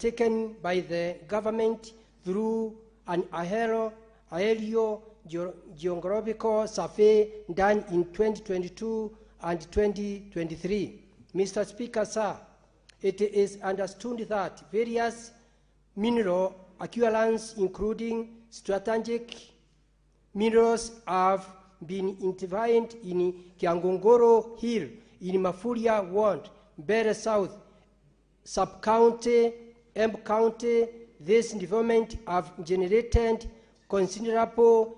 undertaken by the government through an aerial geographical survey done in 2022 and 2023. Mr. Speaker, sir, it is understood that various mineral accumulants, including strategic minerals, have been identified in Kiangongoro Hill in Mafuria Ward, Bere South, Sub-County, Embu County. This development have generated considerable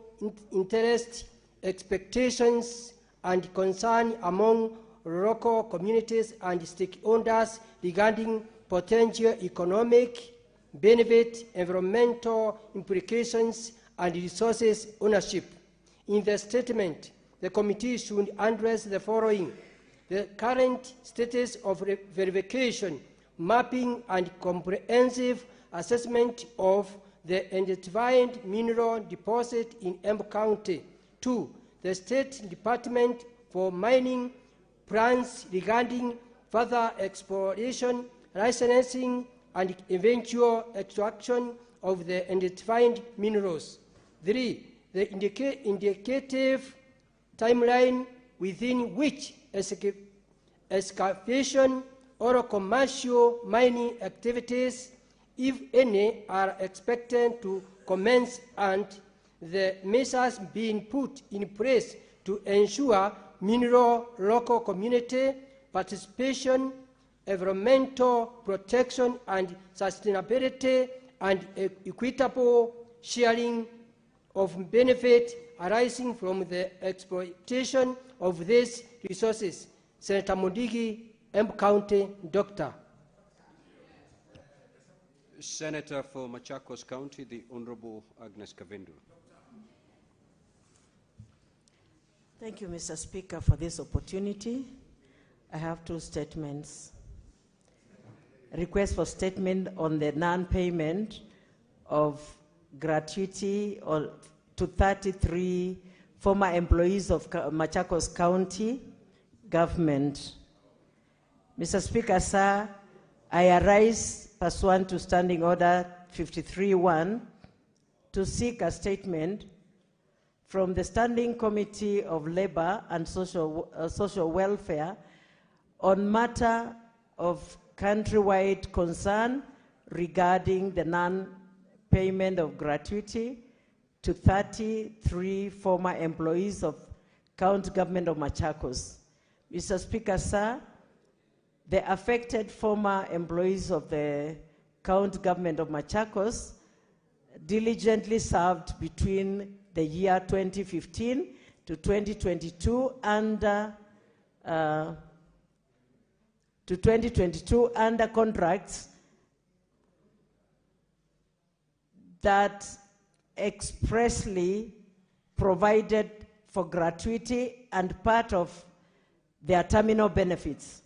interest, expectations, and concern among local communities and stakeholders regarding potential economic benefit, environmental implications, and resources ownership. In the statement, the committee should address the following: the current status of verification, mapping, and comprehensive assessment of the identified mineral deposit in Embu County. 2. The State Department for Mining plans regarding further exploration, licensing, and eventual extraction of the identified minerals. 3. The indicative timeline within which excavation or commercial mining activities, if any, are expected to commence, and the measures being put in place to ensure mineral local community participation, environmental protection and sustainability, and equitable sharing of benefit arising from the exploitation of these resources. Senator Mudigi, Embu County, Doctor. Senator for Machakos County, the Honorable Agnes Kavindu. Thank you, Mr. Speaker, for this opportunity. I have two statements. Request for statement on the non-payment of gratuity to 33 former employees of Machakos County government. Mr. Speaker, sir, I arise pursuant to Standing Order 53-1 to seek a statement from the Standing Committee of Labor and Social Welfare on matter of countrywide concern regarding the non-payment of gratuity to 33 former employees of County Government of Machakos. Mr. Speaker, sir, the affected former employees of the County Government of Machakos diligently served between the year 2015 to 2022 under contracts that expressly provided for gratuity and part of their terminal benefits,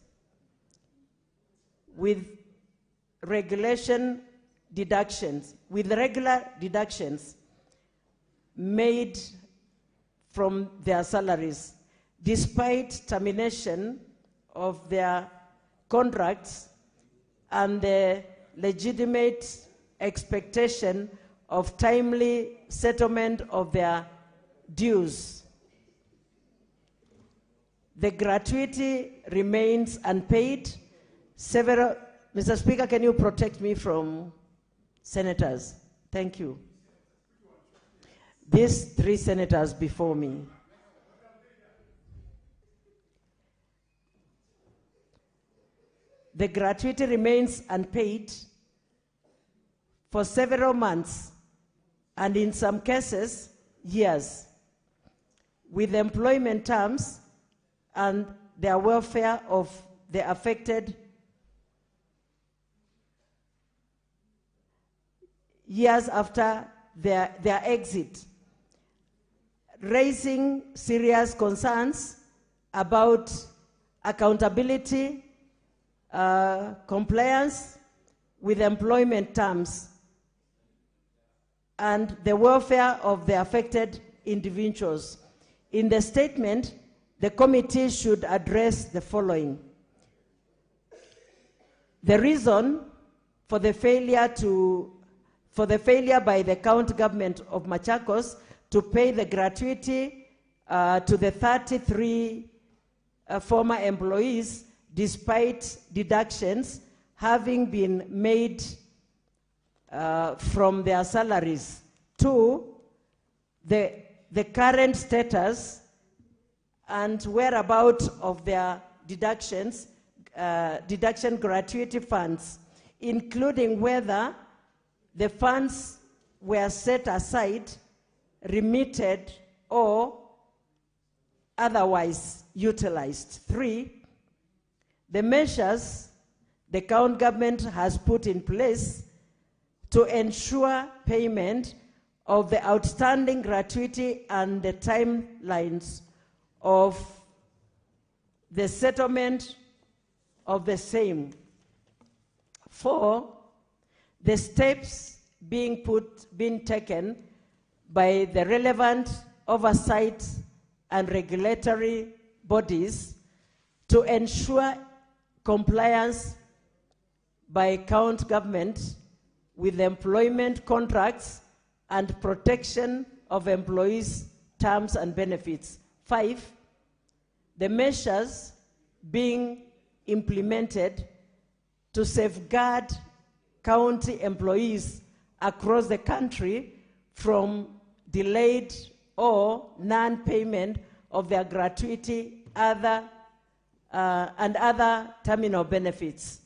with regular deductions made from their salaries, despite termination of their contracts and the legitimate expectation of timely settlement of their dues. The gratuity remains unpaid. Mr. Speaker, can you protect me from senators? Thank you. These three senators before me. The gratuity remains unpaid for several months, and in some cases, years, with employment terms and their welfare of the affected years after their exit, raising serious concerns about accountability, compliance with employment terms, and the welfare of the affected individuals. In the statement, the committee should address the following: the reason for the failure by the county government of Machakos to pay the gratuity to the 33 former employees despite deductions having been made from their salaries. 2, the current status and whereabouts of their deduction gratuity funds, including whether the funds were set aside, remitted, or otherwise utilized. 3, the measures the county government has put in place to ensure payment of the outstanding gratuity and the timelines of the settlement of the same. 4, the steps being taken by the relevant oversight and regulatory bodies to ensure compliance by county government with employment contracts and protection of employees' terms and benefits. 5, the measures being implemented to safeguard county employees across the country from delayed or non-payment of their gratuity and other terminal benefits.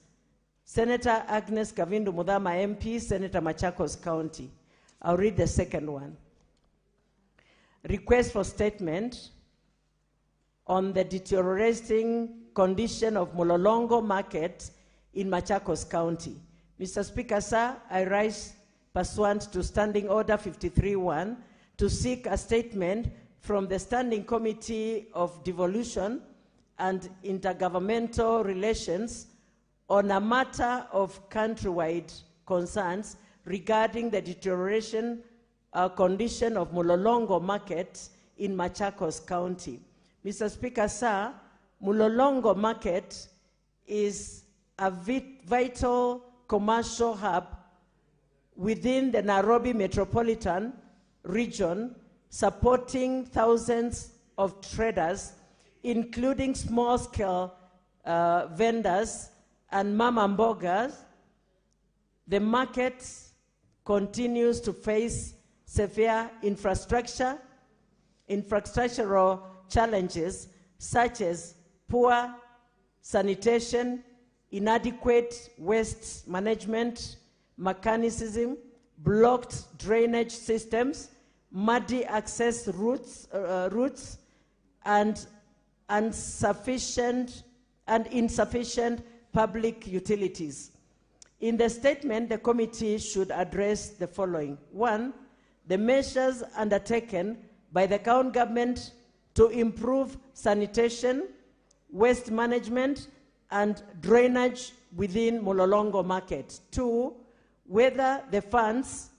Senator Agnes Kavindu Mudhama MP, Senator Machakos County. I'll read the second one. Request for statement on the deteriorating condition of Mulolongo Market in Machakos County. Mr. Speaker, sir, I rise pursuant to Standing Order 53-1 to seek a statement from the Standing Committee of Devolution and Intergovernmental Relations on a matter of countrywide concerns regarding the deterioration condition of Mulolongo Market in Machakos County. Mr. Speaker, sir, Mulolongo Market is a vital commercial hub within the Nairobi metropolitan region, supporting thousands of traders, including small-scale vendors and mama mbogas. The market continues to face severe infrastructural challenges such as poor sanitation, inadequate waste management mechanism, blocked drainage systems, muddy access routes, and insufficient public utilities. In the statement, the committee should address the following. 1, the measures undertaken by the county government to improve sanitation, waste management, and drainage within Mulolongo Market. 2, whether the funds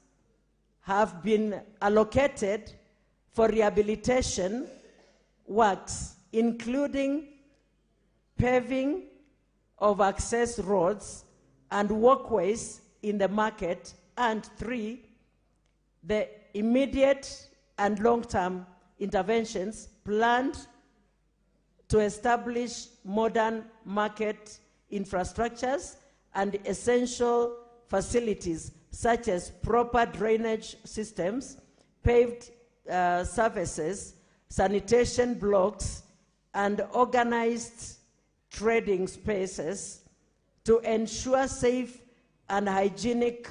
have been allocated for rehabilitation works, including paving of access roads and walkways in the market. And 3, the immediate and long-term interventions planned to establish modern market infrastructures and essential facilities such as proper drainage systems, paved surfaces, sanitation blocks, and organized trading spaces to ensure safe and hygienic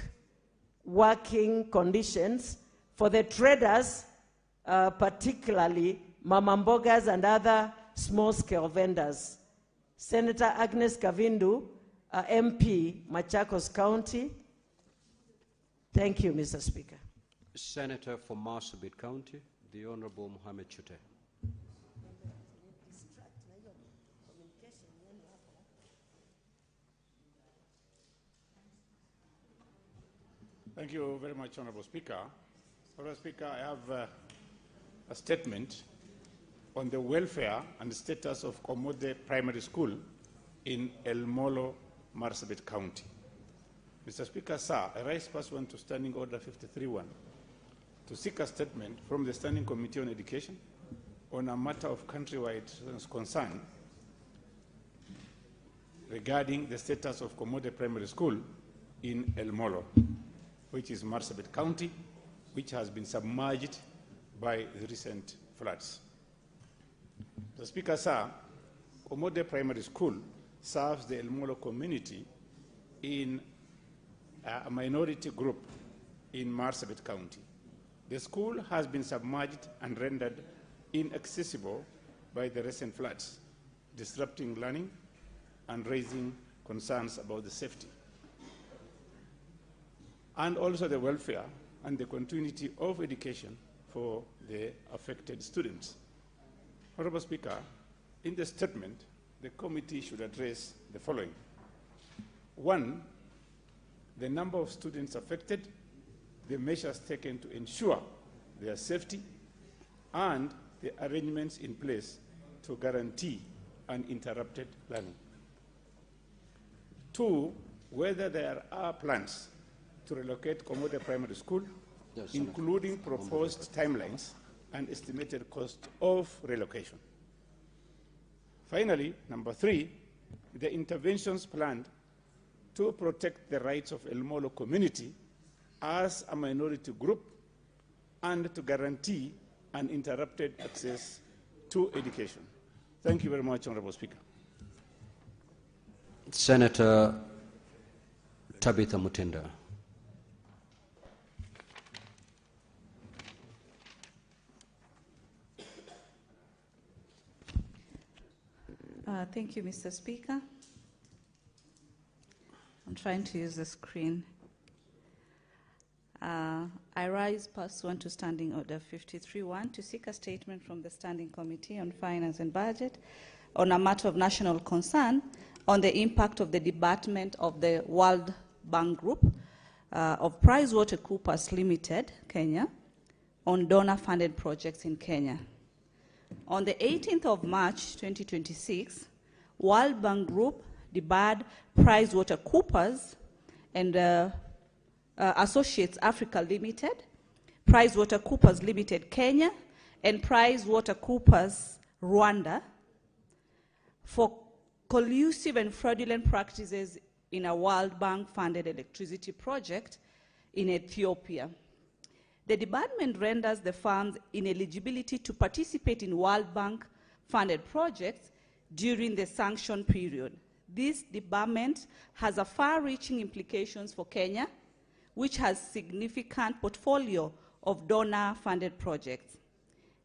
working conditions for the traders, particularly mama mbogas and other small-scale vendors. Senator Agnes Kavindu, MP, Machakos County. Thank you, Mr. Speaker. Senator for Marsabit County, the Honorable Mohammed Chute. Thank you very much, Honorable Speaker. Honorable Speaker, I have a statement on the welfare and status of Komode Primary School in El Molo, Marsabit County. Mr. Speaker, sir, I rise pursuant to Standing Order 53-1 to seek a statement from the Standing Committee on Education on a matter of countrywide concern regarding the status of Komode Primary School in El Molo, which is Marsabit County, which has been submerged by the recent floods. Mr. Speaker, sir, Komode Primary School serves the El Molo community in a minority group in Marsabit County. The school has been submerged and rendered inaccessible by the recent floods, disrupting learning and raising concerns about the safety and also the welfare and the continuity of education for the affected students. Honorable Speaker, in the statement, the committee should address the following. One, the number of students affected, the measures taken to ensure their safety, and the arrangements in place to guarantee uninterrupted learning. Two, whether there are plans to relocate Komode Primary School, including proposed timelines and estimated cost of relocation. Finally, number three, the interventions planned to protect the rights of El Molo community as a minority group and to guarantee uninterrupted access to education. Thank you very much, Honorable Speaker. Senator Tabitha Mutinda. Thank you, Mr. Speaker. I'm trying to use the screen. I rise pursuant to Standing Order 53-1 to seek a statement from the Standing Committee on Finance and Budget on a matter of national concern on the impact of the debarment of the World Bank Group of PricewaterhouseCoopers Limited, Kenya, on donor-funded projects in Kenya. On the 18th of March 2026, World Bank Group debarred PricewaterhouseCoopers and Associates Africa Limited, PricewaterhouseCoopers Limited Kenya, and PricewaterhouseCoopers Rwanda for collusive and fraudulent practices in a World Bank-funded electricity project in Ethiopia. The debarment renders the firm's ineligibility to participate in World Bank-funded projects during the sanction period. This debarment has a far-reaching implications for Kenya, which has significant portfolio of donor-funded projects.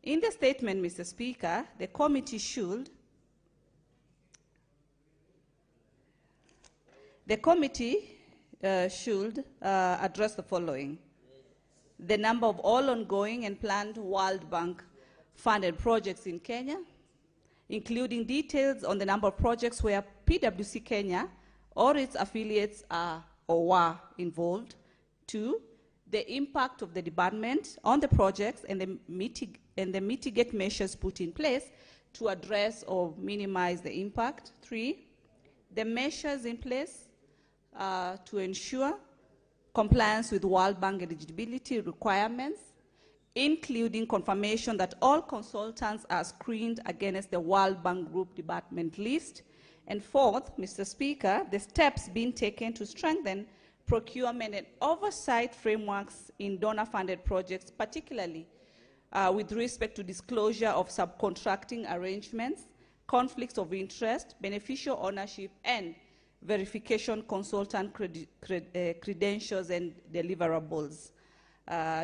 In the statement, Mr. Speaker, the committee should address the following. The number of all ongoing and planned World Bank-funded projects in Kenya, including details on the number of projects where PwC Kenya or its affiliates are or were involved. Two, the impact of the debarment on the projects and the mitigate measures put in place to address or minimize the impact. Three, the measures in place to ensure compliance with World Bank eligibility requirements, including confirmation that all consultants are screened against the World Bank Group debarment list. And fourth, Mr. Speaker, the steps being taken to strengthen procurement and oversight frameworks in donor-funded projects, particularly with respect to disclosure of subcontracting arrangements, conflicts of interest, beneficial ownership, and verification consultant credentials and deliverables.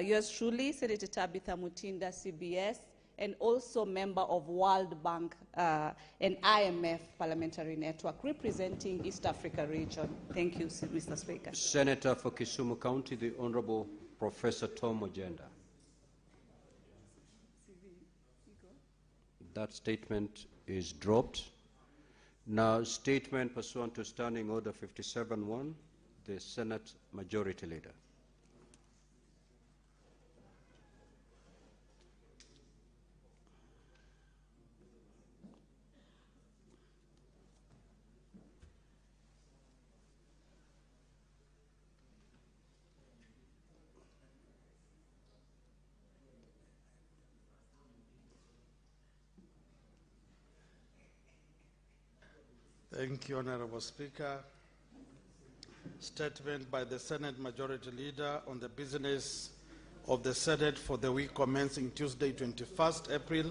Yours truly, Senator Tabitha Mutinda, CBS, and also member of World Bank and IMF Parliamentary Network, representing East Africa region. Thank you, Mr. Speaker. Senator for Kisumu County, the Honorable Professor Tom Ojenda. That statement is dropped. Now, statement pursuant to Standing Order 57-1, the Senate Majority Leader. Thank you, Honorable Speaker. Statement by the Senate Majority Leader on the business of the Senate for the week commencing Tuesday, 21st April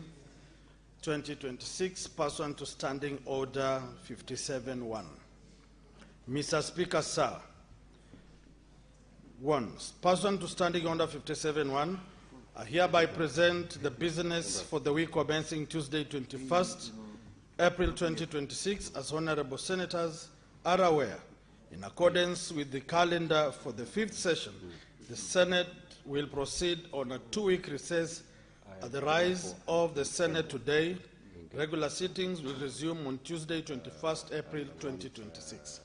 2026, pursuant to Standing Order 57-1. Mr. Speaker, sir. 1. Pursuant to Standing Order 57-1, I hereby present the business for the week commencing Tuesday, 21st April 2026, as honorable senators are aware. In accordance with the calendar for the 5th session, the Senate will proceed on a 2-week recess at the rise of the Senate today. Regular sittings will resume on Tuesday, 21st April 2026.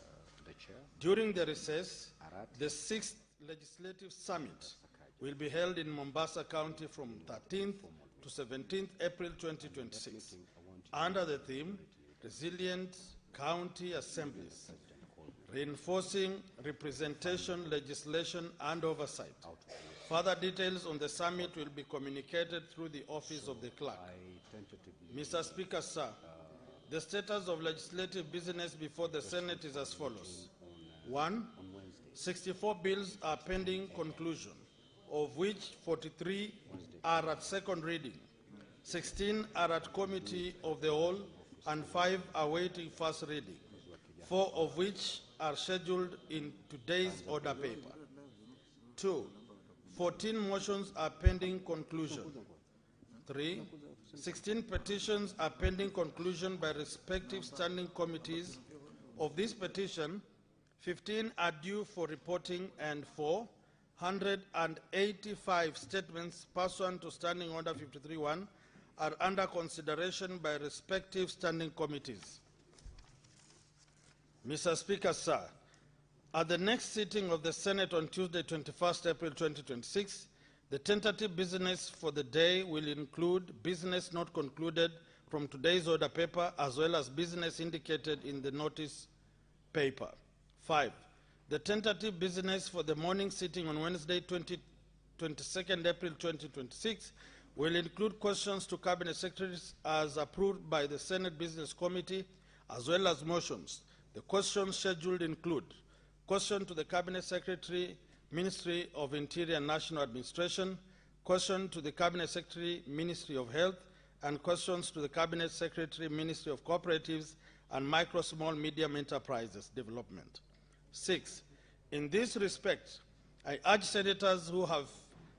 During the recess, the 6th Legislative Summit will be held in Mombasa County from 13th to 17th April 2026 under the theme Resilient County Assemblies, Reinforcing Representation, Legislation and Oversight. Further details on the summit will be communicated through the Office of the Clerk. Mr. Speaker, sir, the status of legislative business before the Senate is as follows. 1. 64 bills are pending conclusion, of which 43 are at second reading, 16 are at committee of the whole, and 5 are waiting first reading, 4 of which are scheduled in today's order paper. 2. 14 motions are pending conclusion. 3. 16 petitions are pending conclusion by respective standing committees. Of this petition, 15 are due for reporting, and 485 statements pursuant to Standing Order 53-1 are under consideration by respective standing committees. Mr. Speaker, sir, at the next sitting of the Senate on Tuesday, 21st April 2026, the tentative business for the day will include business not concluded from today's order paper, as well as business indicated in the notice paper. 5. The tentative business for the morning sitting on Wednesday, 22nd April 2026 will include questions to Cabinet Secretaries as approved by the Senate Business Committee, as well as motions. The questions scheduled include question to the Cabinet Secretary, Ministry of Interior and National Administration, question to the Cabinet Secretary, Ministry of Health, and questions to the Cabinet Secretary, Ministry of Cooperatives and Micro, Small, Medium Enterprises Development. 6. In this respect, I urge senators who have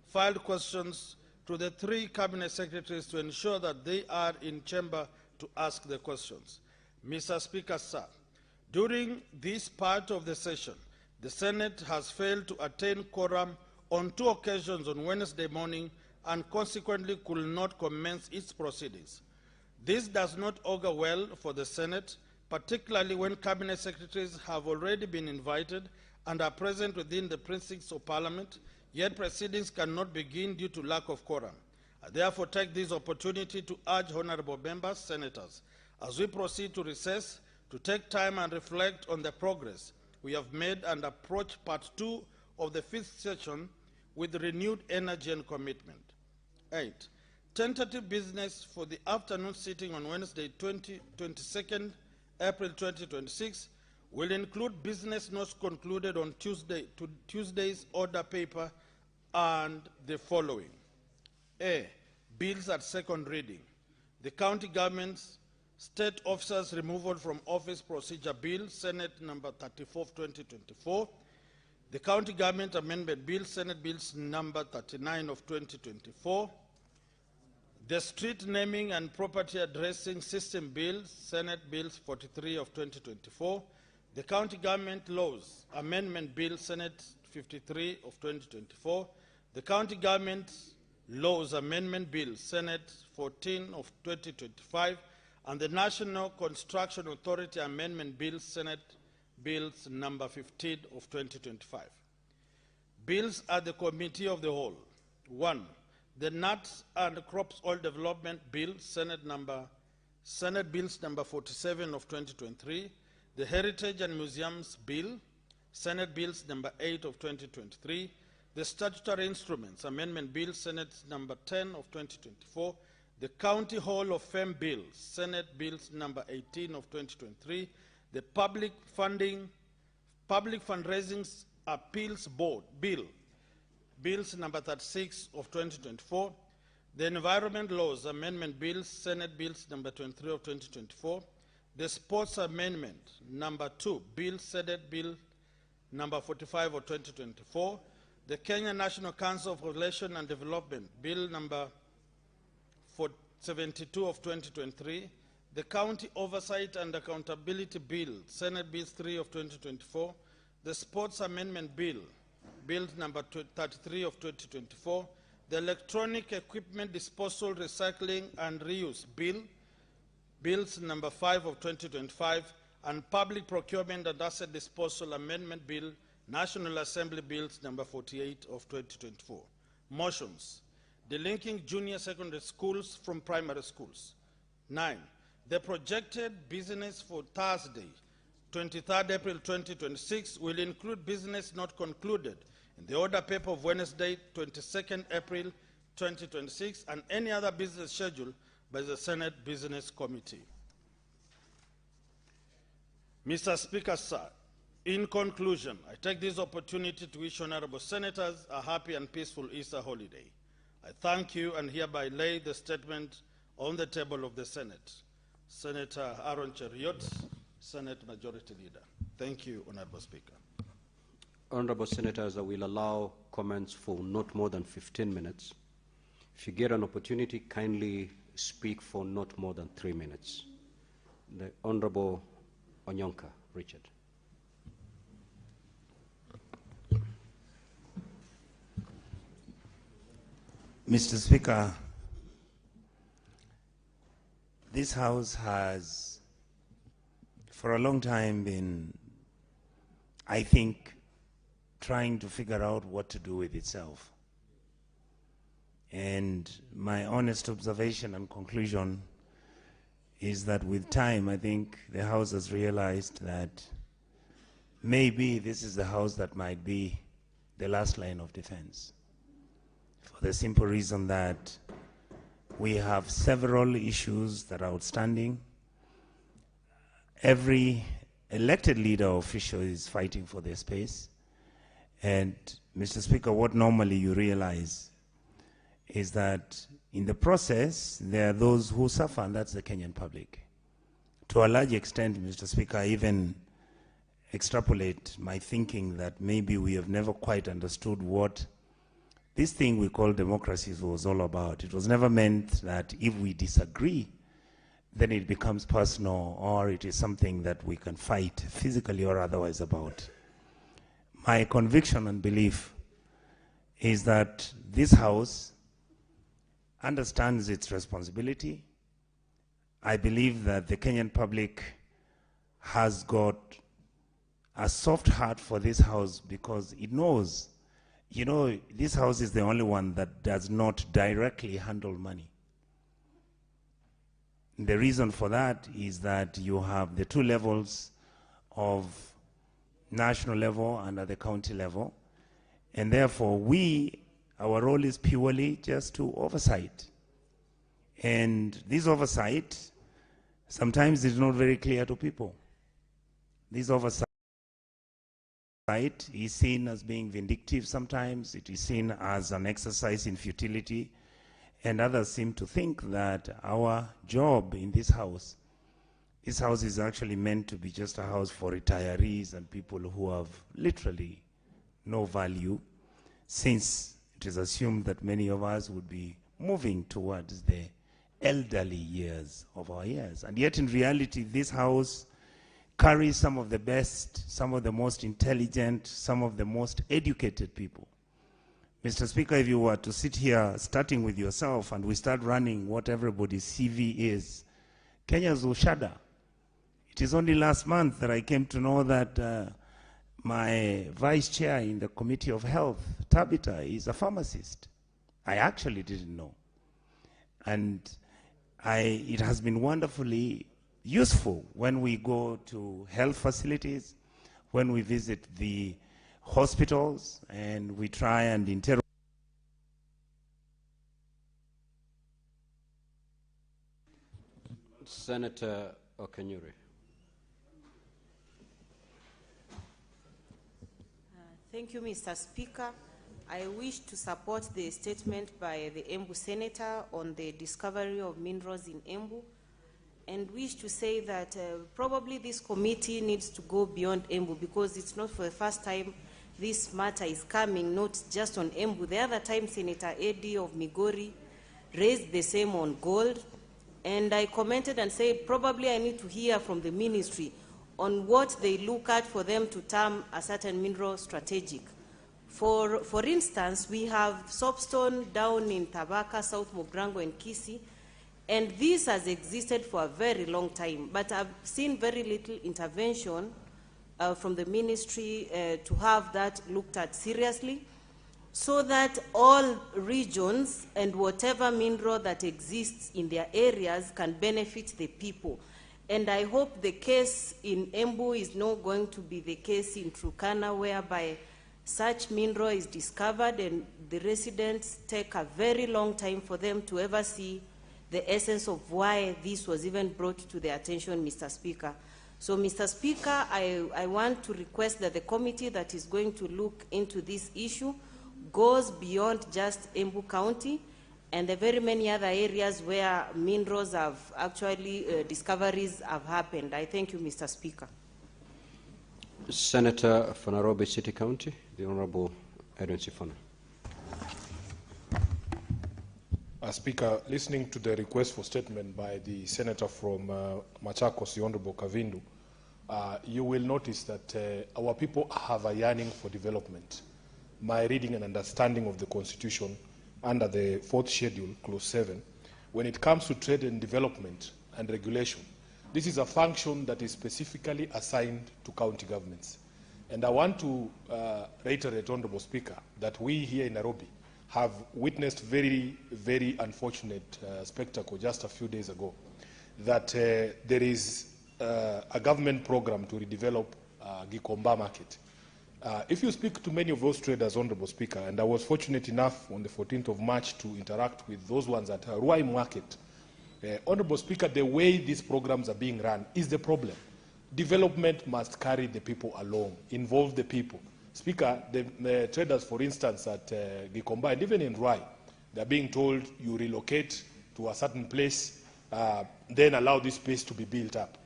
filed questions to the 3 Cabinet Secretaries to ensure that they are in chamber to ask the questions. Mr. Speaker, sir, during this part of the session, the Senate has failed to attain quorum on 2 occasions on Wednesday morning and consequently could not commence its proceedings. This does not augur well for the Senate, particularly when Cabinet Secretaries have already been invited and are present within the precincts of Parliament, yet proceedings cannot begin due to lack of quorum. I therefore take this opportunity to urge honorable members, senators, as we proceed to recess, to take time and reflect on the progress we have made and approach part 2 of the 5th session with renewed energy and commitment. 8. Tentative business for the afternoon sitting on Wednesday, 22nd April 2026 will include business not concluded on Tuesday's order paper and the following. A. Bills at second reading. The County Government's State Officers Removal from Office Procedure Bill, Senate number 34 of 2024. The County Government Amendment Bill, Senate Bills number 39 of 2024. The Street Naming and Property Addressing System Bill, Senate Bills 43 of 2024. The County Government Laws Amendment Bill, Senate 53 of 2024. The County Government Laws Amendment Bill, Senate 14 of 2025. And the National Construction Authority Amendment Bill, Senate Bills number 15 of 2025. Bills at the Committee of the Whole. 1. The Nuts and Crops Oil Development Bill, Senate Bills number 47 of 2023. The Heritage and Museums Bill, Senate Bills number 8 of 2023. The Statutory Instruments Amendment Bill, Senate number 10 of 2024. The County Hall of Fame Bill, Senate Bills number 18 of 2023. the Public Fundraising Appeals Board Bills number 36 of 2024, the Environment Laws Amendment Bills, Senate Bills number 23 of 2024, the Sports Amendment number 2, Bill, Senate Bill number 45 of 2024, the Kenya National Council of Relation and Development Bill number 72 of 2023, the County Oversight and Accountability Bill, Senate Bill 3 of 2024, the Sports Amendment Bill, Bill number 33 of 2024, the Electronic Equipment Disposal, Recycling and Reuse Bill, Bills number 5 of 2025, and Public Procurement and Asset Disposal Amendment Bill, National Assembly Bills number 48 of 2024. Motions: delinking junior secondary schools from primary schools. 9. The projected business for Thursday, 23rd April 2026 will include business not concluded in the order paper of Wednesday, 22nd April 2026, and any other business scheduled by the Senate Business Committee. Mr. Speaker, sir, in conclusion, I take this opportunity to wish honorable senators a happy and peaceful Easter holiday. I thank you and hereby lay the statement on the table of the Senate. Senator Aaron Cheriot, Senate Majority Leader. Thank you, Honorable Speaker. Honorable Senators, I will allow comments for not more than 15 minutes. If you get an opportunity, kindly speak for not more than 3 minutes. The Honorable Onyonka, Richard. Mr. Speaker, this House has for a long time been, I think, trying to figure out what to do with itself. And my honest observation and conclusion is that with time, I think the House has realized that maybe this is the House that might be the last line of defense. For the simple reason that we have several issues that are outstanding. Every elected leader or official is fighting for their space. And Mr. Speaker, what normally you realize is that in the process, there are those who suffer, and that's the Kenyan public. To a large extent, Mr. Speaker, I even extrapolate my thinking that maybe we have never quite understood what this thing we call democracy was all about. It was never meant that if we disagree, then it becomes personal, or it is something that we can fight physically or otherwise about. My conviction and belief is that this House understands its responsibility. I believe that the Kenyan public has got a soft heart for this House because it knows, you know, this House is the only one that does not directly handle money. The reason for that is that you have the two levels of national level and at the county level, and therefore our role is purely just to oversight. And this oversight sometimes is not very clear to people. This oversight is seen as being vindictive sometimes, it is seen as an exercise in futility, and others seem to think that our job in this House is actually meant to be just a house for retirees and people who have literally no value, since it is assumed that many of us would be moving towards the elderly years of our years. And yet in reality, this House carries some of the best, some of the most intelligent, some of the most educated people. Mr. Speaker, if you were to sit here, starting with yourself, and we start running what everybody's CV is, Kenyans will shudder. It is only last month that I came to know that my vice chair in the Committee of Health, Tabitha, is a pharmacist. I actually didn't know. And it has been wonderfully useful when we go to health facilities, when we visit the hospitals, and we try and interrogate. Senator Okanyuri. Thank you, Mr. Speaker. I wish to support the statement by the Embu Senator on the discovery of minerals in Embu, and wish to say that probably this committee needs to go beyond Embu, because it's not for the first time this matter is coming, not just on Embu. The other time, Senator Eddie of Migori raised the same on gold, and I commented and said probably I need to hear from the ministry on what they look at for them to term a certain mineral strategic. For instance, we have soapstone down in Tabaka, South Mugrango and Kisii, and this has existed for a very long time, but I've seen very little intervention from the ministry to have that looked at seriously, so that all regions and whatever mineral that exists in their areas can benefit the people. And I hope the case in Embu is not going to be the case in Turkana, whereby such mineral is discovered and the residents take a very long time for them to ever see the essence of why this was even brought to their attention, Mr. Speaker. So, Mr. Speaker, I want to request that the committee that is going to look into this issue goes beyond just Embu County and the very many other areas where minerals have actually, discoveries have happened. I thank you, Mr. Speaker. Senator for Nairobi City County, the Honorable Edwin Sifuna. Speaker, listening to the request for statement by the Senator from Machakos, the Honorable Kavindu, you will notice that our people have a yearning for development. My reading and understanding of the Constitution under the 4th schedule, clause 7, when it comes to trade and development and regulation, this is a function that is specifically assigned to county governments. And I want to reiterate, Honorable Speaker, that we here in Nairobi have witnessed very, very unfortunate spectacle just a few days ago, that there is a government program to redevelop Gikomba market. If you speak to many of those traders, Honorable Speaker, and I was fortunate enough on the 14th of March to interact with those ones at Ruai Market, Honorable Speaker, the way these programs are being run is the problem. Development must carry the people along, involve the people. Speaker, the traders, for instance, at Gikomba and even in Ruai, they're being told you relocate to a certain place, then allow this space to be built up.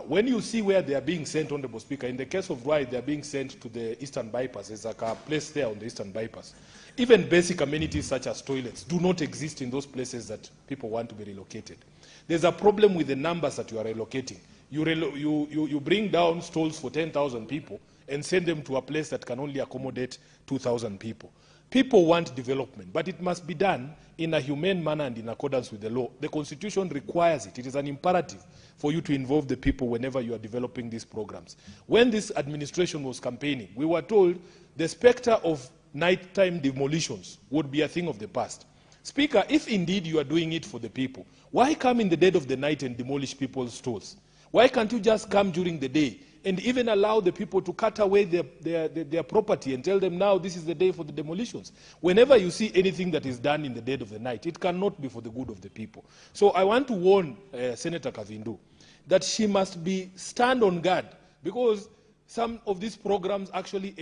When you see where they are being sent, Honorable Speaker, in the case of Ruai, they are being sent to the Eastern Bypass. There's like a place there on the Eastern Bypass. Even basic amenities such as toilets do not exist in those places that people want to be relocated. There's a problem with the numbers that you are relocating. You bring down stalls for 10,000 people and send them to a place that can only accommodate 2,000 people. People want development, but it must be done in a humane manner and in accordance with the law. The Constitution requires it. It is an imperative for you to involve the people whenever you are developing these programs. When this administration was campaigning, we were told the specter of nighttime demolitions would be a thing of the past. Speaker, if indeed you are doing it for the people, why come in the dead of the night and demolish people's stores? Why can't you just come during the day and even allow the people to cut away their property and tell them now this is the day for the demolitions? Whenever you see anything that is done in the dead of the night, it cannot be for the good of the people. So I want to warn Senator Kavindu that she must stand on guard, because some of these programs actually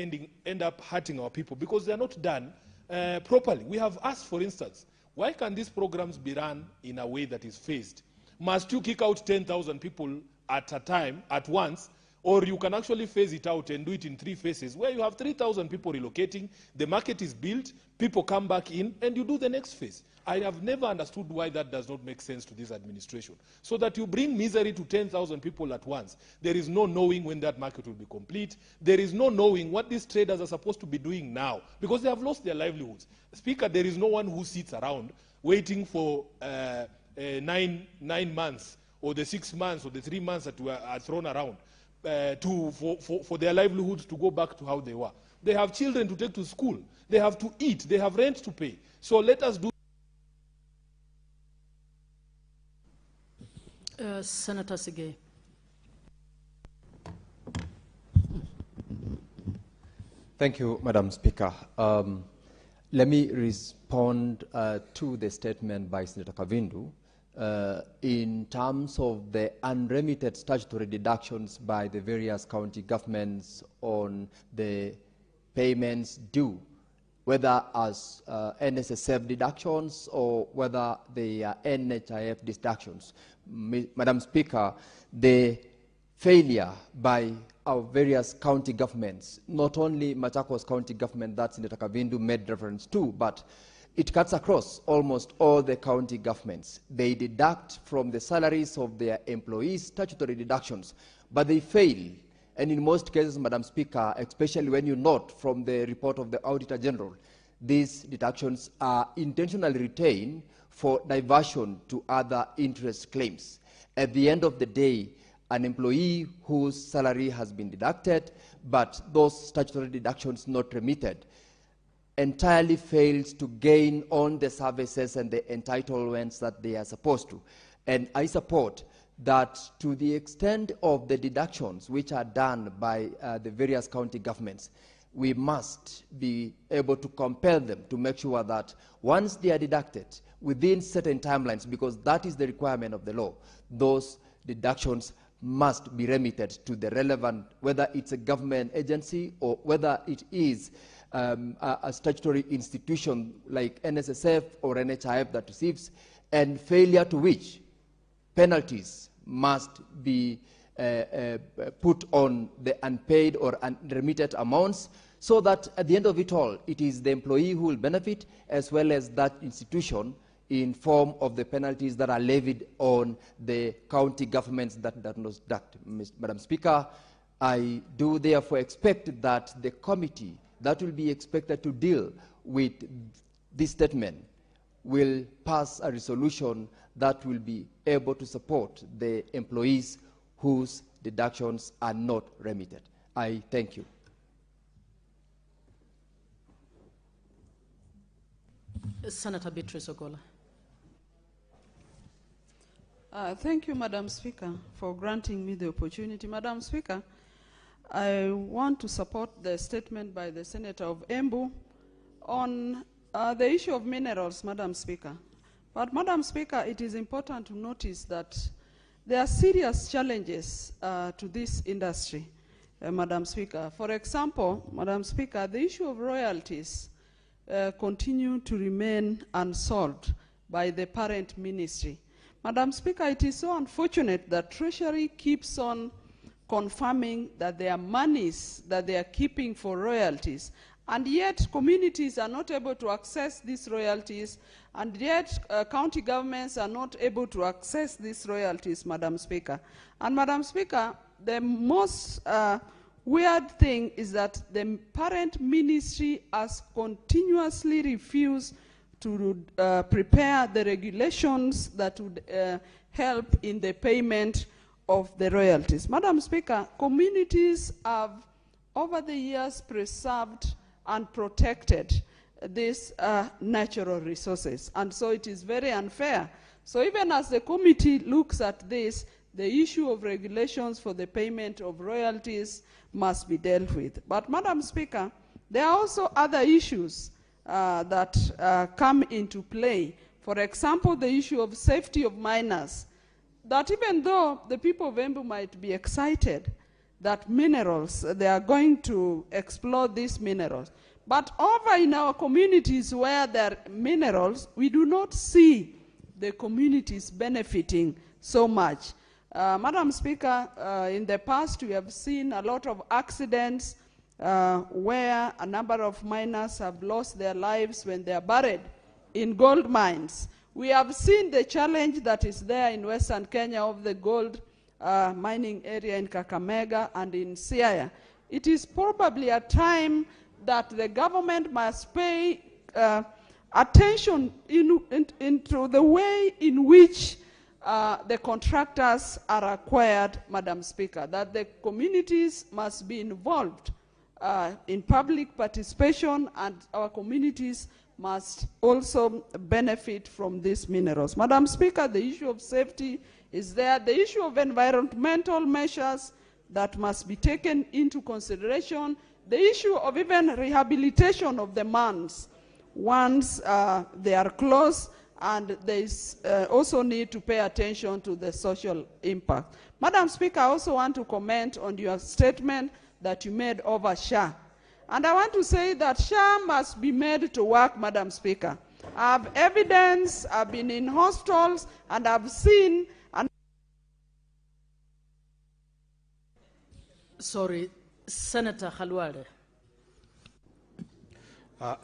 end up hurting our people because they are not done properly. We have asked, for instance, why can these programs be run in a way that is phased? Must you kick out 10,000 people at a time, at once, or you can actually phase it out and do it in 3 phases, where you have 3,000 people relocating, the market is built, people come back in, and you do the next phase. I have never understood why that does not make sense to this administration. So that you bring misery to 10,000 people at once. There is no knowing when that market will be complete. There is no knowing what these traders are supposed to be doing now, because they have lost their livelihoods. Speaker, there is no one who sits around waiting for 9 months, or the 6 months, or the 3 months that are thrown around for their livelihoods to go back to how they were. They have children to take to school. They have to eat. They have rent to pay. So let us do. Senator Sigay. Thank you, Madam Speaker. Let me respond to the statement by Senator Kavindu in terms of the unremitted statutory deductions by the various county governments on the payments due, whether as NSSF deductions or whether they are NHIF deductions. Madam Speaker, the failure by our various county governments, not only Machakos County government that Senator Kavindu made reference to, but it cuts across almost all the county governments. They deduct from the salaries of their employees statutory deductions, but they fail. And in most cases, Madam Speaker, especially when you note from the report of the Auditor General, these deductions are intentionally retained for diversion to other interest claims. At the end of the day, an employee whose salary has been deducted, but those statutory deductions not remitted, entirely fails to gain on the services and the entitlements that they are supposed to. And I support that to the extent of the deductions which are done by the various county governments, we must be able to compel them to make sure that once they are deducted within certain timelines, because that is the requirement of the law, those deductions must be remitted to the relevant, whether it's a government agency or whether it is a statutory institution like NSSF or NHIF that receives, and failure to which penalties must be put on the unpaid or unremitted amounts, so that at the end of it all, it is the employee who will benefit as well as that institution in form of the penalties that are levied on the county governments that not deduct. Madam Speaker, I do therefore expect that the committee that will be expected to deal with this statement will pass a resolution that will be able to support the employees whose deductions are not remitted. I thank you. Senator Beatrice Ogola. Thank you, Madam Speaker, for granting me the opportunity. Madam Speaker, I want to support the statement by the Senator of Embu on the issue of minerals, Madam Speaker. But, Madam Speaker, it is important to notice that there are serious challenges to this industry, Madam Speaker. For example, Madam Speaker, the issue of royalties continue to remain unsolved by the parent ministry. Madam Speaker, it is so unfortunate that Treasury keeps on confirming that there are monies that they are keeping for royalties, and yet communities are not able to access these royalties, and yet county governments are not able to access these royalties, Madam Speaker. And Madam Speaker, the most weird thing is that the parent ministry has continuously refused to prepare the regulations that would help in the payment of the royalties. Madam Speaker, communities have over the years preserved and protected these natural resources, and so it is very unfair. So even as the committee looks at this, the issue of regulations for the payment of royalties must be dealt with. But Madam Speaker, there are also other issues that come into play. For example, the issue of safety of miners, that even though the people of Embu might be excited that minerals, they are going to explore these minerals, but over in our communities where there are minerals, we do not see the communities benefiting so much. Madam Speaker, in the past we have seen a lot of accidents where a number of miners have lost their lives when they are buried in gold mines. We have seen the challenge that is there in Western Kenya of the gold mining area in Kakamega and in Siaya. It is probably a time that the government must pay attention into the way in which the contractors are acquired, Madam Speaker, that the communities must be involved in public participation, and our communities must also benefit from these minerals. Madam Speaker, the issue of safety is there. The issue of environmental measures that must be taken into consideration. The issue of even rehabilitation of the mines once they are closed, and there is also need to pay attention to the social impact. Madam Speaker, I also want to comment on your statement that you made over SHA. And I want to say that SHA must be made to work, Madam Speaker. I have evidence, I've been in hospitals, and I've seen. And Sorry, Senator Khalwale.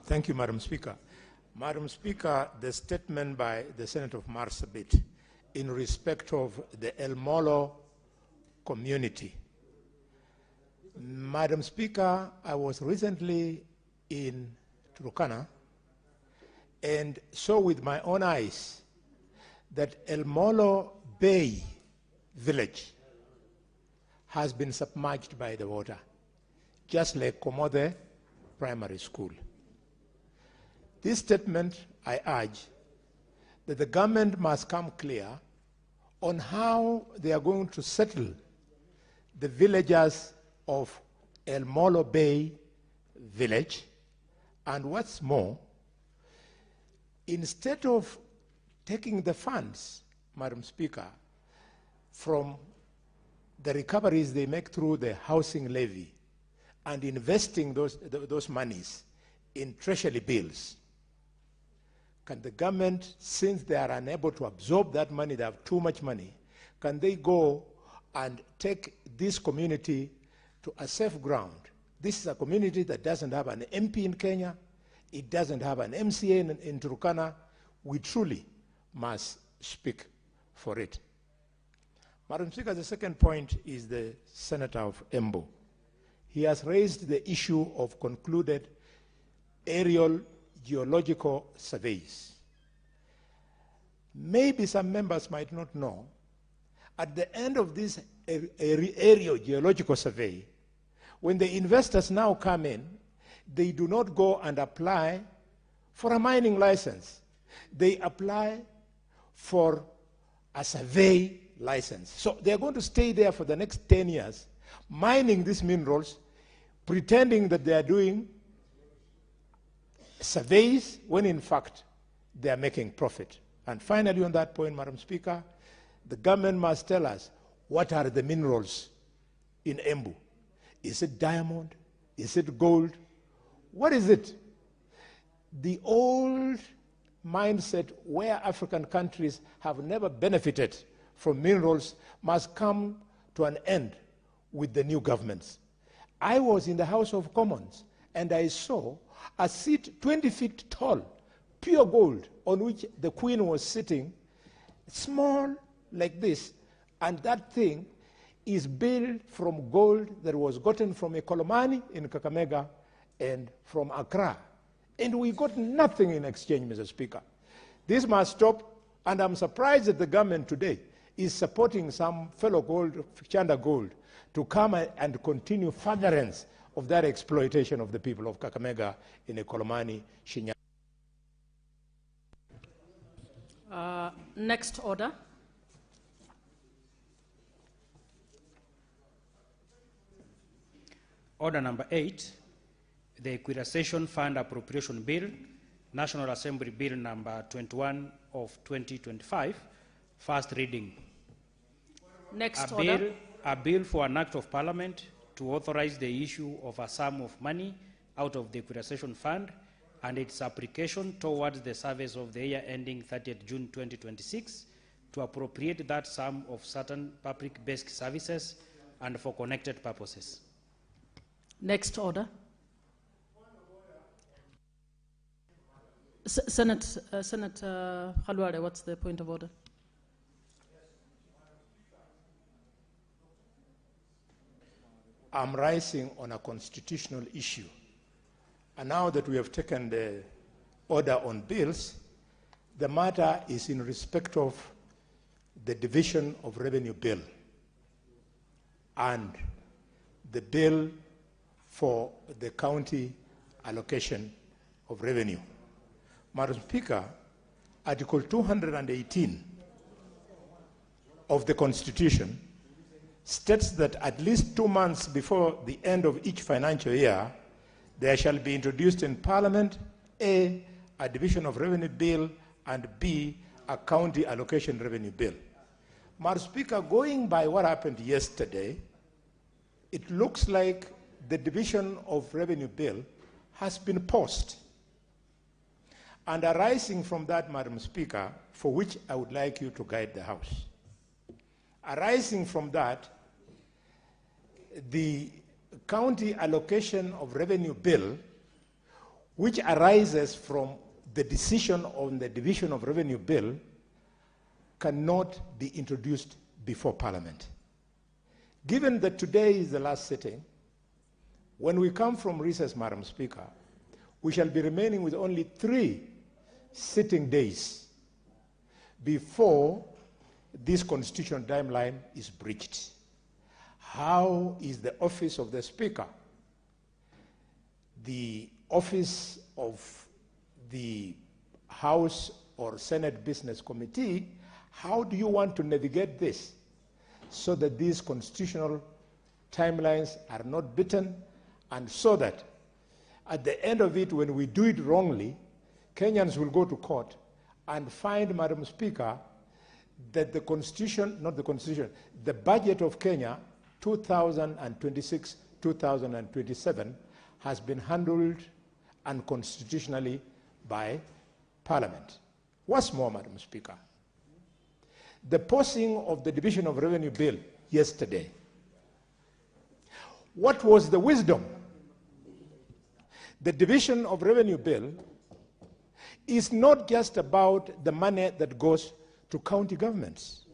Thank you, Madam Speaker. Madam Speaker, the statement by the Senator of Marsabit in respect of the El Molo community. Madam Speaker, I was recently in Turkana and saw with my own eyes that El Molo Bay village has been submerged by the water, just like Komode Primary School. This statement, I urge that the government must come clear on how they are going to settle the villagers of El Molo Bay village, and what's more, instead of taking the funds, Madam Speaker, from the recoveries they make through the housing levy and investing those monies in treasury bills, can the government, since they are unable to absorb that money, they have too much money, can they go and take this community to a safe ground? This is a community that doesn't have an MP in Kenya. It doesn't have an MCA in Turkana. We truly must speak for it. Madam Speaker, the second point is the Senator of Embu. He has raised the issue of concluded aerial geological surveys. Maybe some members might not know, at the end of this aerial geological survey, when the investors now come in, they do not go and apply for a mining license. They apply for a survey license. So they're going to stay there for the next 10 years, mining these minerals, pretending that they are doing surveys when in fact they are making profit. And finally, on that point, Madam Speaker, the government must tell us what are the minerals in Embu. Is it diamond? Is it gold? What is it? The old mindset where African countries have never benefited from minerals must come to an end with the new governments. I was in the House of Commons and I saw a seat 20 feet tall, pure gold, on which the Queen was sitting, small like this, and that thing is built from gold that was gotten from a Kolomani in Kakamega and from Accra. And we got nothing in exchange, Mr. Speaker. This must stop, and I'm surprised that the government today is supporting some fellow gold, Chanda Gold, to come and continue furtherance of that exploitation of the people of Kakamega in a Kolomani, Shinya. Next order. Order number 8, the Equalization Fund Appropriation Bill, National Assembly Bill number 21 of 2025, first reading. Next order. A bill for an act of parliament to authorize the issue of a sum of money out of the Equalization Fund and its application towards the service of the year ending 30th June 2026 to appropriate that sum of certain public-based services and for connected purposes. Next order. Senator Khalwale, what's the point of order? I'm rising on a constitutional issue. And now that we have taken the order on bills, the matter is in respect of the division of revenue bill and the bill for the county allocation of revenue. Madam Speaker, Article 218 of the Constitution states that at least 2 months before the end of each financial year, there shall be introduced in Parliament A, a division of revenue bill, and B, a county allocation revenue bill. Madam Speaker, going by what happened yesterday, it looks like the Division of Revenue Bill has been paused. And arising from that, Madam Speaker, for which I would like you to guide the House, arising from that, the county allocation of revenue bill, which arises from the decision on the division of revenue bill, cannot be introduced before Parliament. Given that today is the last sitting, when we come from recess, Madam Speaker, we shall be remaining with only 3 sitting days before this constitutional timeline is breached. How is the office of the Speaker, the office of the House or Senate Business Committee, how do you want to navigate this so that these constitutional timelines are not beaten, and so that at the end of it, when we do it wrongly, Kenyans will go to court and find, Madam Speaker, that the Constitution, not the Constitution, the budget of Kenya 2026-2027 has been handled unconstitutionally by Parliament. What's more, Madam Speaker, the pausing of the Division of Revenue Bill yesterday, what was the wisdom? The Division of Revenue Bill is not just about the money that goes to county governments.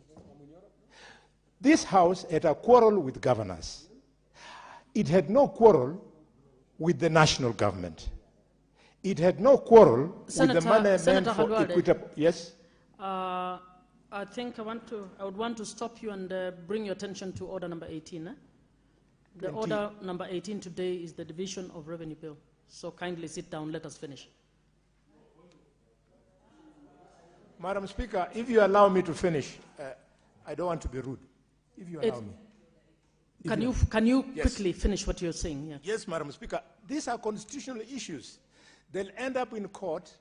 This House had a quarrel with governors. It had no quarrel with the national government. It had no quarrel with the money meant for equitable. Yes? I think I would want to stop you and bring your attention to order number 18. The order number 18 today is the Division of Revenue Bill. So kindly sit down, let us finish. Madam Speaker, if you allow me to finish, I don't want to be rude. If you allow me. Can you quickly finish what you're saying? Yeah. Yes, Madam Speaker. These are constitutional issues. They'll end up in court,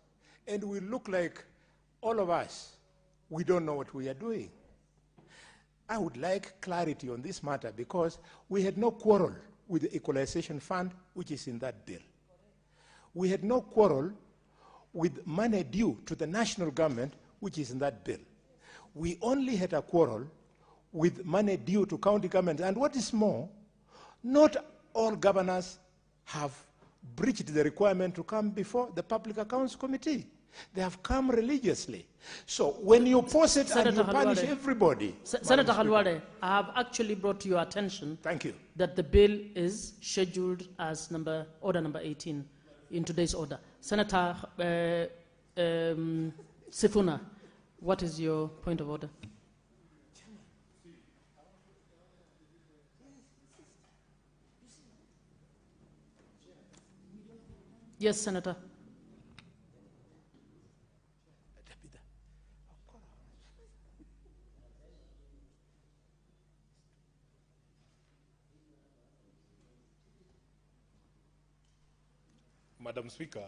and we look like all of us, we don't know what we are doing. I would like clarity on this matter because we had no quarrel with the Equalization Fund, which is in that bill. We had no quarrel with money due to the national government, which is in that bill. We only had a quarrel with money due to county governments. And what is more, not all governors have breached the requirement to come before the Public Accounts Committee. They have come religiously. So when you pause it and you punish everybody. Senator Halwale, I have actually brought to your attention that the bill is scheduled as order number 18 in today's order. Senator Sifuna, what is your point of order? Yes, Senator. Madam Speaker,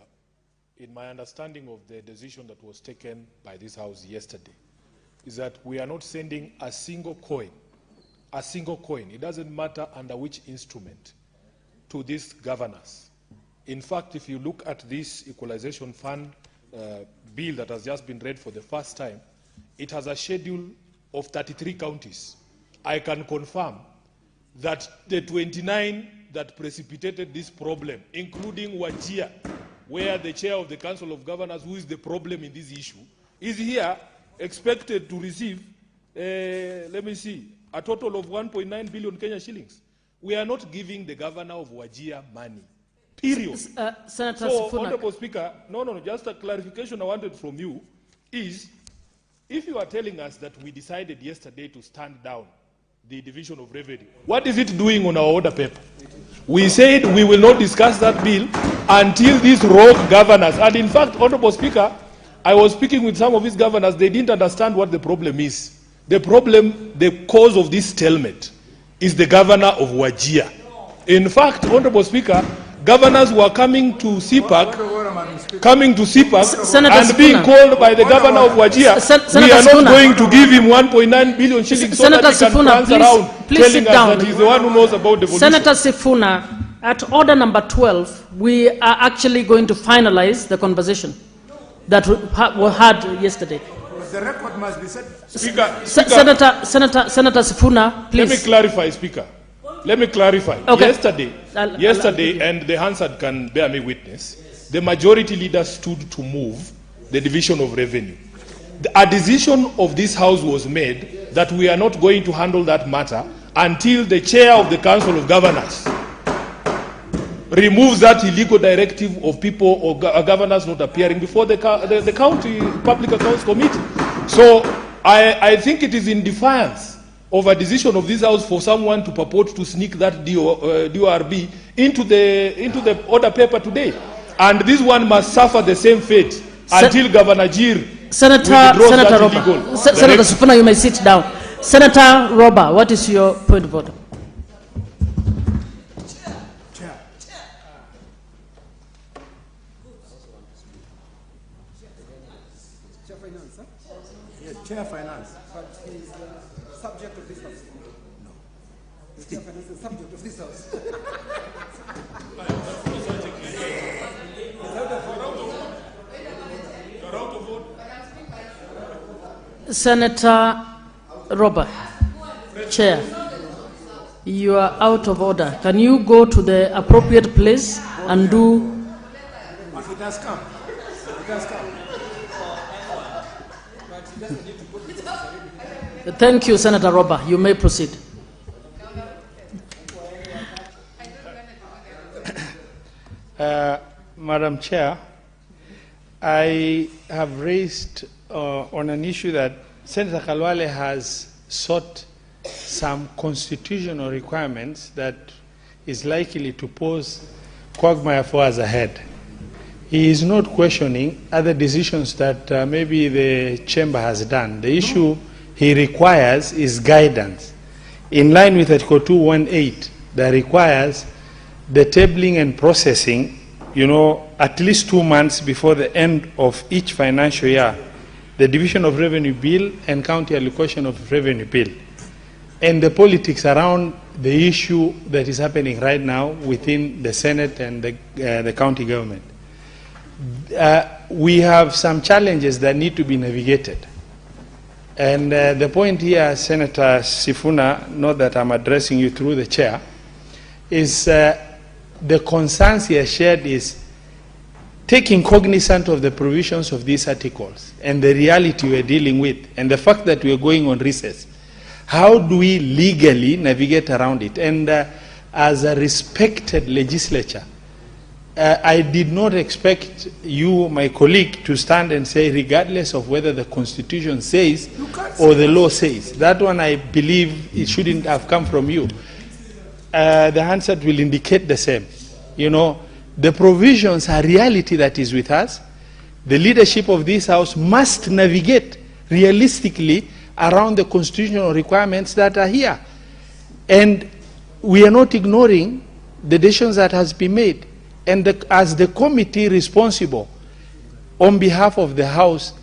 in my understanding of the decision that was taken by this House yesterday, is that we are not sending a single coin, it doesn't matter under which instrument, to these governors. In fact, if you look at this Equalization Fund bill that has just been read for the first time, it has a schedule of 33 counties. I can confirm that the 29 that precipitated this problem, including Wajir, where the chair of the Council of Governors, who is the problem in this issue, is here expected to receive, let me see, a total of 1.9 billion Kenya shillings. We are not giving the governor of Wajir money, period. Senator So, Sifuna. Honorable Speaker, no, just a clarification I wanted from you is, if you are telling us that we decided yesterday to stand down the division of revenue, what is it doing on our order paper? We said we will not discuss that bill until these rogue governors, and in fact, Honorable Speaker, I was speaking with some of these governors, they didn't understand what the problem is. The problem, the cause of this stalemate is the governor of Wajir. In fact, Honorable Speaker, governors were coming to CPAC, and being called by the governor of Wajir, we are not going to give him 1.9 billion shillings so that he can dance around telling us that he's the one who knows about the evolution. Senator Sifuna, At order number 12, we are actually going to finalize the conversation that we had yesterday. The record must be set. Senator Sifuna, please. Let me clarify, Speaker. Let me clarify. Okay. Yesterday, and the Hansard can bear me witness, the majority leader stood to move the division of revenue. A decision of this House was made that we are not going to handle that matter until the chair of the Council of Governors removes that illegal directive of people or governors not appearing before the county public accounts committee. So I think it is in defiance of a decision of this House for someone to purport to sneak that DORB into the order paper today. And this one must suffer the same fate until Governor Jir Senator Roba. Senator Sifuna, you may sit down. Senator Roba, what is your point of order? Chair Finance, but he's subject of this House. No. The Chair Finance is subject of this House. Senator Robert, Chair, you are out of order. Can you go to the appropriate place and do... It has come. It has come. Thank you, Senator Roba. You may proceed. Madam Chair, I have raised on an issue that Senator Kalwale has sought some constitutional requirements that is likely to pose quagmire for us ahead. He is not questioning other decisions that maybe the chamber has done. The issue he requires is guidance in line with Article 218 that requires the tabling and processing, at least 2 months before the end of each financial year, the division of revenue bill and county allocation of revenue bill, and the politics around the issue that is happening right now within the Senate and the county government. We have some challenges that need to be navigated. And the point here, Senator Sifuna, not that I'm addressing you through the chair, is the concerns he has shared is taking cognizance of the provisions of these articles and the reality we're dealing with and the fact that we're going on recess. How do we legally navigate around it? And as a respected legislature, I did not expect you, my colleague, to stand and say, regardless of whether the Constitution says or the law says. That one, I believe, it shouldn't have come from you. The answer will indicate the same. The provisions are reality that is with us. The leadership of this House must navigate realistically around the constitutional requirements that are here. And we are not ignoring the decisions that has been made. And as the committee responsible on behalf of the House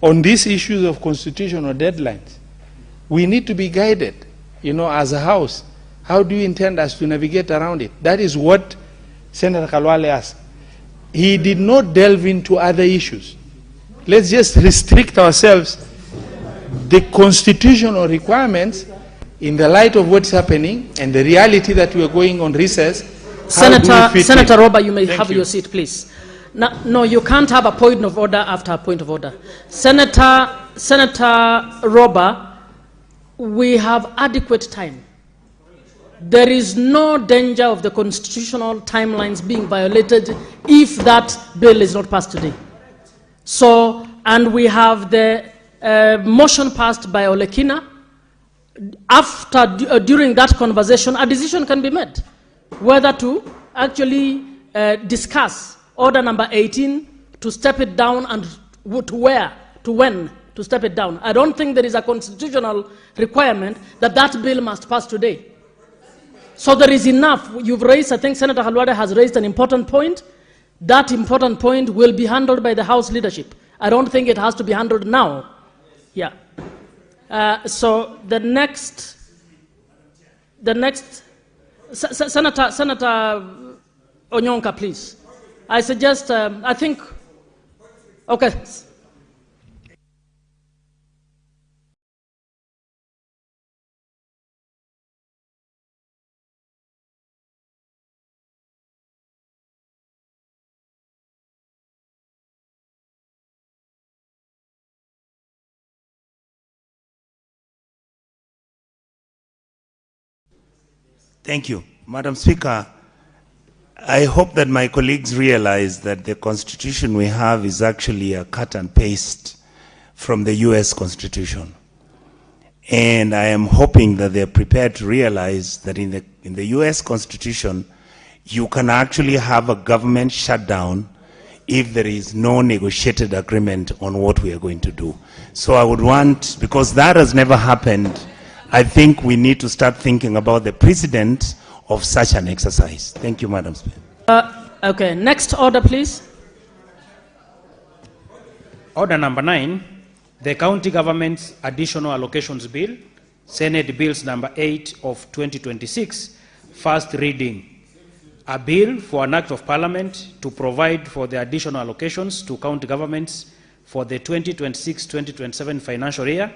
on these issues of constitutional deadlines, we need to be guided, as a House. How do you intend us to navigate around it? That is what Senator Kalwale asked. He did not delve into other issues. Let's just restrict ourselves the constitutional requirements in the light of what's happening and the reality that we are going on recess. Senator Roba, you may have your seat, please. No, you can't have a point of order after a point of order. Senator Roba, we have adequate time. There is no danger of the constitutional timelines being violated if that bill is not passed today. So, and we have the motion passed by Olekina. During that conversation, a decision can be made whether to actually discuss order number 18 to step it down and when to step it down. I don't think there is a constitutional requirement that that bill must pass today. So there is enough. You've raised, I think Senator Halwada has raised an important point. That important point will be handled by the House leadership. I don't think it has to be handled now. Yeah. Senator Onyonka, please. I suggest, I think, okay. Thank you. Madam Speaker, I hope that my colleagues realize that the constitution we have is actually a cut and paste from the US Constitution. And I am hoping that they're prepared to realize that in the US Constitution, you can actually have a government shutdown if there is no negotiated agreement on what we are going to do. So I would want, because that has never happened, I think we need to start thinking about the precedent of such an exercise. Thank you, Madam Speaker. Okay, next order, please. Order number 9, the County Government's Additional Allocations Bill, Senate Bills number 8 of 2026, first reading. A bill for an act of Parliament to provide for the additional allocations to county governments for the 2026-2027 financial year,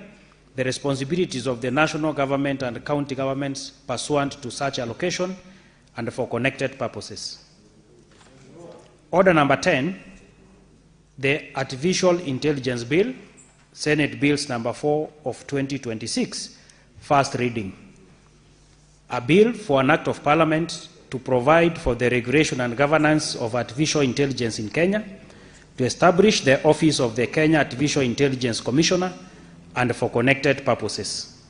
the responsibilities of the national government and county governments pursuant to such allocation and for connected purposes. Order number 10, the Artificial Intelligence Bill, Senate Bills number 4 of 2026, first reading. A bill for an act of Parliament to provide for the regulation and governance of artificial intelligence in Kenya, to establish the office of the Kenya Artificial Intelligence Commissioner, and for connected purposes.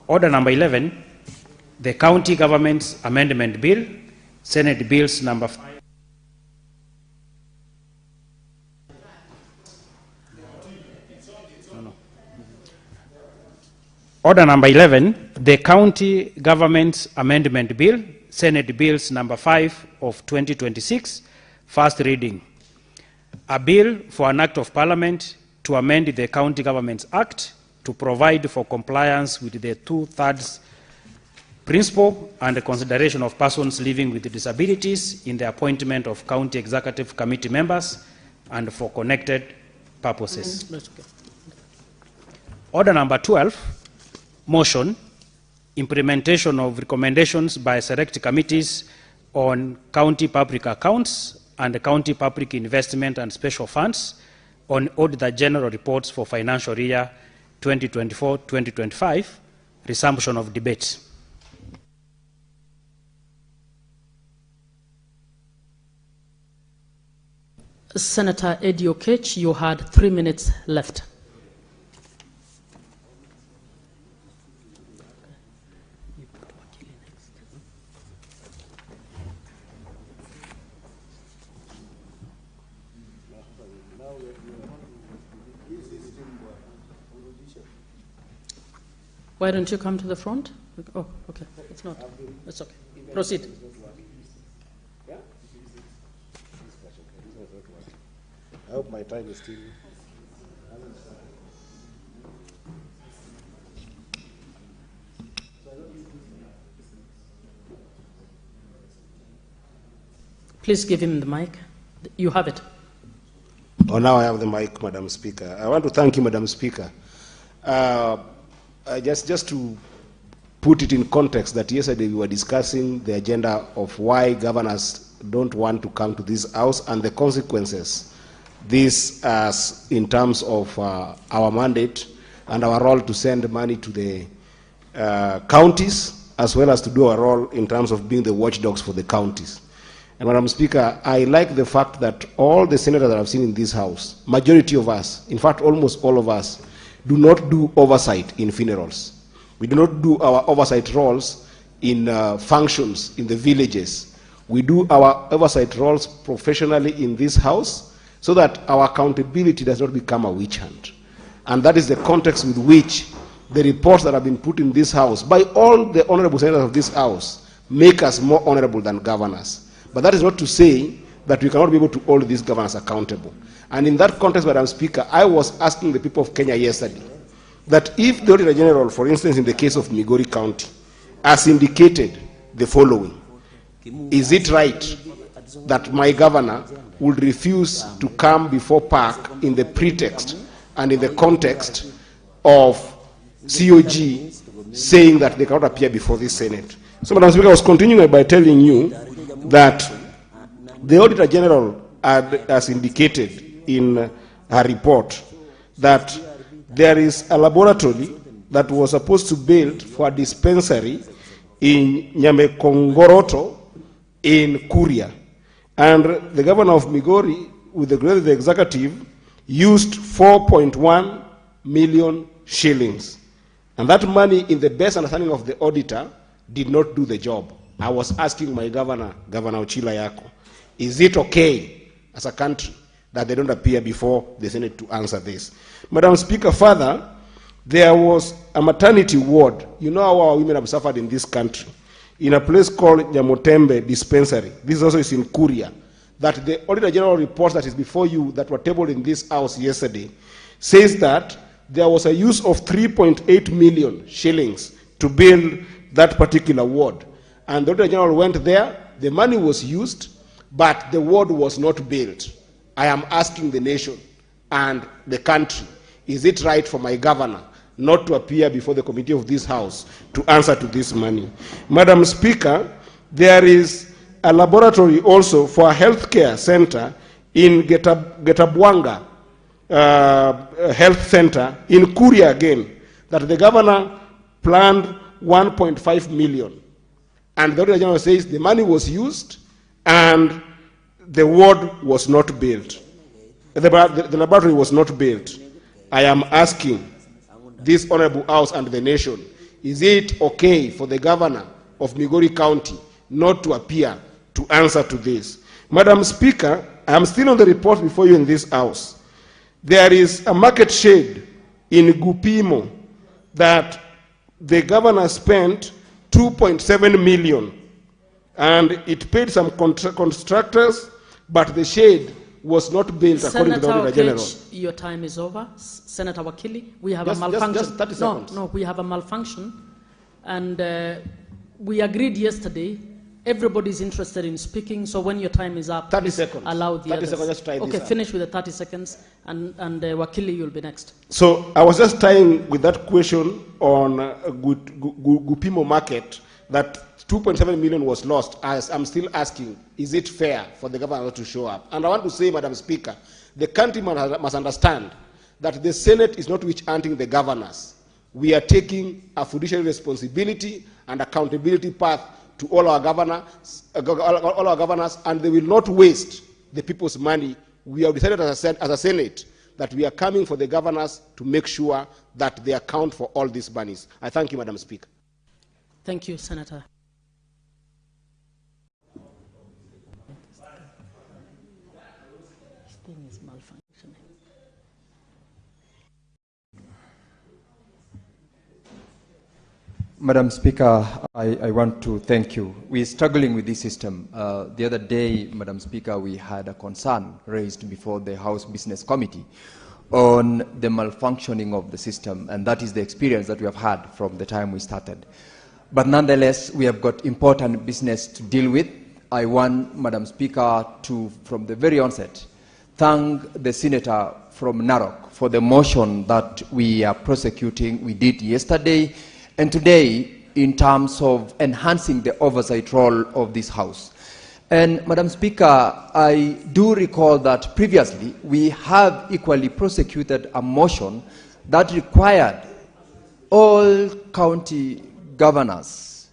Order number 11, the County Government's Amendment Bill, Senate Bills number 5. Order number 11, the County Government's Amendment Bill, Senate Bills number 5 of 2026, first reading. A bill for an act of Parliament to amend the County Governments Act to provide for compliance with the 2/3 principle and the consideration of persons living with disabilities in the appointment of County Executive Committee members and for connected purposes. Order number 12, motion, implementation of recommendations by select committees on county public accounts and county public investment and special funds on Auditor General reports for financial year 2024-2025, resumption of debate. Senator Eddie Okech, you had 3 minutes left. Why don't you come to the front? Oh, okay. It's not. It's okay. Proceed. I hope my time is still. Please give him the mic. You have it. Oh, now I have the mic, Madam Speaker. I want to thank you, Madam Speaker. Just to put it in context, that yesterday we were discussing the agenda of why governors don't want to come to this house and the consequences this as in terms of our mandate and our role to send money to the counties, as well as to do our role in terms of being the watchdogs for the counties. And Madam Speaker, I like the fact that all the senators that I've seen in this house, majority of us, in fact almost all of us, do not do oversight in funerals. We do not do our oversight roles in functions in the villages. We do our oversight roles professionally in this house so that our accountability does not become a witch hunt. And that is the context with which the reports that have been put in this house by all the honorable senators of this house make us more honorable than governors. But that is not to say that we cannot be able to hold these governors accountable. And in that context, Madam Speaker, I was asking the people of Kenya yesterday that if the Auditor General, for instance, in the case of Migori County, as indicated, the following. Is it right that my governor would refuse to come before PAC in the pretext and in the context of COG saying that they cannot appear before this Senate? So, Madam Speaker, I was continuing by telling you that the Auditor General has indicated in her report that there is a laboratory that was supposed to build for a dispensary in Nyamekongoroto in Kuria. And the governor of Migori, with the grace of the executive, used 4.1 million shillings. And that money, in the best understanding of the auditor, did not do the job. I was asking my governor, Governor Ochila Yako, is it okay as a country that they don't appear before the Senate to answer this? Madam Speaker, further, there was a maternity ward. You know how our women have suffered in this country, in a place called Nyamotembe Dispensary. This also is in Kuria. That the Auditor General report that is before you, that were tabled in this house yesterday, says that there was a use of 3.8 million shillings to build that particular ward. And the Auditor General went there, the money was used, but the ward was not built. I am asking the nation and the country, is it right for my governor not to appear before the committee of this house to answer to this money? Madam Speaker, there is a laboratory also for a healthcare center in Getabwanga Health Center in Kuria again, that the governor planned 1.5 million. And the Auditor General says the money was used and the ward was not built. The laboratory was not built. I am asking this honorable house and the nation, is it okay for the governor of Migori County not to appear to answer to this? Madam Speaker, I am still on the report before you in this house. There is a market shade in Gupimo that the governor spent 2.7 million and it paid some constructors, but the shade was not built according to the Auditor General. Your time is over. Senator Wakili, we have a malfunction. Just 30 seconds. No, we have a malfunction. And we agreed yesterday, everybody is interested in speaking, so when your time is up, 30 seconds. Allow the 30 others. seconds, just try okay, this finish with the 30 seconds, and Wakili, you'll be next. So I was just tying with that question on Gupimo market, that 2.7 million was lost. As I'm still asking, is it fair for the governor to show up? And I want to say, Madam Speaker, the country must understand that the Senate is not witch-hunting the governors. We are taking a fiduciary responsibility and accountability path to all our governors, and they will not waste the people's money. We have decided as a Senate that we are coming for the governors to make sure that they account for all these monies. I thank you, Madam Speaker. Thank you, Senator. This thing is malfunctioning. Madam Speaker, I want to thank you. We're struggling with this system. The other day, Madam Speaker, we had a concern raised before the House Business Committee on the malfunctioning of the system, and that is the experience that we have had from the time we started. But nonetheless, we have got important business to deal with. I want, Madam Speaker, to, from the very onset, thank the Senator from Narok for the motion that we are prosecuting. We did yesterday and today in terms of enhancing the oversight role of this House. And Madam Speaker, I do recall that previously we have equally prosecuted a motion that required all county governors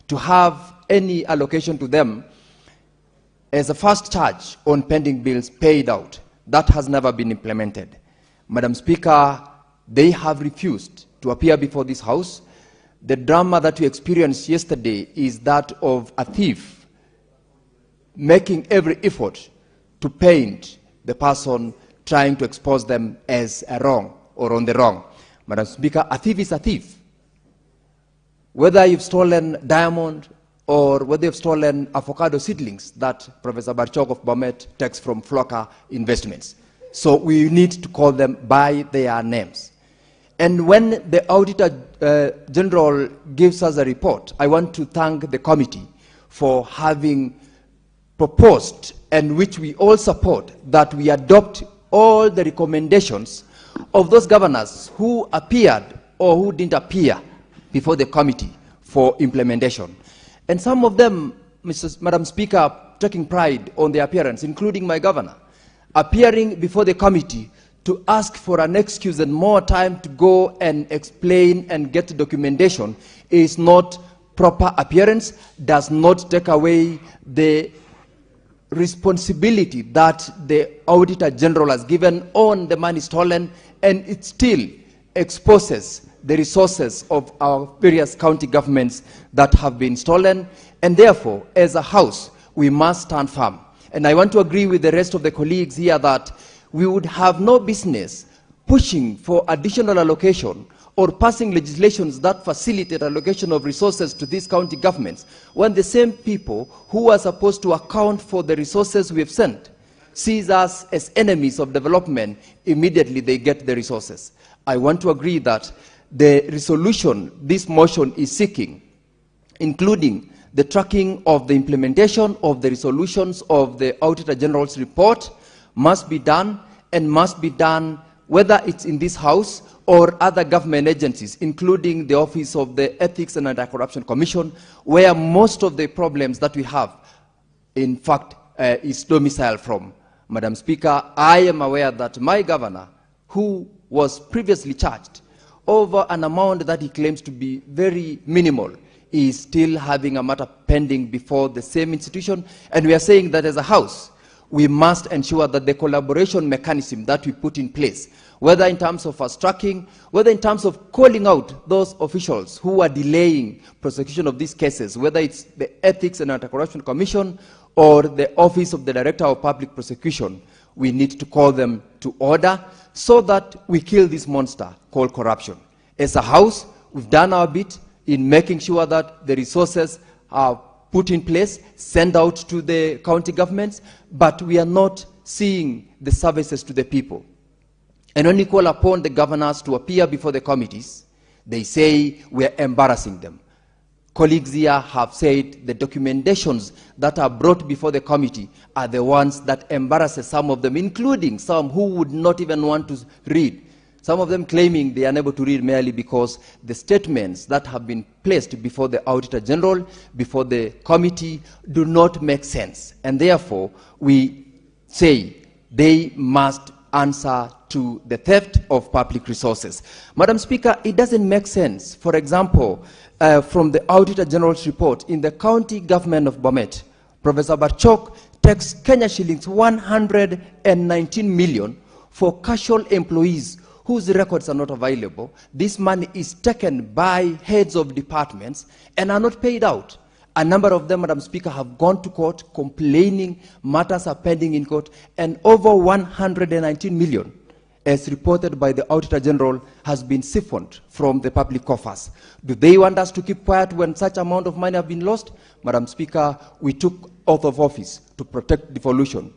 to have any allocation to them as a first charge on pending bills paid out. That has never been implemented. Madam Speaker, they have refused to appear before this House. The drama that we experienced yesterday is that of a thief making every effort to paint the person trying to expose them as a wrong or on the wrong. Madam Speaker, a thief is a thief. Whether you've stolen diamond or whether you've stolen avocado seedlings that Professor Barchok of Bomet takes from Flocker Investments. So we need to call them by their names. And when the Auditor General gives us a report, I want to thank the committee for having proposed, and which we all support, that we adopt all the recommendations of those governors who appeared or who didn't appear before the committee for implementation. And some of them, Madam Speaker, taking pride on their appearance, including my governor, appearing before the committee to ask for an excuse and more time to go and explain and get documentation is not proper appearance, does not take away the responsibility that the Auditor General has given on the money stolen, and it still exposes the resources of our various county governments that have been stolen. And therefore, as a House, we must stand firm. And I want to agree with the rest of the colleagues here that we would have no business pushing for additional allocation or passing legislations that facilitate allocation of resources to these county governments when the same people who are supposed to account for the resources we have sent sees us as enemies of development. Immediately they get the resources. I want to agree that the resolution this motion is seeking, including the tracking of the implementation of the resolutions of the Auditor General's report, must be done, and must be done whether it's in this House or other government agencies, including the Office of the Ethics and Anti-Corruption Commission, where most of the problems that we have, in fact, is domiciled from. Madam Speaker, I am aware that my governor, who was previously charged over an amount that he claims to be very minimal, is still having a matter pending before the same institution. And we are saying that as a House, we must ensure that the collaboration mechanism that we put in place, whether in terms of fast tracking, whether in terms of calling out those officials who are delaying prosecution of these cases, whether it's the Ethics and Anti-Corruption Commission or the Office of the Director of Public Prosecution, we need to call them to order so that we kill this monster called corruption. As a House, we've done our bit in making sure that the resources are put in place, sent out to the county governments, but we are not seeing the services to the people. And when we call upon the governors to appear before the committees, they say we are embarrassing them. Colleagues here have said the documentations that are brought before the committee are the ones that embarrasses some of them, including some who would not even want to read. Some of them claiming they are unable to read merely because the statements that have been placed before the Auditor General, before the committee, do not make sense. And therefore, we say they must answer to the theft of public resources. Madam Speaker, it doesn't make sense. For example, from the Auditor General's report, in the county government of Bomet, Professor Barchok takes Kenya shillings 119 million for casual employees whose records are not available. This money is taken by heads of departments and are not paid out. A number of them, Madam Speaker, have gone to court complaining matters are pending in court, and over 119 million, as reported by the Auditor General, has been siphoned from the public coffers. Do they want us to keep quiet when such amount of money have been lost? Madam Speaker, we took oath of office to protect devolution.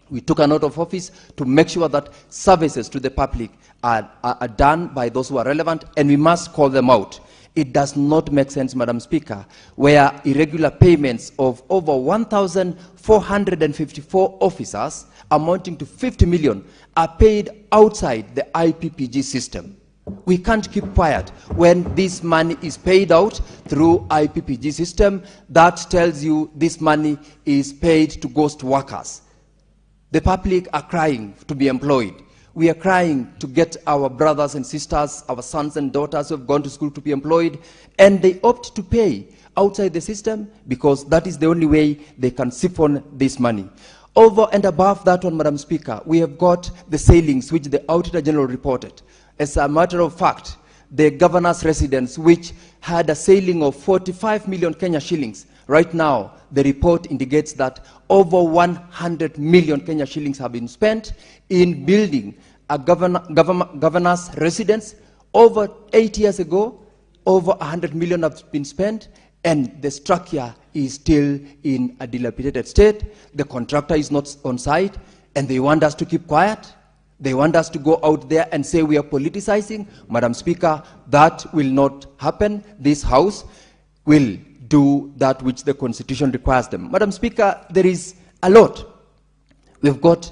We took an oath of office to make sure that services to the public are done by those who are relevant, and we must call them out. It does not make sense, Madam Speaker, where irregular payments of over 1,454 officers amounting to 50 million are paid outside the IPPG system. We can't keep quiet when this money is paid out through IPPG system that tells you this money is paid to ghost workers. The public are crying to be employed. We are crying to get our brothers and sisters, our sons and daughters who have gone to school to be employed, and they opt to pay outside the system because that is the only way they can siphon this money. Over and above that one, Madam Speaker, we have got the sailings which the Auditor General reported. As a matter of fact, the governor's residence, which had a sailing of 45 million Kenya shillings, right now the report indicates that over 100 million Kenya shillings have been spent in building a governor's residence. Over 8 years ago, over 100 million have been spent, and the structure is still in a dilapidated state. The contractor is not on site, and they want us to keep quiet. They want us to go out there and say we are politicizing. Madam Speaker, that will not happen. This House will do that which the Constitution requires them. Madam Speaker, there is a lot. We've got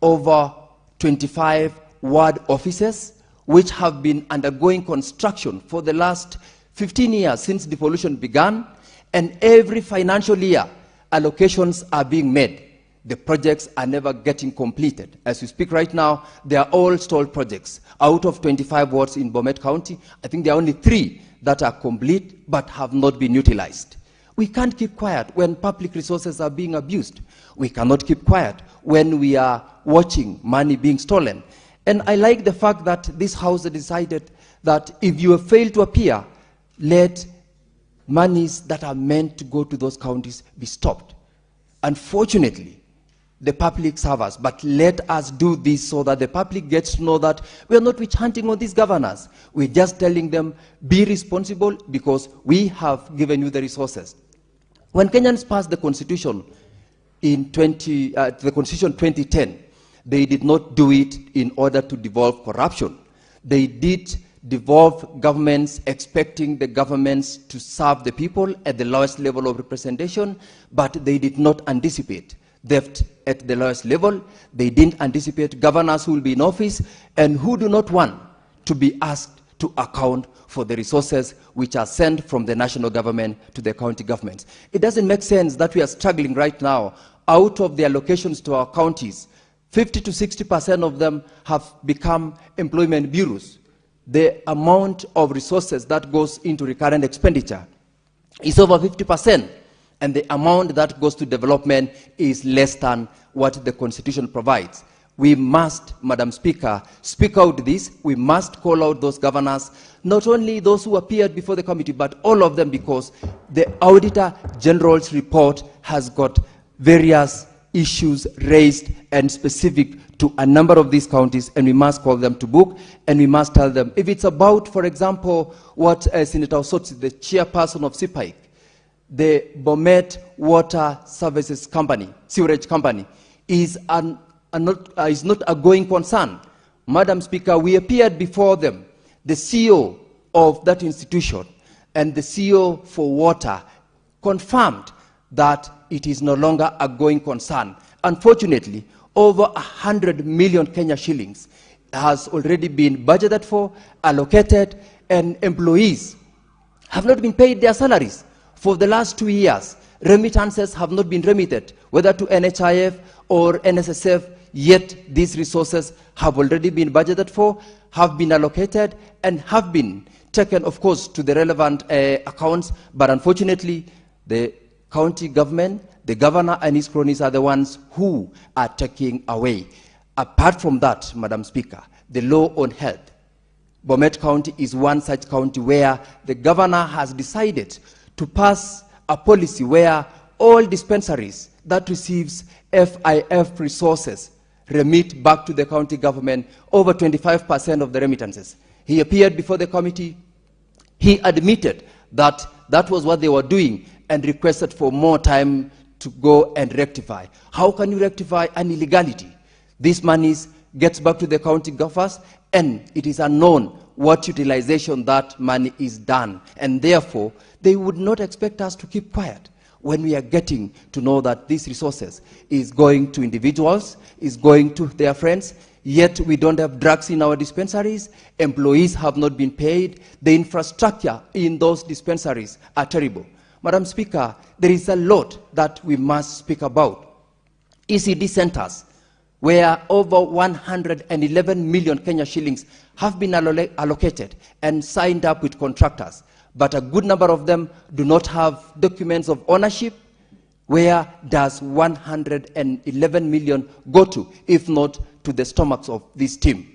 over 25 ward offices which have been undergoing construction for the last 15 years since devolution began, and every financial year allocations are being made. The projects are never getting completed. As we speak right now, they are all stalled projects. Out of 25 wards in Bomet County, I think there are only 3 that are complete but have not been utilized. We can't keep quiet when public resources are being abused. We cannot keep quiet when we are watching money being stolen. And I like the fact that this House decided that if you have failed to appear, let monies that are meant to go to those counties be stopped. Unfortunately, the public servers, but let us do this so that the public gets to know that we are not witch hunting on these governors. We're just telling them, be responsible because we have given you the resources. When Kenyans passed the Constitution in 2010, they did not do it in order to devolve corruption. They did devolve governments expecting the governments to serve the people at the lowest level of representation, but they did not anticipate theft at the lowest level. They didn't anticipate governors who will be in office and who do not want to be asked to account for the resources which are sent from the national government to the county governments. It doesn't make sense that we are struggling right now. Out of the allocations to our counties, 50 to 60% of them have become employment bureaus. The amount of resources that goes into recurrent expenditure is over 50%, and the amount that goes to development is less than what the Constitution provides. We must, Madam Speaker, speak out this. We must call out those governors, not only those who appeared before the committee, but all of them, because the Auditor General's report has got various issues raised and specific to a number of these counties, and we must call them to book, and we must tell them. If it's about, for example, what Senator Osotsi, the chairperson of CPIC, the Bomet Water Services Company, Sewerage Company, is not a going concern. Madam Speaker, we appeared before them, the CEO of that institution and the CEO for water confirmed that it is no longer a going concern. Unfortunately, over 100 million Kenya shillings has already been budgeted for, allocated, and employees have not been paid their salaries. For the last 2 years, remittances have not been remitted, whether to NHIF or NSSF, yet these resources have already been budgeted for, have been allocated, and have been taken, of course, to the relevant accounts. But unfortunately, the county government, the governor and his cronies are the ones who are taking away. Apart from that, Madam Speaker, the law on health, Bomet County is one such county where the governor has decided to pass a policy where all dispensaries that receives FIF resources remit back to the county government over 25% of the remittances. He appeared before the committee. He admitted that that was what they were doing and requested for more time to go and rectify. How can you rectify an illegality? This money gets back to the county governors, and it is unknown what utilization that money is done. And therefore, they would not expect us to keep quiet when we are getting to know that these resources is going to individuals, is going to their friends, yet we don't have drugs in our dispensaries, employees have not been paid, the infrastructure in those dispensaries are terrible. Madam Speaker, there is a lot that we must speak about. ECD centers, where over 111 million Kenya shillings have been allocated and signed up with contractors, but a good number of them do not have documents of ownership. Where does 111 million go to, if not to the stomachs of this team?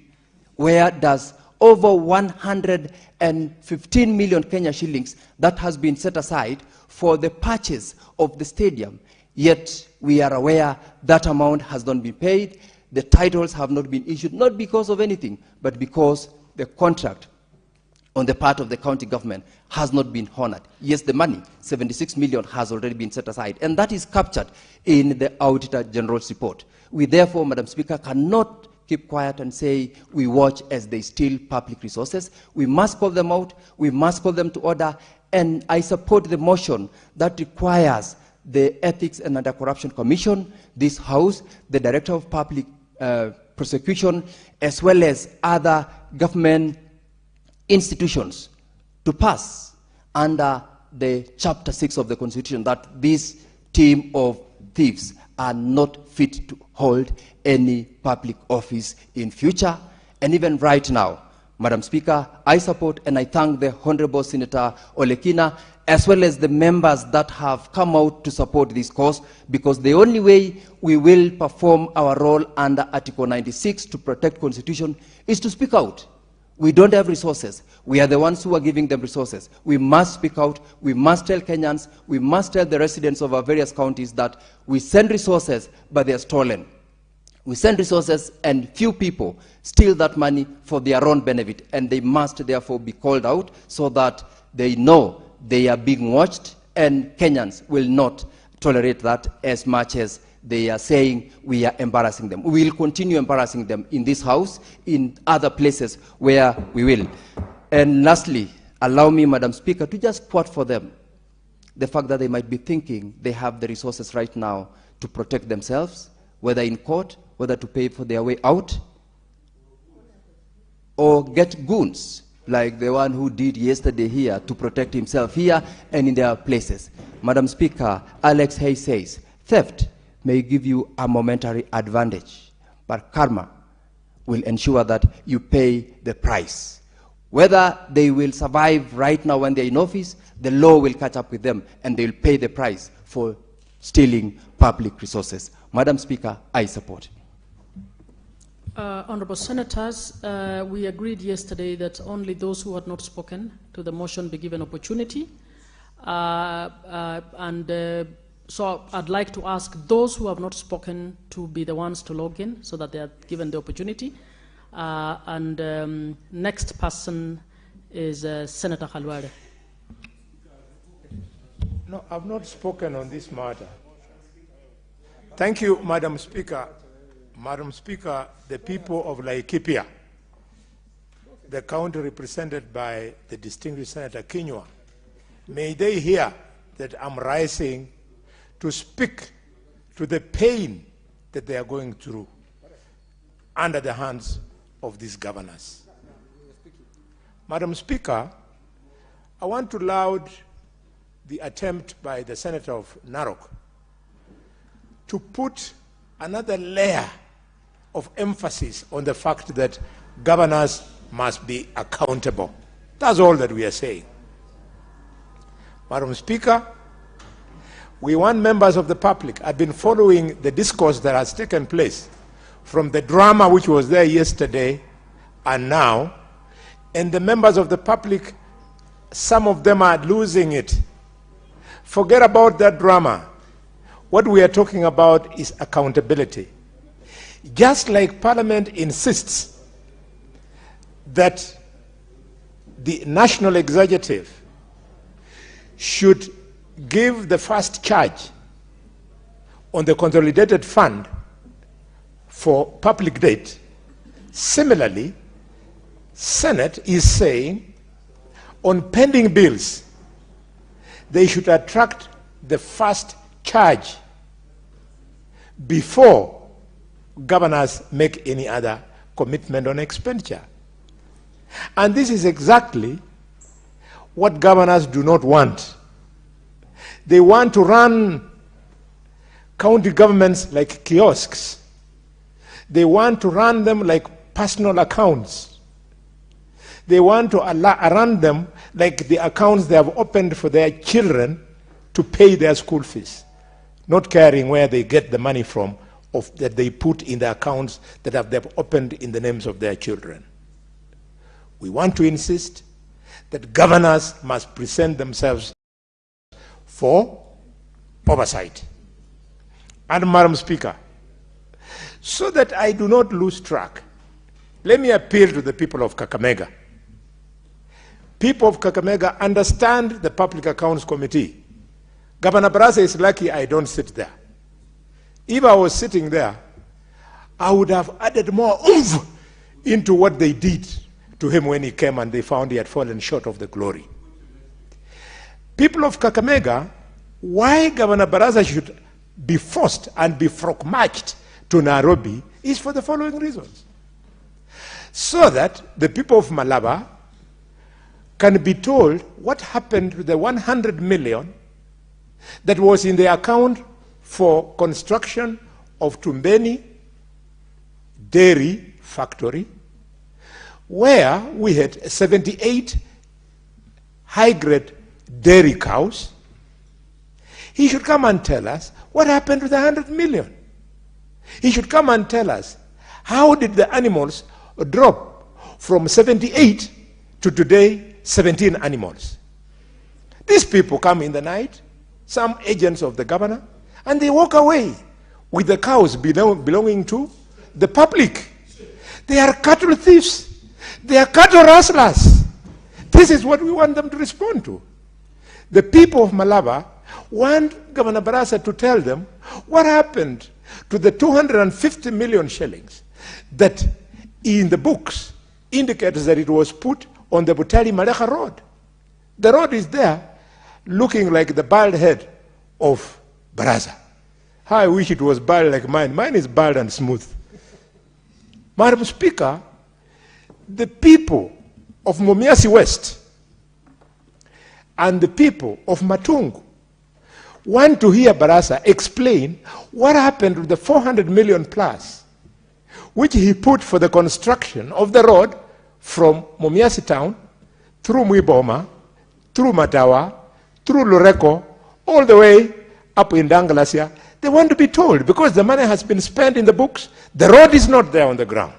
Where does over 115 million Kenya shillings that has been set aside for the purchase of the stadium? Yet we are aware that amount has not been paid. The titles have not been issued, not because of anything, but because the contract on the part of the county government has not been honored. Yes, the money, 76 million, has already been set aside, and that is captured in the Auditor General's report. We therefore, Madam Speaker, cannot keep quiet and say we watch as they steal public resources. We must call them out, we must call them to order, and I support the motion that requires the Ethics and Anti-Corruption Commission, this House, the Director of Public Prosecution, as well as other government institutions to pass under the Chapter 6 of the Constitution that this team of thieves are not fit to hold any public office in future. And even right now, Madam Speaker, I support and I thank the Honorable Senator Olekina, as well as the members that have come out to support this cause, because the only way we will perform our role under Article 96 to protect Constitution is to speak out. We don't have resources. We are the ones who are giving them resources. We must speak out. We must tell Kenyans, we must tell the residents of our various counties that we send resources, but they are stolen. We send resources and few people steal that money for their own benefit, and they must therefore be called out so that they know they are being watched, and Kenyans will not tolerate that as much as they are saying we are embarrassing them. We will continue embarrassing them in this House, in other places where we will. And lastly, allow me, Madam Speaker, to just quote for them the fact that they might be thinking they have the resources right now to protect themselves, whether in court, whether to pay for their way out, or get goons like the one who did yesterday here to protect himself here and in their places. Madam Speaker, Alex Hayes says, theft may give you a momentary advantage, but karma will ensure that you pay the price. Whether they will survive right now when they're in office, the law will catch up with them and they'll pay the price for stealing public resources. Madam Speaker, I support. Honorable Senators, we agreed yesterday that only those who had not spoken to the motion be given opportunity. So I'd like to ask those who have not spoken to be the ones to log in so that they are given the opportunity. Next person is Senator Khalwale. No, I've not spoken on this matter. Thank you, Madam Speaker. Madam Speaker, the people of Laikipia, the county represented by the distinguished Senator Kenyan, may they hear that I'm rising to speak to the pain that they are going through under the hands of these governors. Madam Speaker, I want to laud the attempt by the Senator of Narok to put another layer of emphasis on the fact that governors must be accountable. That's all that we are saying. Madam Speaker, we want members of the public. I've been following the discourse that has taken place from the drama which was there yesterday and now, and the members of the public, some of them are losing it. Forget about that drama. What we are talking about is accountability. Just like Parliament insists that the national executive should give the first charge on the consolidated fund for public debt, similarly, Senate is saying on pending bills, they should attract the first charge before governors make any other commitment on expenditure. And this is exactly what governors do not want. They want to run county governments like kiosks. They want to run them like personal accounts. They want to run them like the accounts they have opened for their children to pay their school fees, not caring where they get the money from that they put in the accounts that they've opened in the names of their children. We want to insist that governors must present themselves for oversight. And Madam Speaker, so that I do not lose track, let me appeal to the people of Kakamega. People of Kakamega understand the Public Accounts Committee. Governor Barasa is lucky I don't sit there. If I was sitting there, I would have added more oomph into what they did to him when he came and they found he had fallen short of the glory. People of Kakamega, why Governor Baraza should be forced and be frog-marched to Nairobi is for the following reasons. So that the people of Malaba can be told what happened to the 100 million that was in the account for construction of Tumbeni Dairy Factory, where we had 78 high-grade dairy cows. He should come and tell us what happened to the 100 million. He should come and tell us how did the animals drop from 78 to today 17 animals. These people come in the night, some agents of the governor, and they walk away with the cows belonging to the public. They are cattle thieves. They are cattle rustlers. This is what we want them to respond to. The people of Malaba want Governor Baraza to tell them what happened to the 250 million shillings that in the books indicates that it was put on the Butali Maleha Road. The road is there looking like the bald head of Baraza. How I wish it was bald like mine. Mine is bald and smooth. Madam Speaker, the people of Mumias West and the people of Matungu want to hear Baraza explain what happened to the 400 million plus which he put for the construction of the road from Mumias town through Mwiboma, through Matawa, through Lureko, all the way up in Dangalasia. They want to be told because the money has been spent in the books. The road is not there on the ground.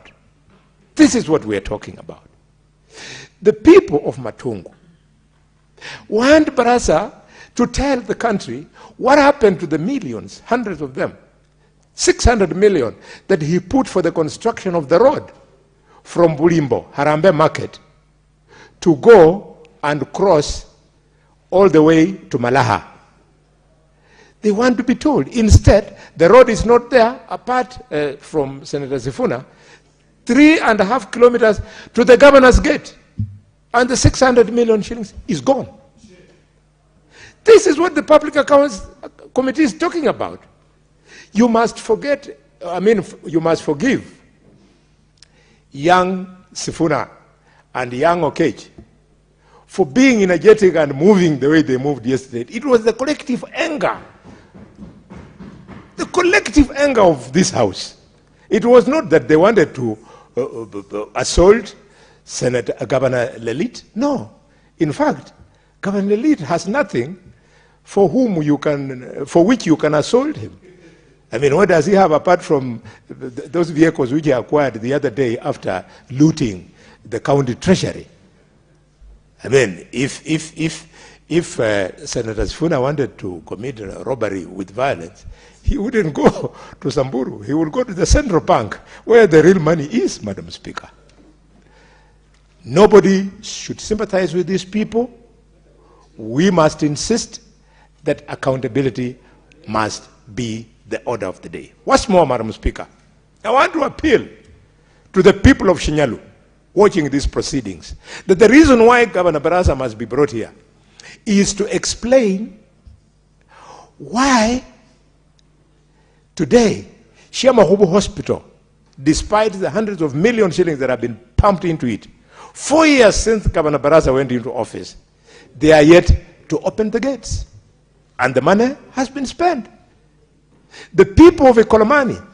This is what we are talking about. The people of Matungu want Baraza to tell the country what happened to the millions, hundreds of them, 600 million that he put for the construction of the road from Bulimbo, Harambe Market, to go and cross all the way to Malaha. They want to be told. Instead, the road is not there, apart from Senator Sifuna, 3.5 kilometers to the governor's gate. And the 600 million shillings is gone. This is what the Public Accounts Committee is talking about. You must forget, you must forgive young Sifuna and young Okech for being energetic and moving the way they moved yesterday. It was the collective anger. The collective anger of this House. It was not that they wanted to assault Governor Lelit. No. In fact, Governor Lelit has nothing for which you can assault him. I mean, what does he have apart from those vehicles which he acquired the other day after looting the county treasury? I mean, if Senator Sifuna wanted to commit a robbery with violence, he wouldn't go to Samburu. He would go to the central bank where the real money is, Madam Speaker. Nobody should sympathize with these people. We must insist that accountability must be the order of the day. What's more, Madam Speaker, I want to appeal to the people of Shinyalu watching these proceedings that the reason why Governor Baraza must be brought here is to explain why today Shiamahubu Hospital, despite the hundreds of million shillings that have been pumped into it, 4 years since Governor Baraza went into office, they are yet to open the gates. And the money has been spent. The people of Ekolomani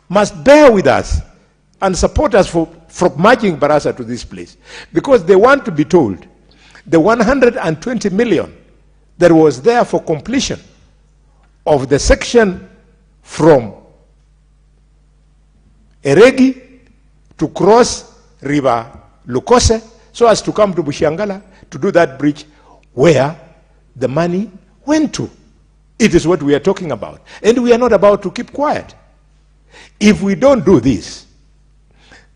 must bear with us and support us for marching Baraza to this place, because they want to be told the 120 million that was there for completion of the section from Eregi to cross River Lukose so as to come to Bushiangala to do that bridge, where the money went to. It is what we are talking about. And we are not about to keep quiet. If we don't do this,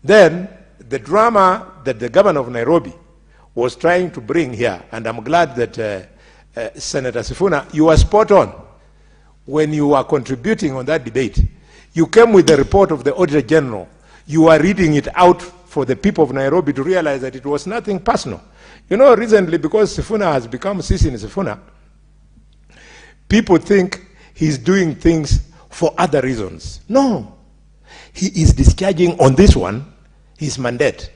then the drama that the governor of Nairobi was trying to bring here, and I'm glad that Senator Sifuna, you are spot on. When you are contributing on that debate, you came with the report of the Auditor General. You are reading it out for the people of Nairobi to realize that it was nothing personal. You know, recently, because Sifuna has become Sisi in Sifuna, people think he's doing things for other reasons. No. He is discharging on this one his mandate.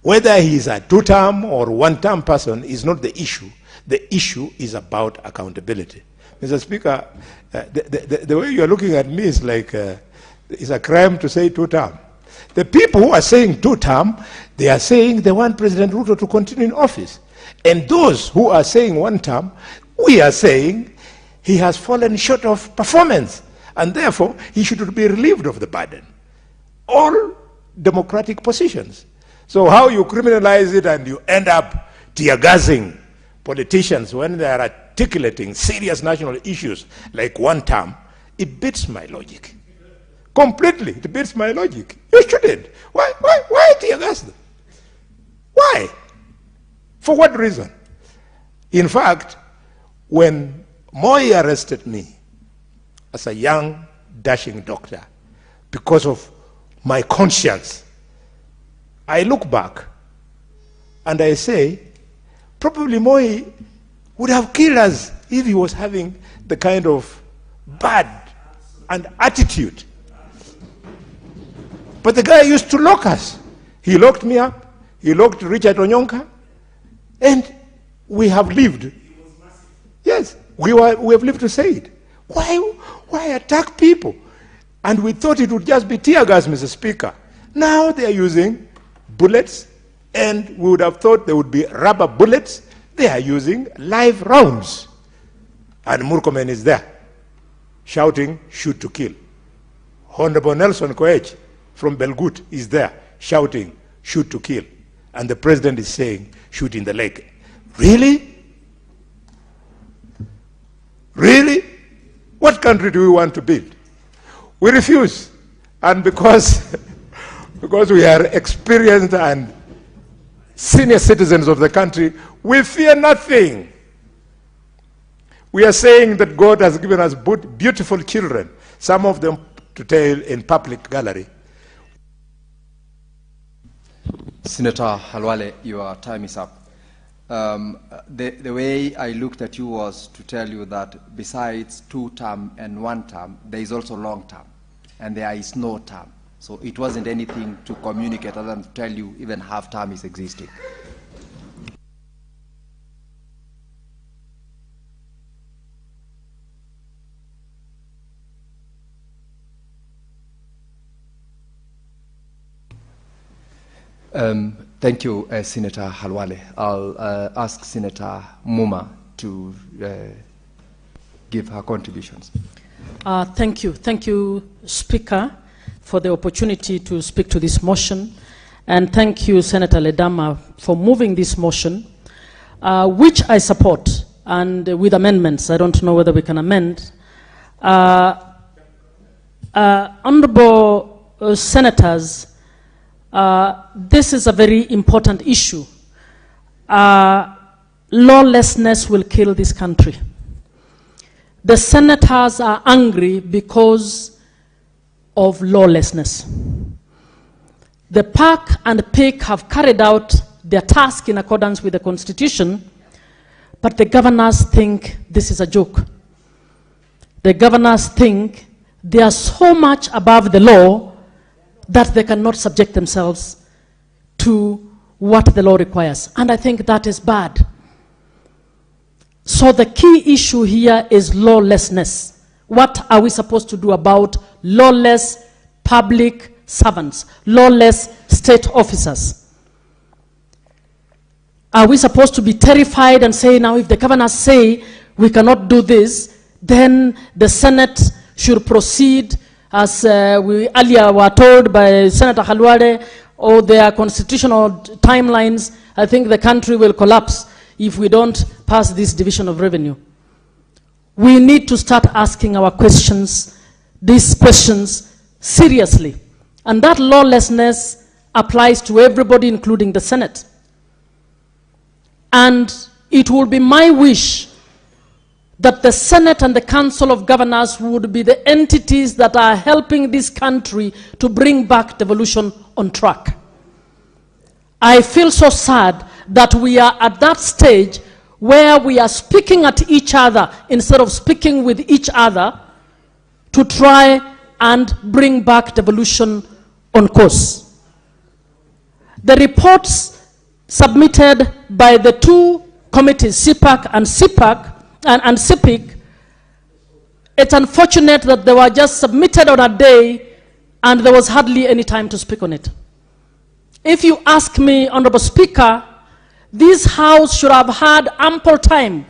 Whether he's a two-term or one-term person is not the issue. The issue is about accountability. Mr. Speaker, the way you're looking at me is like it's a crime to say two-term. The people who are saying two-term, they are saying they want President Ruto to continue in office. And those who are saying one-term, we are saying he has fallen short of performance, and therefore he should be relieved of the burden. All democratic positions. So how you criminalize it and you end up tear-gassing politicians when they are articulating serious national issues like one term, it beats my logic. Completely, it beats my logic. You shouldn't. Why tear-gas them? Why? For what reason? In fact, when Moi arrested me as a young, dashing doctor because of my conscience, I look back and I say, probably Moi would have killed us if he was having the kind of bad and attitude. But the guy used to lock us. He locked me up, he locked Richard Onyonka, and we have lived. Yes, we have lived to say it. Why attack people? And we thought it would just be tear gas, Mr. Speaker. Now they are using bullets, and we would have thought there would be rubber bullets. They are using live rounds. And Murkomen is there, shouting, shoot to kill. Honorable Nelson Koech from Belgut is there, shouting, shoot to kill. And the president is saying, shoot in the leg. Really? Really? What country do we want to build? We refuse. And because we are experienced and senior citizens of the country, we fear nothing. We are saying that God has given us beautiful children, some of them to tell in public gallery. Senator Halwale, your time is up. The way I looked at you was to tell you that besides two-term and one-term, there is also long-term, and there is no term. So it wasn't anything to communicate other than to tell you even half-term is existing. Thank you, Senator Halwale. I'll ask Senator Muma to give her contributions. Thank you, Speaker, for the opportunity to speak to this motion. And thank you, Senator Ledama, for moving this motion, which I support, and with amendments. I don't know whether we can amend. Honorable Senators, this is a very important issue. Lawlessness will kill this country. The senators are angry because of lawlessness. The PAC and PIC have carried out their task in accordance with the Constitution, but the governors think this is a joke. The governors think they are so much above the law that they cannot subject themselves to what the law requires. And I think that is bad. So the key issue here is lawlessness. What are we supposed to do about lawless public servants, lawless state officers? Are we supposed to be terrified and say, now if the governors say we cannot do this, then the Senate should proceed as we earlier were told by Senator Halwale, or their constitutional timelines? I think the country will collapse if we don't pass this division of revenue. We need to start asking our questions, these questions, seriously. And that lawlessness applies to everybody, including the Senate. And it will be my wish that the Senate and the Council of Governors would be the entities that are helping this country to bring back devolution on track. I feel so sad that we are at that stage where we are speaking at each other instead of speaking with each other to try and bring back devolution on course. The reports submitted by the two committees, CPAC and CPIC, it's unfortunate that they were just submitted on a day and there was hardly any time to speak on it. If you ask me, Honorable Speaker, this House should have had ample time,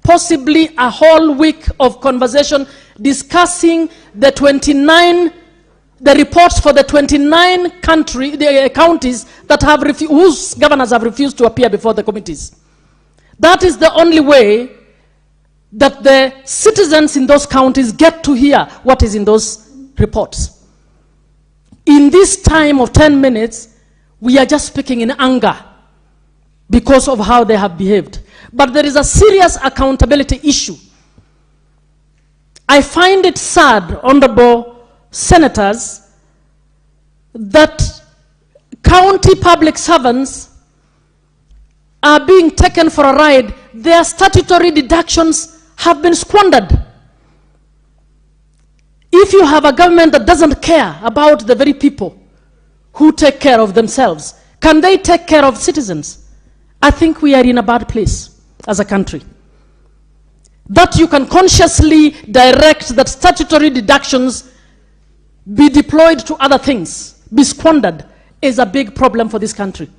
possibly a whole week of conversation discussing the reports for the 29 counties that have whose governors have refused to appear before the committees. That is the only way that the citizens in those counties get to hear what is in those reports. In this time of 10 minutes, we are just speaking in anger because of how they have behaved. But there is a serious accountability issue. I find it sad, honorable senators, that county public servants are being taken for a ride. Their statutory deductions have been squandered. If you have a government that doesn't care about the very people who take care of themselves, can they take care of citizens? I think we are in a bad place as a country. That you can consciously direct that statutory deductions be deployed to other things, be squandered, is a big problem for this country.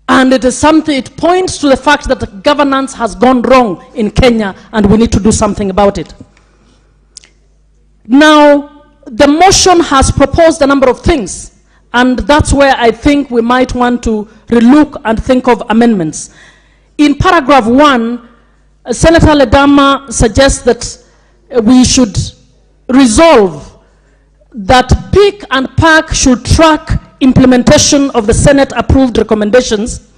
And it is something, it points to the fact that the governance has gone wrong in Kenya and we need to do something about it. Now, the motion has proposed a number of things, and that's where I think we might want to relook and think of amendments. In paragraph 1, Senator Ledama suggests that we should resolve that PIC and PAC should track implementation of the Senate-approved recommendations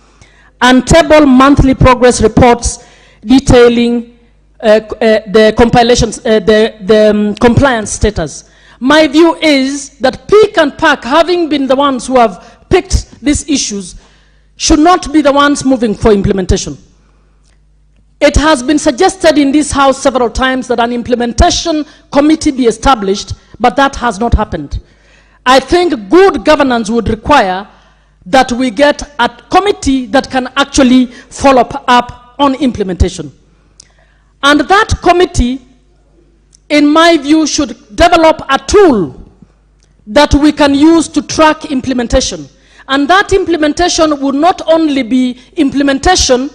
and table monthly progress reports detailing the compliance status. My view is that PIC and PAC, having been the ones who have picked these issues, should not be the ones moving for implementation. It has been suggested in this House several times that an implementation committee be established, but that has not happened. I think good governance would require that we get a committee that can actually follow up on implementation. And that committee, in my view, should develop a tool that we can use to track implementation. And that implementation would not only be implementation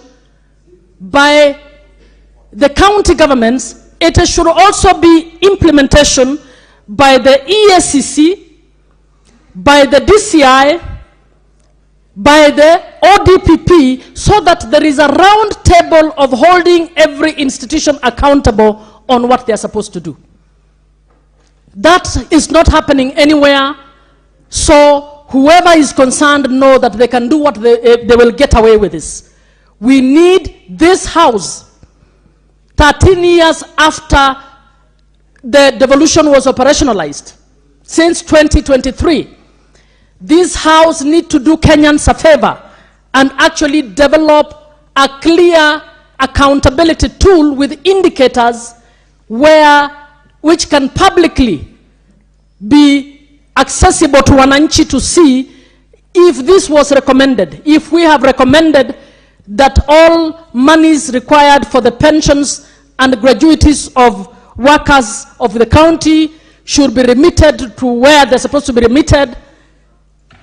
by the county governments, it should also be implementation by the EACC, by the DCI, by the ODPP, so that there is a round table of holding every institution accountable on what they are supposed to do. That is not happening anywhere, so whoever is concerned know that they can do what they will get away with this. We need this House, 13 years after the devolution was operationalized, since 2023, this House needs to do Kenyans a favor and actually develop a clear accountability tool with indicators which can publicly be accessible to wananchi to see if this was recommended. If we have recommended that all monies required for the pensions and gratuities of workers of the county should be remitted to where they're supposed to be remitted,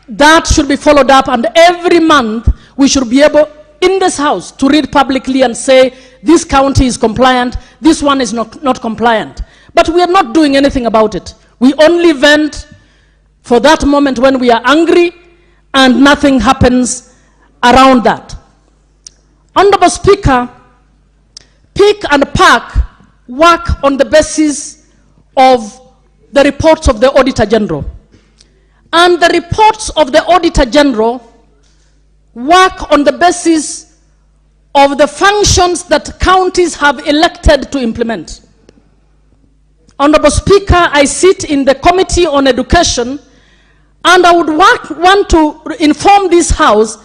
that should be followed up, and every month we should be able in this House to read publicly and say this county is compliant, this one is not compliant. But we are not doing anything about it. We only vent for that moment when we are angry and nothing happens around that. Honorable Speaker, PIC and PAC work on the basis of the reports of the Auditor General. And the reports of the Auditor General work on the basis of the functions that counties have elected to implement. Honorable Speaker, I sit in the Committee on Education, And I would want to inform this House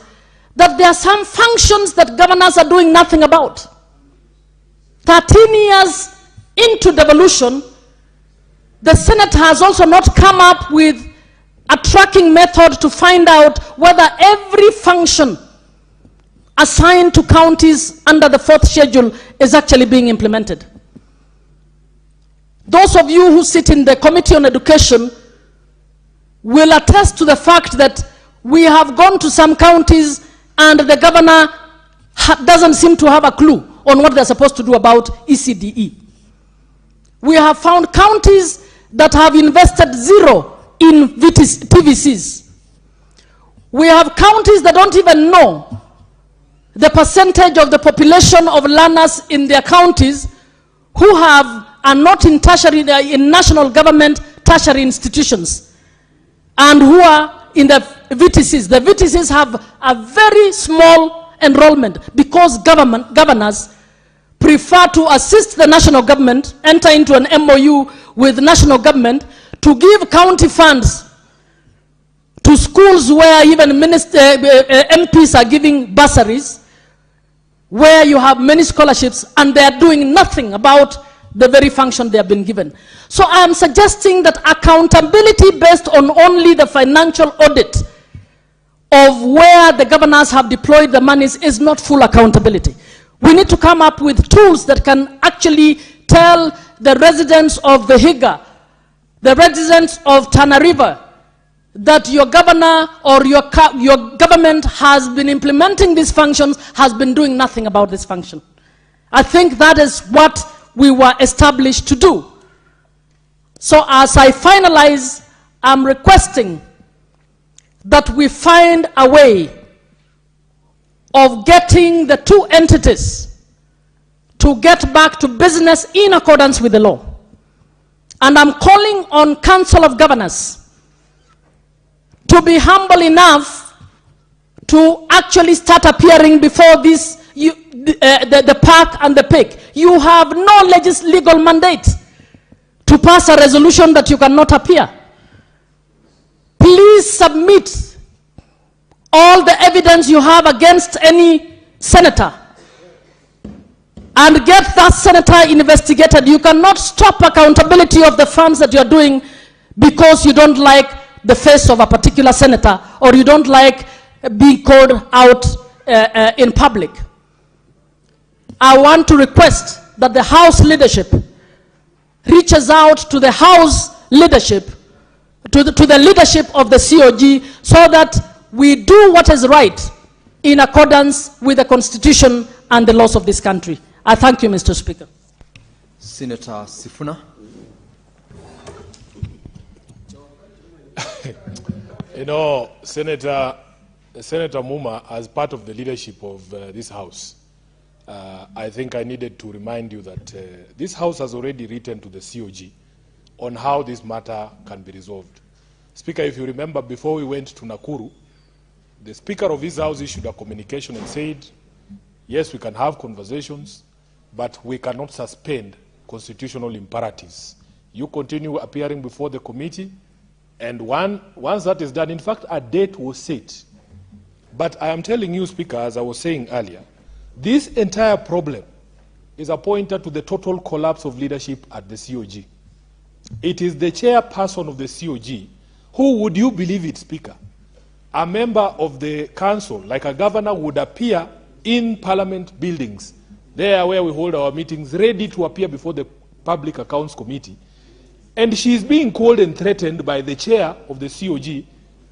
that there are some functions that governors are doing nothing about. 13 years into devolution, the Senate has also not come up with a tracking method to find out whether every function assigned to counties under the 4th schedule is actually being implemented. Those of you who sit in the Committee on Education will attest to the fact that we have gone to some counties and the governor doesn't seem to have a clue on what they're supposed to do about ECDE. We have found counties that have invested zero in TVCs. We have counties that don't even know the percentage of the population of learners in their counties who are not in national government tertiary institutions and who are in the VTCs. The VTCs have a very small enrollment because governors prefer to assist the national government, enter into an MOU with the national government to give county funds to schools where even MPs are giving bursaries, where you have many scholarships, and they are doing nothing about the very function they have been given. So I am suggesting that accountability based on only the financial audit of where the governors have deployed the monies is not full accountability. We need to come up with tools that can actually tell the residents of the Higa, the residents of Tana River, that your governor or your government has been implementing these functions, has been doing nothing about this function. I think that is what we were established to do. So as I finalize, I'm requesting that we find a way of getting the two entities to get back to business in accordance with the law. And I'm calling on Council of Governors to be humble enough to actually start appearing before this, the park and the pig. You have no legal mandate to pass a resolution that you cannot appear. Please submit all the evidence you have against any senator and get that senator investigated. You cannot stop accountability of the funds that you're doing because you don't like the face of a particular senator or you don't like being called out in public. I want to request that the House leadership reaches out to the House leadership, to the leadership of the COG, so that we do what is right in accordance with the Constitution and the laws of this country. I thank you, Mr. Speaker. Senator Sifuna. You know, Senator Muma, as part of the leadership of this House, I think I needed to remind you that this House has already written to the COG on how this matter can be resolved. Speaker, if you remember, before we went to Nakuru, the Speaker of this House issued a communication and said, yes, we can have conversations, but we cannot suspend constitutional imperatives. You continue appearing before the committee, and once that is done, in fact, a date was set. But I am telling you, Speaker, as I was saying earlier, this entire problem is a pointer to the total collapse of leadership at the COG. It is the chairperson of the COG who, would you believe it, Speaker, a member of the council, like a governor, would appear in parliament buildings, there where we hold our meetings, ready to appear before the Public Accounts Committee. And she is being called and threatened by the chair of the COG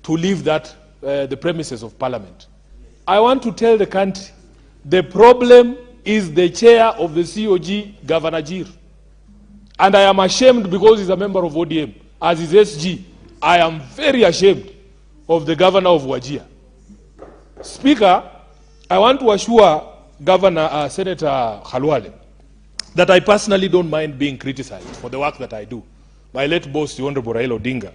to leave the premises of parliament. I want to tell the country, the problem is the chair of the COG, Governor Jir. And I am ashamed because he's a member of ODM. As his SG, I am very ashamed of the governor of Wajir. Speaker, I want to assure Senator Khalwale that I personally don't mind being criticized for the work that I do. My late boss, the Honorable Raila Odinga,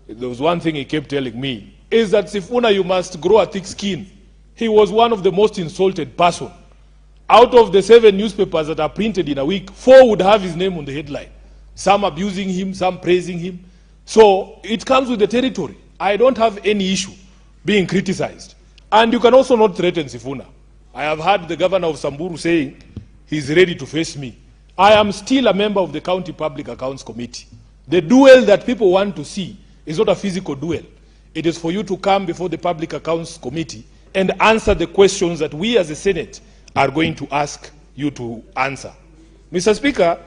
there was one thing he kept telling me, is that Sifuna, you must grow a thick skin. He was one of the most insulted person. Out of the 7 newspapers that are printed in a week, 4 would have his name on the headline. Some abusing him, some praising him. So it comes with the territory. I don't have any issue being criticized. And you can also not threaten Sifuna. I have heard the governor of Samburu saying he's ready to face me. I am still a member of the County Public Accounts Committee. The duel that people want to see is not a physical duel. It is for you to come before the Public Accounts Committee and answer the questions that we as a Senate are going to ask you to answer. Mr. Speaker,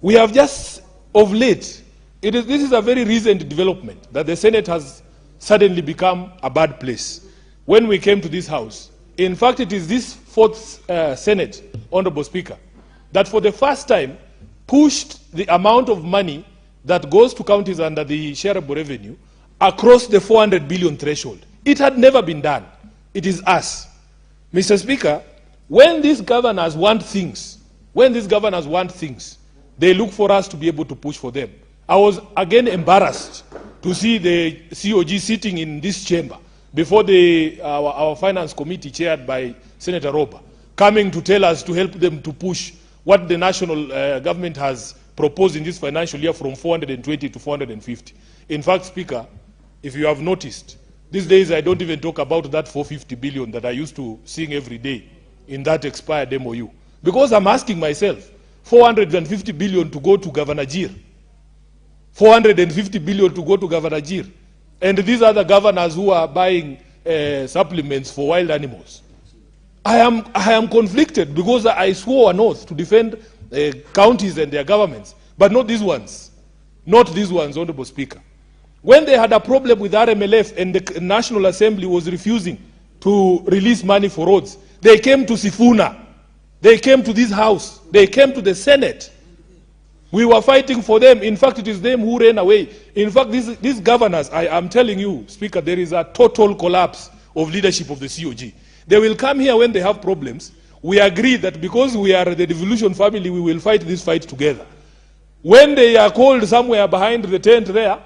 we have just of late, this is a very recent development that the Senate has suddenly become a bad place. When we came to this House, in fact, it is this fourth Senate, Honorable Speaker, that for the first time pushed the amount of money that goes to counties under the shareable revenue across the 400 billion threshold. It had never been done. It is us. Mr. Speaker, when these governors want things, they look for us to be able to push for them. I was again embarrassed to see the COG sitting in this chamber before our finance committee chaired by Senator Roper, coming to tell us to help them to push what the national government has proposed in this financial year from 420 to 450. In fact, Speaker, if you have noticed, these days I don't even talk about that 450 billion that I used to sing every day in that expired MOU. Because I'm asking myself, 450 billion to go to Governor Jir, 450 billion to go to Governor Jir, and these are the governors who are buying supplements for wild animals. I am conflicted because I swore an oath to defend counties and their governments, but not these ones. Not these ones, Honorable Speaker. When they had a problem with RMLF and the National Assembly was refusing to release money for roads, they came to Sifuna. They came to this House. They came to the Senate. We were fighting for them. In fact, it is them who ran away. In fact, these governors, I am telling you, Speaker, there is a total collapse of leadership of the COG. They will come here when they have problems. We agree that because we are the devolution family, we will fight this fight together. When they are called somewhere behind the tent there,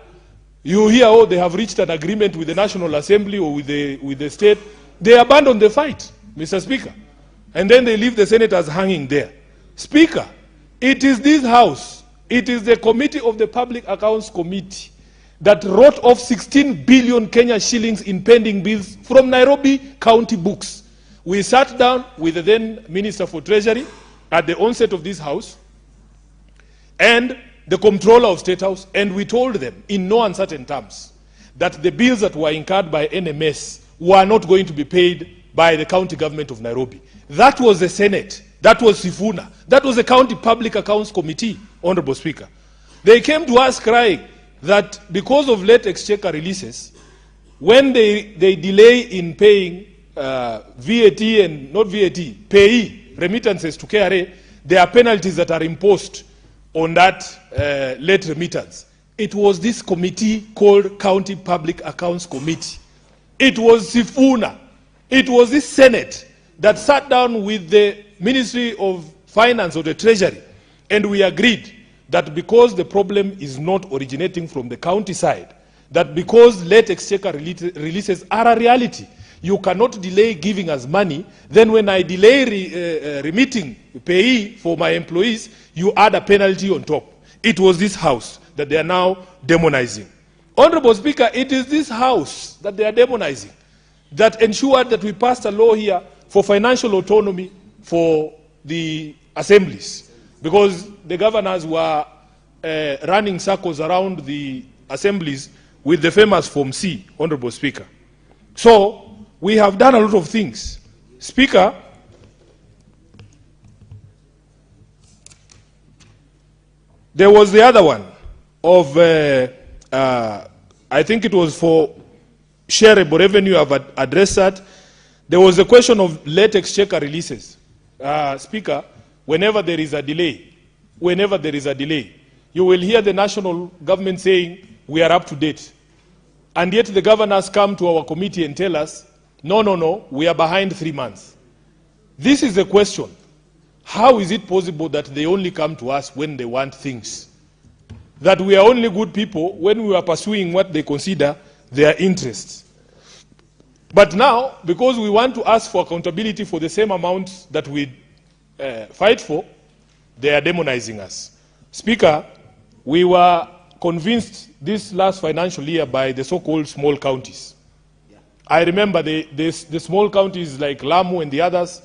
you hear, oh, they have reached an agreement with the National Assembly or with the state. They abandon the fight, Mr. Speaker. And then they leave the senators hanging there. Speaker, it is this House, it is the Committee of the Public Accounts Committee that wrote off 16 billion Kenya shillings in pending bills from Nairobi County books. We sat down with the then Minister for Treasury at the onset of this House and the Comptroller of State House, and we told them in no uncertain terms that the bills that were incurred by NMS were not going to be paid by the county government of Nairobi. That was the Senate. That was Sifuna. That was the County Public Accounts Committee, Honorable Speaker. They came to us crying that because of late exchequer releases, when they delay in paying VAT and not VAT, payee remittances to KRA, there are penalties that are imposed on that late remittance. It was this committee called County Public Accounts Committee. It was Sifuna. It was this Senate that sat down with the Ministry of Finance or the Treasury, and we agreed that because the problem is not originating from the county side, that because late exchequer releases are a reality, you cannot delay giving us money, then when I delay remitting payee for my employees, you add a penalty on top. It was this House that they are now demonizing. Honorable Speaker, it is this House that they are demonizing that ensured that we passed a law here for financial autonomy for the assemblies, because the governors were running circles around the assemblies with the famous Form C, Honorable Speaker. So we have done a lot of things. Speaker, there was the other one of, I think it was for shareable revenue. I've addressed that. There was a question of late exchequer releases. Speaker, whenever there is a delay, you will hear the national government saying, we are up to date. And yet the governors come to our committee and tell us, no, we are behind 3 months. This is the question. How is it possible that they only come to us when they want things? That we are only good people when we are pursuing what they consider their interests. But now, because we want to ask for accountability for the same amount that we fight for, they are demonizing us. Speaker, we were convinced this last financial year by the so-called small counties. I remember the small counties like Lamu and the others,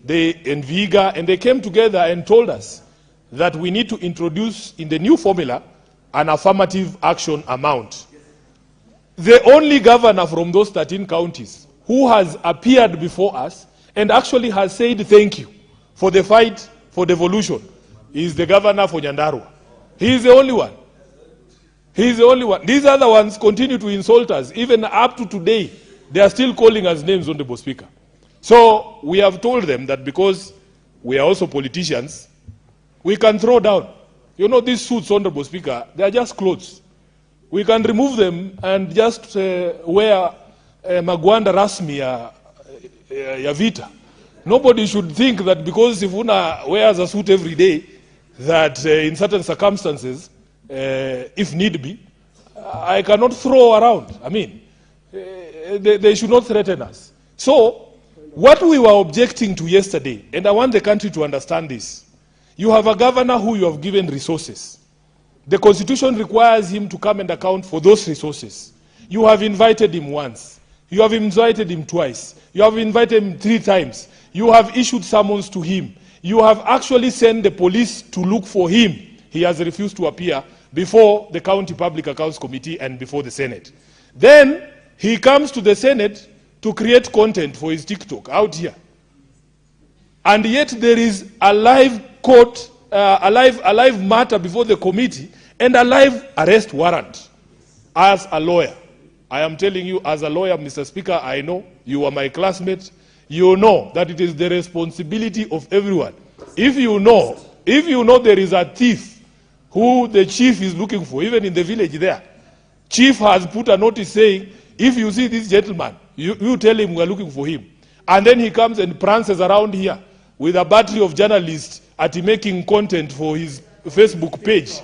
and Viga, and they came together and told us that we need to introduce in the new formula an affirmative action amount. The only governor from those 13 counties who has appeared before us and actually has said thank you for the fight for devolution is the governor for Nyandarua. He is the only one. He is the only one. These other ones continue to insult us. Even up to today, they are still calling us names, Honorable Speaker. So we have told them that because we are also politicians, we can throw down. You know, these suits, Honorable Speaker, they are just clothes. We can remove them and just wear magwanda rasmi ya vita. Nobody should think that because Sifuna wears a suit every day, that in certain circumstances, if need be, I cannot throw around. I mean, they should not threaten us. So, what we were objecting to yesterday, and I want the country to understand this, you have a governor who you have given resources. The Constitution requires him to come and account for those resources. You have invited him once. You have invited him twice. You have invited him 3 times. You have issued summons to him. You have actually sent the police to look for him. He has refused to appear before the County Public Accounts Committee and before the Senate. Then he comes to the Senate to create content for his TikTok out here. And yet there is a live court, a live matter before the committee and a live arrest warrant. As a lawyer, I am telling you, as a lawyer, Mr. Speaker, I know, you are my classmate, you know that it is the responsibility of everyone. If you know there is a thief who the chief is looking for, even in the village there, chief has put a notice saying, if you see this gentleman, you tell him we are looking for him. And then he comes and prances around here with a battery of journalists making content for his Facebook page.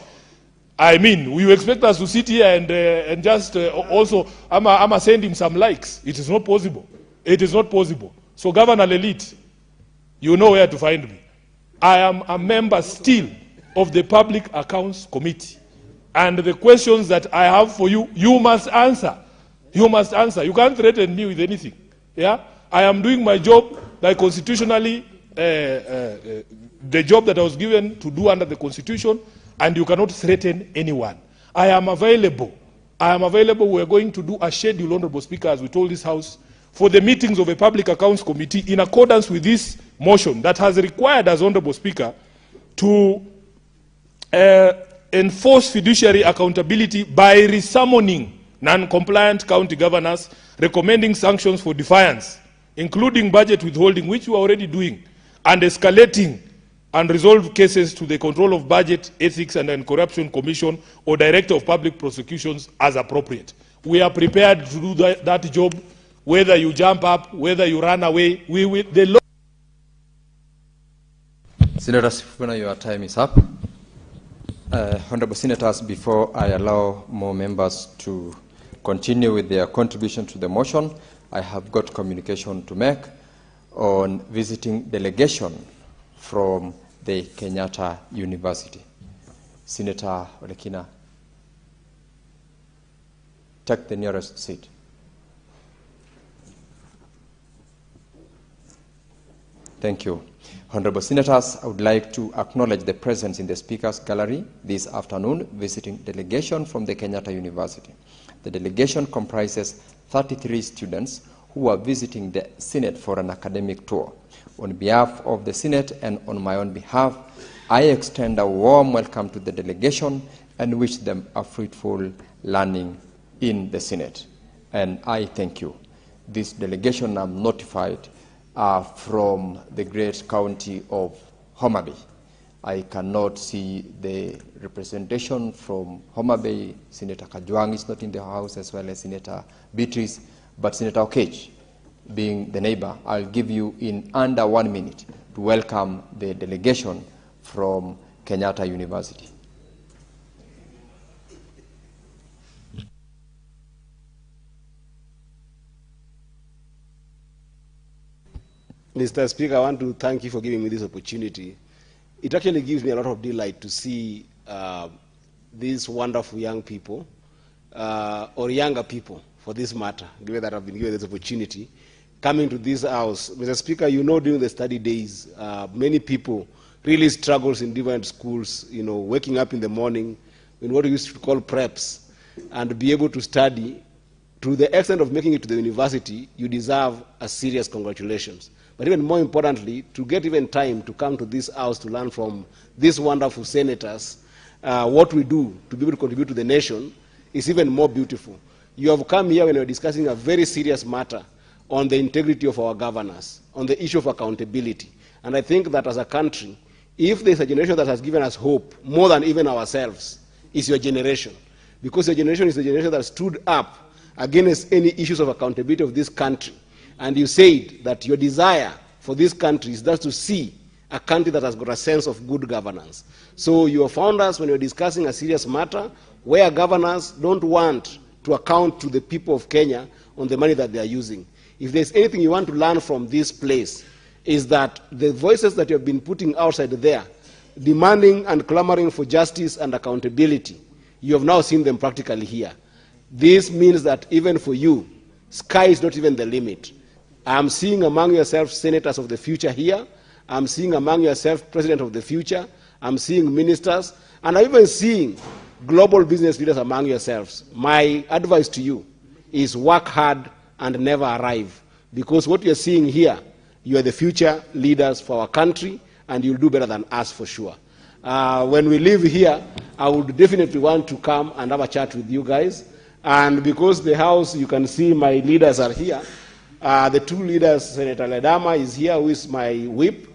I mean, you expect us to sit here and just also, I'ma send him some likes. It is not possible. It is not possible. So Governor Lelit, you know where to find me. I am a member still of the Public Accounts Committee. And the questions that I have for you, you must answer. You must answer. You can't threaten me with anything. Yeah? I am doing my job like constitutionally, the job that I was given to do under the Constitution, and you cannot threaten anyone. I am available. I am available. We are going to do a schedule, Honorable Speaker, as we told this House, for the meetings of a Public Accounts Committee in accordance with this motion that has required us, Honorable Speaker, to enforce fiduciary accountability by resummoning non-compliant county governors, recommending sanctions for defiance, including budget withholding, which we are already doing, and escalating unresolved cases to the Control of Budget, Ethics and Anti-Corruption Commission or Director of Public Prosecutions as appropriate. We are prepared to do that job, whether you jump up, whether you run away. The law. Senator Sifuna, your time is up. Honorable Senators, before I allow more members to continue with their contribution to the motion, I have got communication to make on visiting delegation from the Kenyatta University. Senator Olekina, take the nearest seat. Thank you. Honorable Senators, I would like to acknowledge the presence in the Speaker's Gallery this afternoon visiting delegation from the Kenyatta University. The delegation comprises 33 students who are visiting the Senate for an academic tour. On behalf of the Senate and on my own behalf, I extend a warm welcome to the delegation and wish them a fruitful learning in the Senate. And I thank you. This delegation, I'm notified, are from the great county of Homa Bay. I cannot see the representation from Homa Bay. Senator Kajwang is not in the House, as well as Senator Beatrice, but Senator Okech, being the neighbor, I'll give you in under 1 minute to welcome the delegation from Kenyatta University. Mr. Speaker, I want to thank you for giving me this opportunity. It actually gives me a lot of delight to see these wonderful young people, or younger people for this matter, given that I've been given this opportunity, coming to this house. Mr. Speaker, you know, during the study days, many people really struggles in different schools, you know, waking up in the morning in what we used to call preps, and be able to study to the extent of making it to the university. You deserve a serious congratulations. But even more importantly, to get even time to come to this house to learn from these wonderful senators what we do to be able to contribute to the nation is even more beautiful. You have come here when you're discussing a very serious matter on the integrity of our governance, on the issue of accountability. And I think that as a country, if there's a generation that has given us hope more than even ourselves, is your generation. Because your generation is the generation that stood up against any issues of accountability of this country. And you said that your desire for this country is just to see a country that has got a sense of good governance. So you have found us when you're discussing a serious matter where governors don't want to account to the people of Kenya on the money that they are using. If there's anything you want to learn from this place, is that the voices that you have been putting outside there, demanding and clamoring for justice and accountability, you have now seen them practically here. This means that even for you, sky is not even the limit. I'm seeing among yourself senators of the future here. I'm seeing among yourself president of the future. I'm seeing ministers. And I'm even seeing global business leaders among yourselves. My advice to you is work hard and never arrive. Because what you're seeing here, you are the future leaders for our country, and you'll do better than us for sure. When we leave here, I would definitely want to come and have a chat with you guys. And because the house, you can see my leaders are here. The two leaders, Senator Ledama is here, who is my whip,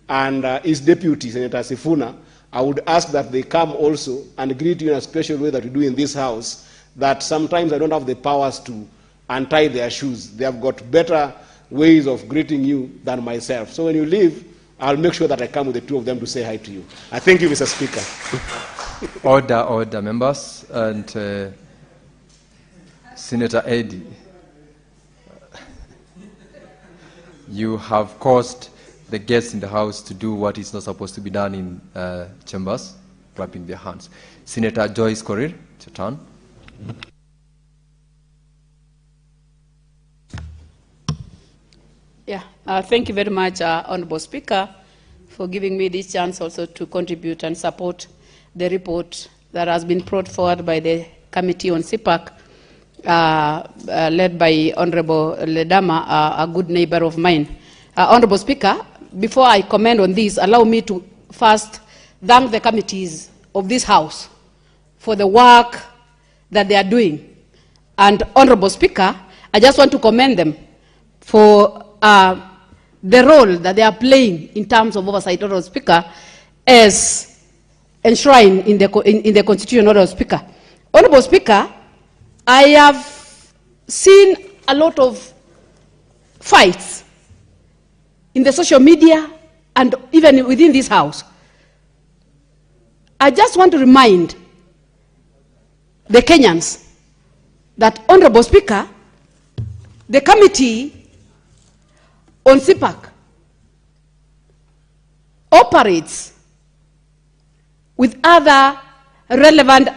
and his deputy, Senator Sifuna. I would ask that they come also and greet you in a special way that we do in this house, that sometimes I don't have the powers to untie their shoes. They have got better ways of greeting you than myself. So when you leave, I'll make sure that I come with the two of them to say hi to you. I thank you, Mr. Speaker. Order, members. And Senator Eddy, you have caused the guests in the House to do what is not supposed to be done in chambers, clapping their hands. Senator Joyce Korir, it's your turn. Yeah, thank you very much, Honorable Speaker, for giving me this chance also to contribute and support the report that has been brought forward by the Committee on CPAC, led by Honorable Ledama, a good neighbor of mine. Honorable Speaker, before I comment on this, allow me to first thank the committees of this House for the work that they are doing. And Honorable Speaker, I just want to commend them for the role that they are playing in terms of oversight, Honorable Speaker, as enshrined in the Constitution, Honorable Speaker. Honorable Speaker, I have seen a lot of fights in the social media and even within this House. I just want to remind the Kenyans that, Honorable Speaker, the Committee on CPAC operates with other relevant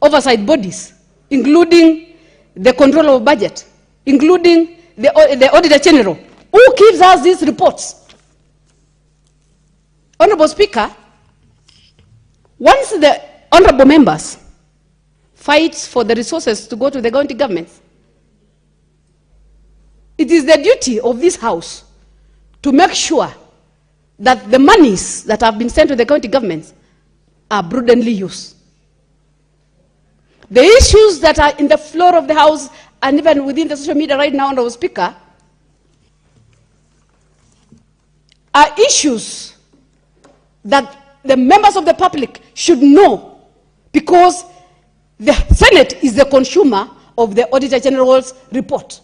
oversight bodies, including the control of budget, including the Auditor General, who gives us these reports. Honorable Speaker, once the honorable members fight for the resources to go to the county governments, it is the duty of this House to make sure that the monies that have been sent to the county governments are prudently used. The issues that are in the floor of the House and even within the social media right now, Honorable Speaker, are issues that the members of the public should know, because the Senate is the consumer of the Auditor General's report.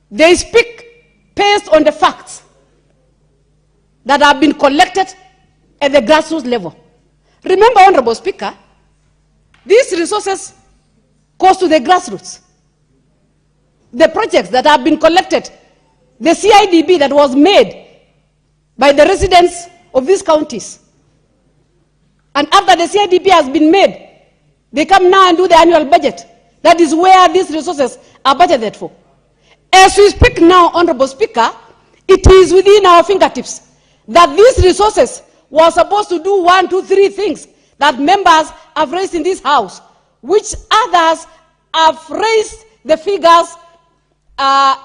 They speak based on the facts that have been collected at the grassroots level. Remember, Honorable Speaker, these resources goes to the grassroots. The projects that have been collected, the CIDB that was made by the residents of these counties, And after the CIDP has been made, they come now and do the annual budget. That is where these resources are budgeted for. As we speak now, Honorable Speaker, it is within our fingertips that these resources were supposed to do 1, 2, 3 things that members have raised in this House, which others have raised the figures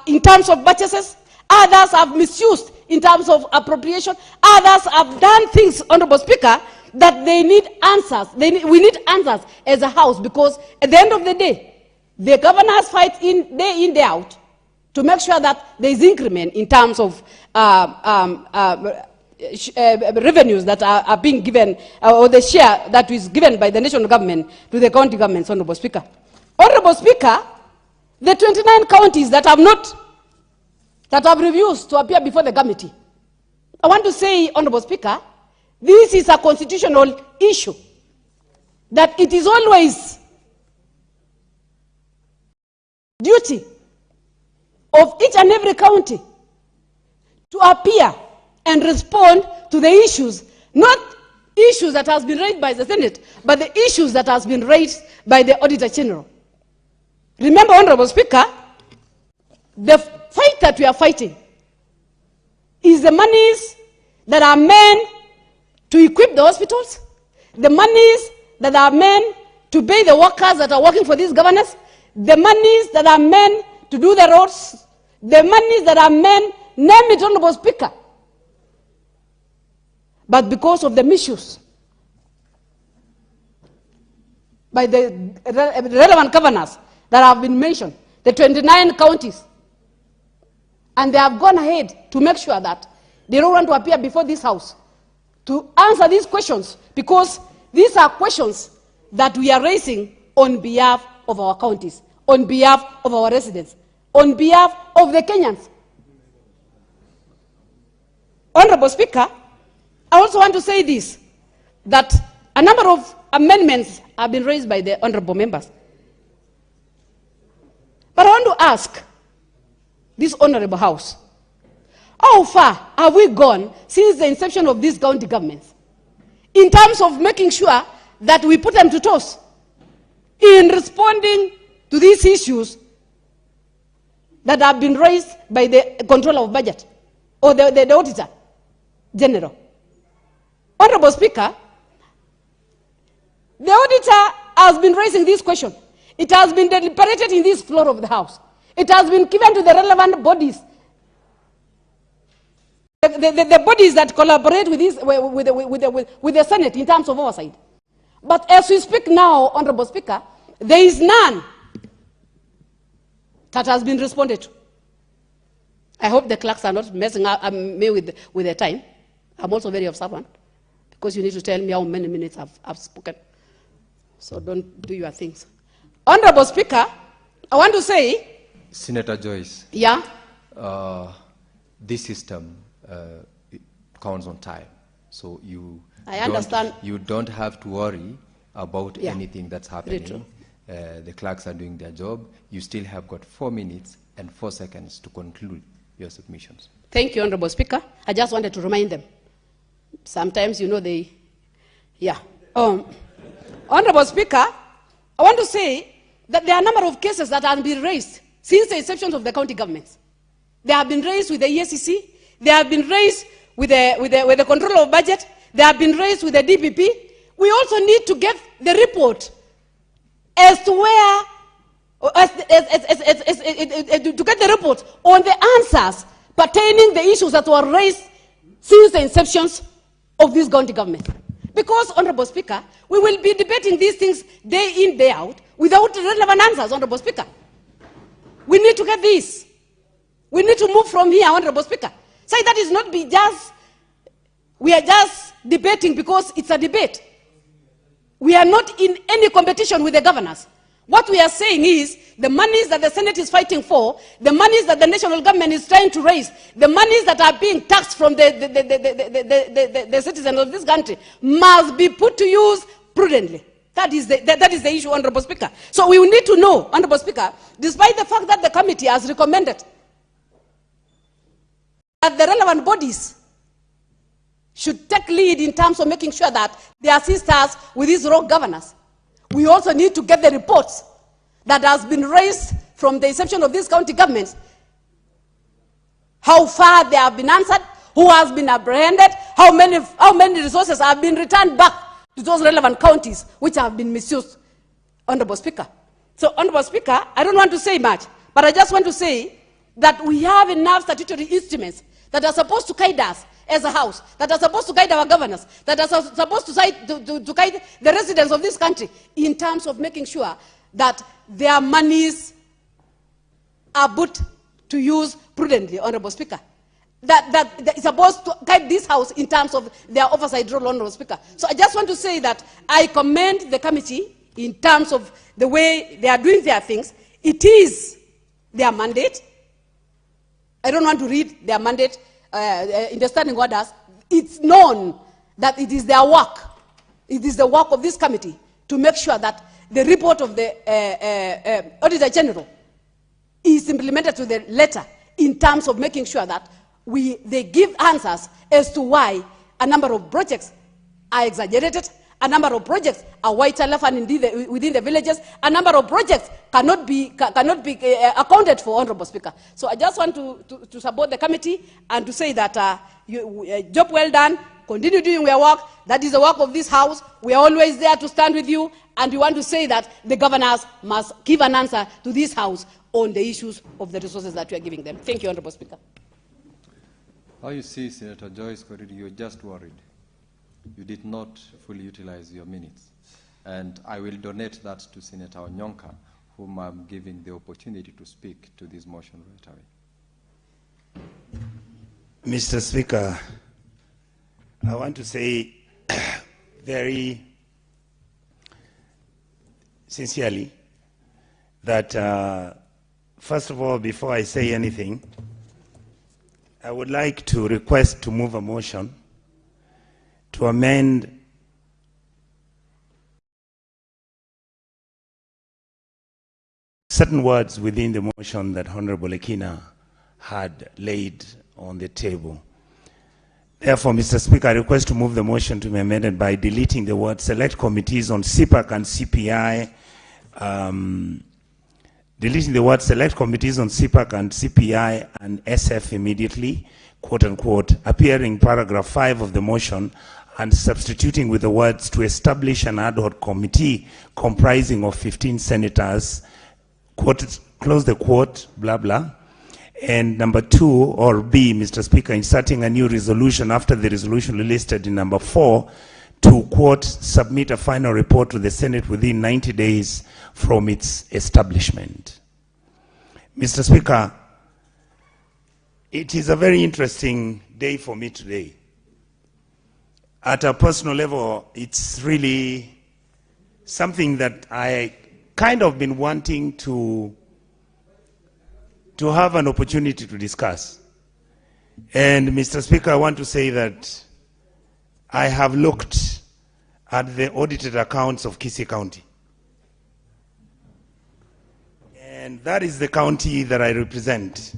in terms of purchases, others have misused in terms of appropriation, others have done things, Honorable Speaker, that they need answers. We need answers as a House, because at the end of the day, the governors fight day in, day out to make sure that there is increment in terms of revenues that are being given, or the share that is given by the national government to the county governments, Honorable Speaker. Honorable Speaker, the 29 counties that have refused to appear before the committee, I want to say, Honorable Speaker, this is a constitutional issue, that it is always duty of each and every county to appear and respond to the issues, not issues that has been raised by the Senate, but the issues that has been raised by the Auditor General. Remember, Honorable Speaker, the fight that we are fighting is the monies that are meant to equip the hospitals, the monies that are meant to pay the workers that are working for these governors, the monies that are meant to do the roads, the monies that are meant, name it, Honorable Speaker. But because of the misuse by the relevant governors that have been mentioned, the 29 counties, and they have gone ahead to make sure that they don't want to appear before this House to answer these questions, because these are questions that we are raising on behalf of our counties, on behalf of our residents, on behalf of the Kenyans. Honorable Speaker, I also want to say this, that a number of amendments have been raised by the honorable members. But I want to ask this honorable House, how far have we gone since the inception of these county governments in terms of making sure that we put them to toss in responding to these issues that have been raised by the controller of budget or the Auditor General? Honorable Speaker, the auditor has been raising this question. It has been deliberated in this floor of the House. It has been given to the relevant bodies, the bodies that collaborate with the Senate in terms of oversight. But as we speak now, Honorable Speaker, there is none that has been responded to. I hope the clerks are not messing up me with the time. I'm also very observant, because you need to tell me how many minutes I've spoken. So don't do your things. Honorable Speaker, I want to say... Senator Joyce. Yeah? This system counts on time. So I understand. You don't have to worry about anything that's happening. The clerks are doing their job. You still have got 4 minutes and 4 seconds to conclude your submissions. Thank you, Honorable Speaker. I just wanted to remind them. Sometimes, you know, they... Yeah. Honorable Speaker, I want to say that there are a number of cases that have been raised since the inception of the county governments. They have been raised with the ESCC. They have been raised with the control of budget. They have been raised with the DPP. We also need to get the report as to where, to get the report on the answers pertaining the issues that were raised since the inceptions of this county government. Because, Honorable Speaker, we will be debating these things day in, day out, without relevant answers, Honorable Speaker. We need to get this. We need to move from here, Honorable Speaker. Say that is not be just, we are just debating because it's a debate. We are not in any competition with the governors. What we are saying is the monies that the Senate is fighting for, the monies that the national government is trying to raise, the monies that are being taxed from the citizens of this country must be put to use prudently. That is the issue, Honorable Speaker. So we will need to know, Honorable Speaker, despite the fact that the committee has recommended that the relevant bodies should take lead in terms of making sure that they assist us with these rogue governors. We also need to get the reports that has been raised from the inception of these county governments, how far they have been answered, who has been apprehended, how many resources have been returned back to those relevant counties which have been misused, Honorable Speaker. So, Honorable Speaker, I don't want to say much, but I just want to say that we have enough statutory instruments that are supposed to guide us as a house, that are supposed to guide our governors, that are supposed to guide the residents of this country in terms of making sure that their monies are put to use prudently, Honorable Speaker. That is supposed to guide this House in terms of their oversight role, Honorable Speaker. So I just want to say that I commend the committee in terms of the way they are doing their things. It is their mandate. I don't want to read their mandate in the standing orders. It's known that it is their work. It is the work of this committee to make sure that the report of the Auditor General is implemented to the letter in terms of making sure that they give answers as to why a number of projects are exaggerated, a number of projects are white elephant indeed within the villages, a number of projects cannot be accounted for, Honorable Speaker. So I just want to support the committee and to say that job well done, continue doing your work. That is the work of this House. We are always there to stand with you, and we want to say that the governors must give an answer to this House on the issues of the resources that we are giving them. Thank you, Honorable Speaker. How you see, Senator Joyce Koridi, you're just worried. You did not fully utilize your minutes. And I will donate that to Senator Onyonka, whom I'm giving the opportunity to speak to this motion right away. Mr. Speaker, I want to say very sincerely that, first of all, before I say anything, I would like to request to move a motion to amend certain words within the motion that Honorable Ekina had laid on the table. Therefore, Mr. Speaker, I request to move the motion to be amended by deleting the word select committees on CPAC and CPI, deleting the word select committees on CPAC and CPI and SF immediately, quote unquote, appearing in paragraph 5 of the motion, and substituting with the words to establish an ad hoc committee comprising of 15 senators, quote, close the quote, blah, blah. And number 2, or B, Mr. Speaker, inserting a new resolution after the resolution listed in number 4 to, quote, submit a final report to the Senate within 90 days from its establishment. Mr. Speaker, it is a very interesting day for me today. At a personal level, it's really something that I kind of been wanting to have an opportunity to discuss. And Mr. Speaker, I want to say that I have looked at the audited accounts of Kisii County. And that is the county that I represent.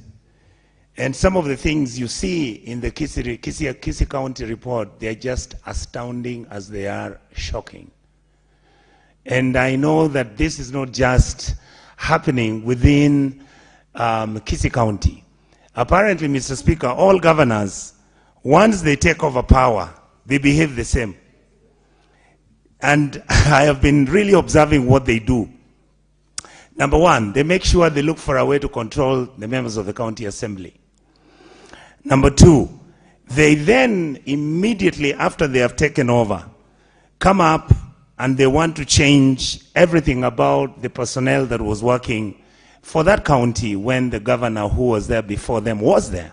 And some of the things you see in the Kisii County report, they are just astounding as they are shocking. And I know that this is not just happening within Kisii County. Apparently, Mr. Speaker, all governors, once they take over power, they behave the same. And I have been really observing what they do. Number 1, they make sure they look for a way to control the members of the county assembly. Number 2, they then immediately after they have taken over, come up and they want to change everything about the personnel that was working for that county when the governor who was there before them was there.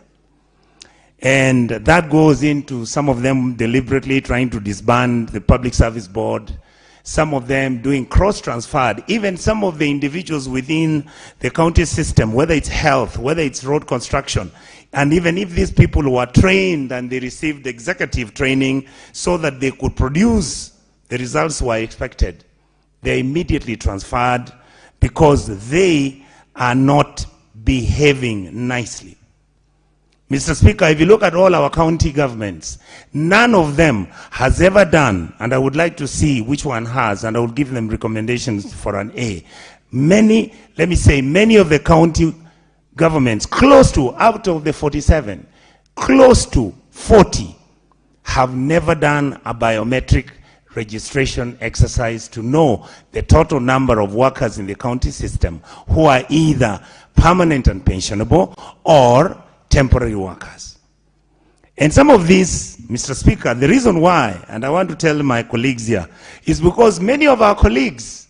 And that goes into some of them deliberately trying to disband the Public Service Board, some of them doing cross-transferred, even some of the individuals within the county system, whether it's health, whether it's road construction, and even if these people were trained and they received executive training so that they could produce the results were expected, they're immediately transferred because they are not behaving nicely. Mr. Speaker, if you look at all our county governments, none of them has ever done, and I would like to see which one has, and I will give them recommendations for an A. Many, let me say, many of the county governments, close to, out of the 47, close to 40, have never done a biometric registration exercise to know the total number of workers in the county system who are either permanent and pensionable or temporary workers. And some of these, Mr. Speaker, the reason why, and I want to tell my colleagues here, is because many of our colleagues,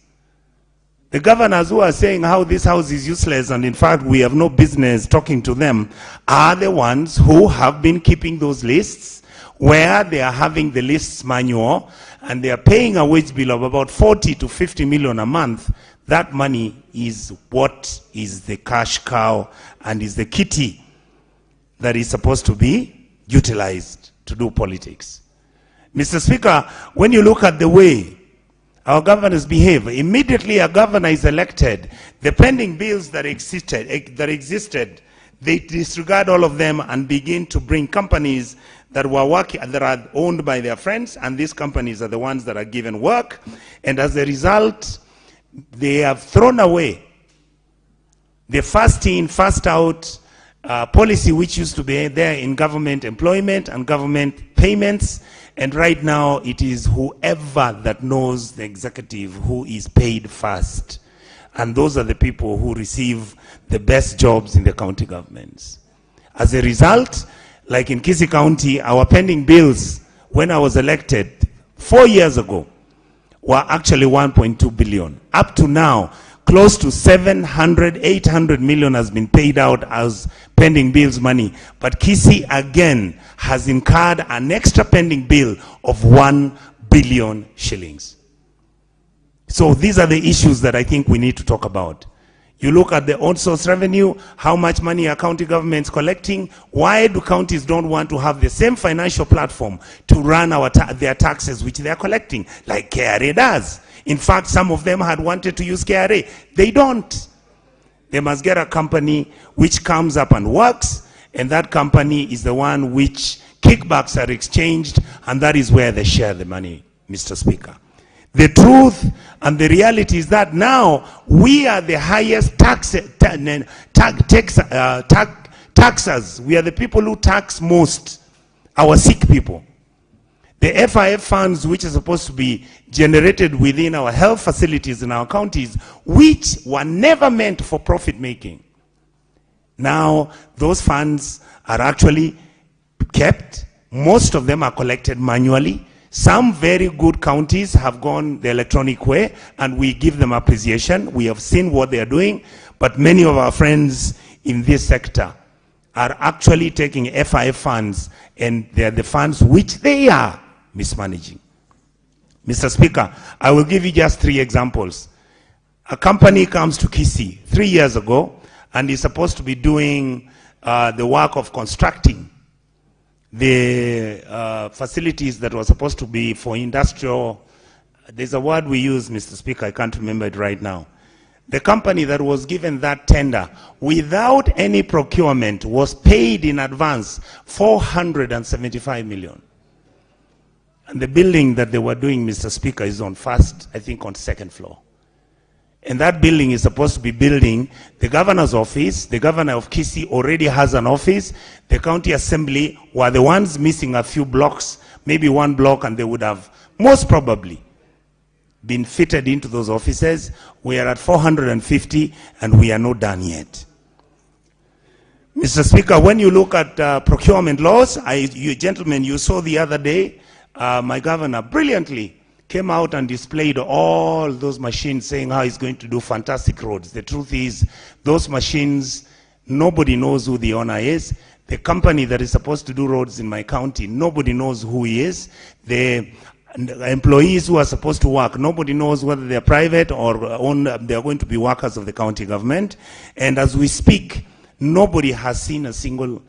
the governors who are saying how this house is useless and in fact we have no business talking to them, are the ones who have been keeping those lists, where they are having the lists manual and they are paying a wage bill of about 40 to 50 million a month. That money is what is the cash cow and is the kitty that is supposed to be utilized to do politics. Mr. Speaker, when you look at the way our governors behave, immediately a governor is elected, the pending bills that existed, they disregard all of them and begin to bring companies that were working, that are owned by their friends, and these companies are the ones that are given work, and as a result, they have thrown away the first in, first out policy which used to be there in government employment and government payments, and right now it is whoever that knows the executive who is paid first, and those are the people who receive the best jobs in the county governments. As a result, like in Kisii County, our pending bills when I was elected 4 years ago were actually 1.2 billion. Up to now, close to 700, 800 million has been paid out as pending bills money. But Kisii again has incurred an extra pending bill of 1 billion shillings. So these are the issues that I think we need to talk about. You look at the own source revenue, how much money are county governments collecting? Why do counties don't want to have the same financial platform to run their taxes which they are collecting, like KRA does? In fact, some of them had wanted to use KRA. They don't. They must get a company which comes up and works, and that company is the one which kickbacks are exchanged, and that is where they share the money, Mr. Speaker. The truth and the reality is that now we are the highest taxers. We are the people who tax most, our sick people. The FIF funds which are supposed to be generated within our health facilities in our counties, which were never meant for profit making. Now those funds are actually kept. Most of them are collected manually. Some very good counties have gone the electronic way, and we give them appreciation. We have seen what they are doing, but many of our friends in this sector are actually taking FIF funds, and they are the funds which they are mismanaging. Mr. Speaker, I will give you just 3 examples. A company comes to Kisii 3 years ago and is supposed to be doing the work of constructing the facilities that were supposed to be for industrial. There's a word we use, Mr. Speaker, I can't remember it right now. The company that was given that tender without any procurement was paid in advance 475 million. And the building that they were doing, Mr. Speaker, is on first, I think on second floor. And that building is supposed to be building the governor's office. The governor of Kisii already has an office. The county assembly were the ones missing a few blocks, maybe 1 block, and they would have most probably been fitted into those offices. We are at 450 and we are not done yet. Mr. Speaker, when you look at procurement laws, you gentlemen, you saw the other day, my governor brilliantly came out and displayed all those machines saying how he's going to do fantastic roads. The truth is, those machines, nobody knows who the owner is. The company that is supposed to do roads in my county, nobody knows who he is. The employees who are supposed to work, nobody knows whether they're private or they're going to be workers of the county government. And as we speak, nobody has seen a single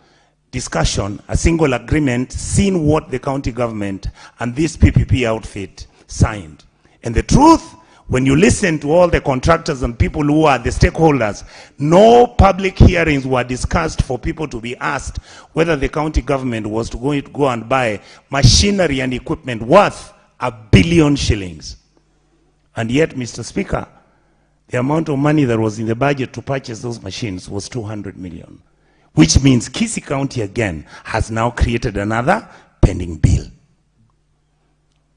discussion, a single agreement, seen what the county government and this PPP outfit signed. And the truth, When you listen to all the contractors and people who are the stakeholders, no public hearings were discussed for people to be asked whether the county government was to go and buy machinery and equipment worth R1 billion shillings. And yet, Mr. Speaker, the amount of money that was in the budget to purchase those machines was 200 million, which means Kisii County again has now created another pending bill.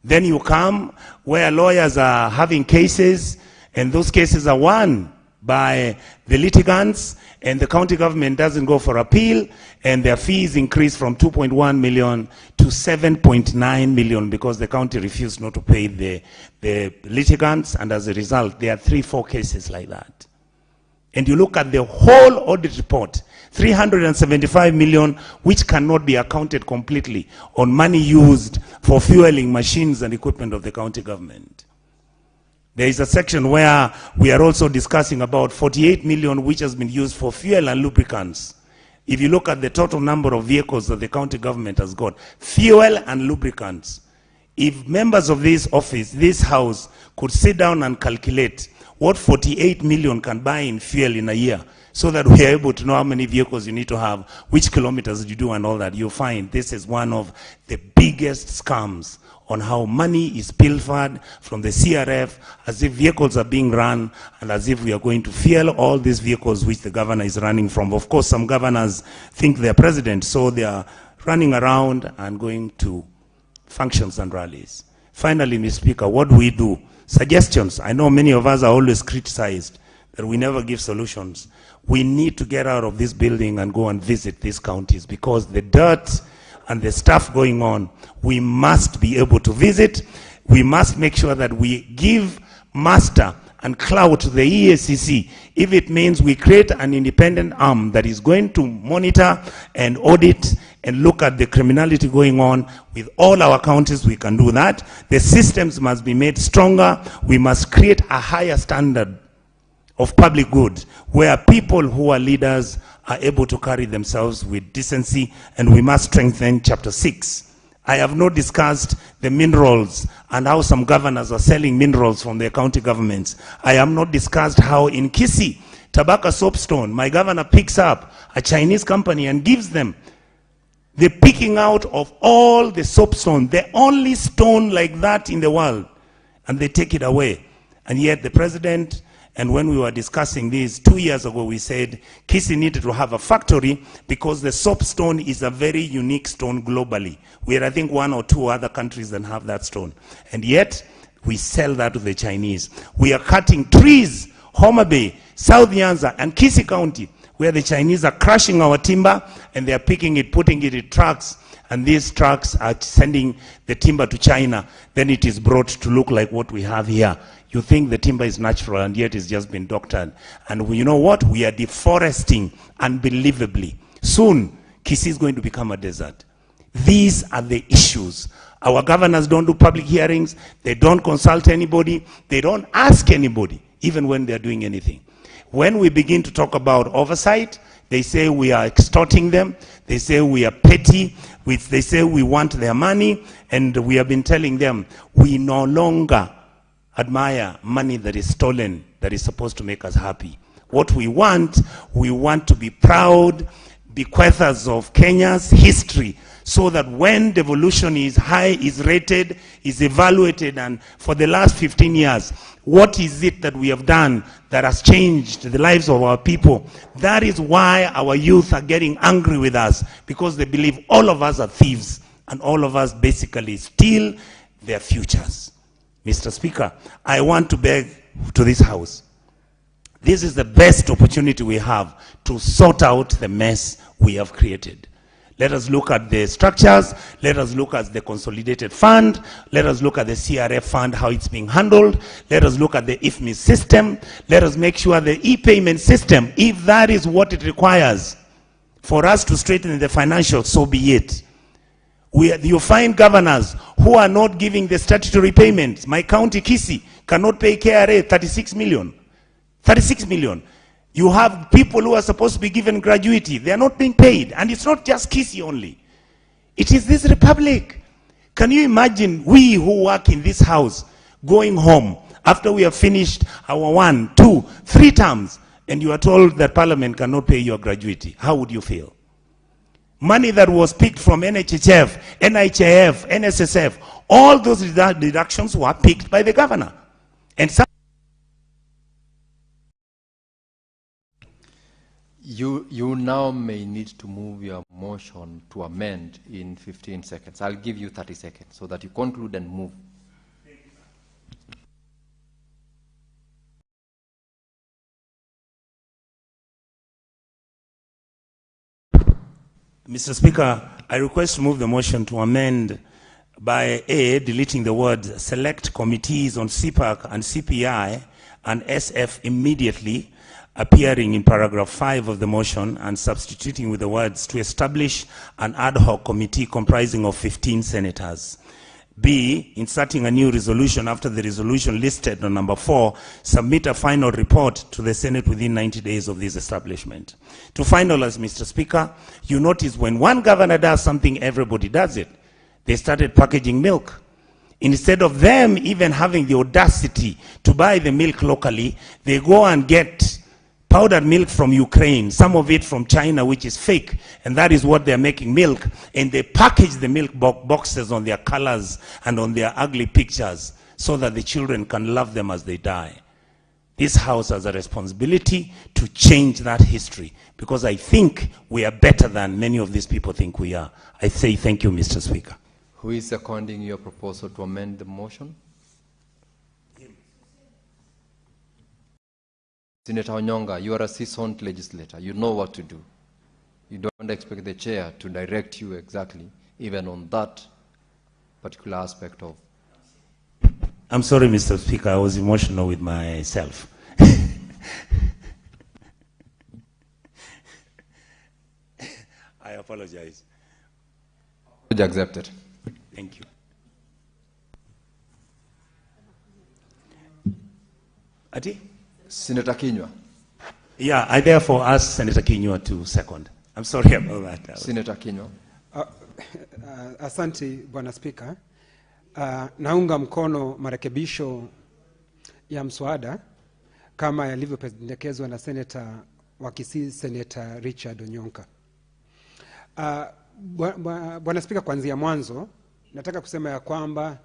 Then you come where lawyers are having cases, and those cases are won by the litigants, and the county government doesn't go for appeal, and their fees increase from 2.1 million to 7.9 million because the county refused not to pay the litigants, and as a result, there are 3-4 cases like that. And you look at the whole audit report, 375 million, which cannot be accounted completely on money used for fueling machines and equipment of the county government. There is a section where we are also discussing about 48 million, which has been used for fuel and lubricants. If you look at the total number of vehicles that the county government has got, fuel and lubricants, if members of this office, this house, could sit down and calculate what 48 million can buy in fuel in a year, so that we are able to know how many vehicles you need to have, which kilometers you do and all that, you'll find this is one of the biggest scams on how money is pilfered from the CRF, as if vehicles are being run, and as if we are going to fuel all these vehicles which the governor is running from. Of course, some governors think they're president, so they are running around and going to functions and rallies. Finally, Mr. Speaker, what do we do? Suggestions. I know many of us are always criticized that we never give solutions. We need to get out of this building and go and visit these counties, because the dirt and the stuff going on, we must be able to visit. We must make sure that we give master and clout to the EACC if it means we create an independent arm that is going to monitor and audit and look at the criminality going on with all our counties. We can do that. The systems must be made stronger. We must create a higher standard of public good, where people who are leaders are able to carry themselves with decency, and we must strengthen Chapter 6. I have not discussed the minerals and how some governors are selling minerals from their county governments. I have not discussed how in Kisii, Tabaka soapstone, my governor picks up a Chinese company and gives them the picking out of all the soapstone, the only stone like that in the world, and they take it away. And yet the president, and when we were discussing this 2 years ago, we said Kisii needed to have a factory because the soapstone is a very unique stone globally. We are, I think, 1 or 2 other countries that have that stone. And yet, we sell that to the Chinese. We are cutting trees, Homa Bay, South Nyanza, and Kisii County, where the Chinese are crushing our timber, and they are picking it, putting it in trucks, and these trucks are sending the timber to China. Then it is brought to look like what we have here. You think the timber is natural, and yet it's just been doctored. And you know what? We are deforesting unbelievably. Soon, Kisii is going to become a desert. These are the issues. Our governors don't do public hearings. They don't consult anybody. They don't ask anybody, even when they're doing anything. When we begin to talk about oversight, they say we are extorting them. They say we are petty. They say we want their money. And we have been telling them we no longer admire money that is stolen, that is supposed to make us happy. What we want to be proud bequeathers of Kenya's history, so that when devolution is high, is rated, is evaluated, and for the last 15 years, what is it that we have done that has changed the lives of our people? That is why our youth are getting angry with us, because they believe all of us are thieves, and all of us basically steal their futures. Mr. Speaker, I want to beg to this House, this is the best opportunity we have to sort out the mess we have created. Let us look at the structures. Let us look at the consolidated fund. Let us look at the CRF fund, how it's being handled. Let us look at the IFMI system. Let us make sure the e-payment system, if that is what it requires for us to straighten the financials, so be it. You find governors who are not giving the statutory payments. My county, Kisii, cannot pay KRA 36 million. 36 million. You have people who are supposed to be given gratuity. They are not being paid. And it's not just Kisii only. It is this republic. Can you imagine we who work in this house going home after we have finished our 1, 2, 3 terms, and you are told that Parliament cannot pay your gratuity? How would you feel? Money that was picked from NHHF, NHIF, NSSF, all those deductions were picked by the governor. And some You now may need to move your motion to amend in 15 seconds. I'll give you 30 seconds so that you conclude and move. Mr. Speaker, I request to move the motion to amend by A, deleting the words select committees on CPAC and CPI and SF immediately, appearing in paragraph 5 of the motion, and substituting with the words to establish an ad hoc committee comprising of 15 senators. B, inserting a new resolution after the resolution listed on number 4, submit a final report to the Senate within 90 days of this establishment. To finalize, Mr. Speaker, you notice when one governor does something, everybody does it. They started packaging milk. Instead of them even having the audacity to buy the milk locally, they go and get powdered milk from Ukraine, some of it from China, which is fake, and that is what they're making milk, and they package the milk boxes on their colors and on their ugly pictures so that the children can love them as they die. This House has a responsibility to change that history, because I think we are better than many of these people think we are. I say thank you, Mr. Speaker. Who is seconding your proposal to amend the motion? Senator Onyonga, you are a seasoned legislator. You know what to do. You don't expect the chair to direct you exactly, even on that particular aspect of... I'm sorry, Mr. Speaker, I was emotional with myself. I apologize. Accepted. Thank you. Ati? Senator Kinyua. Yeah, I therefore ask Senator Kinyua to second. I'm sorry about that. Senator Kinyua. Asante, Bwana Spika. Naunga mkono marekebisho ya mswada kama yalivyopendekezwa na Senator wa Kisii, Senator Richard Onyonka. Bwana Spika, kuanzia mwanzo nataka kusema ya kwamba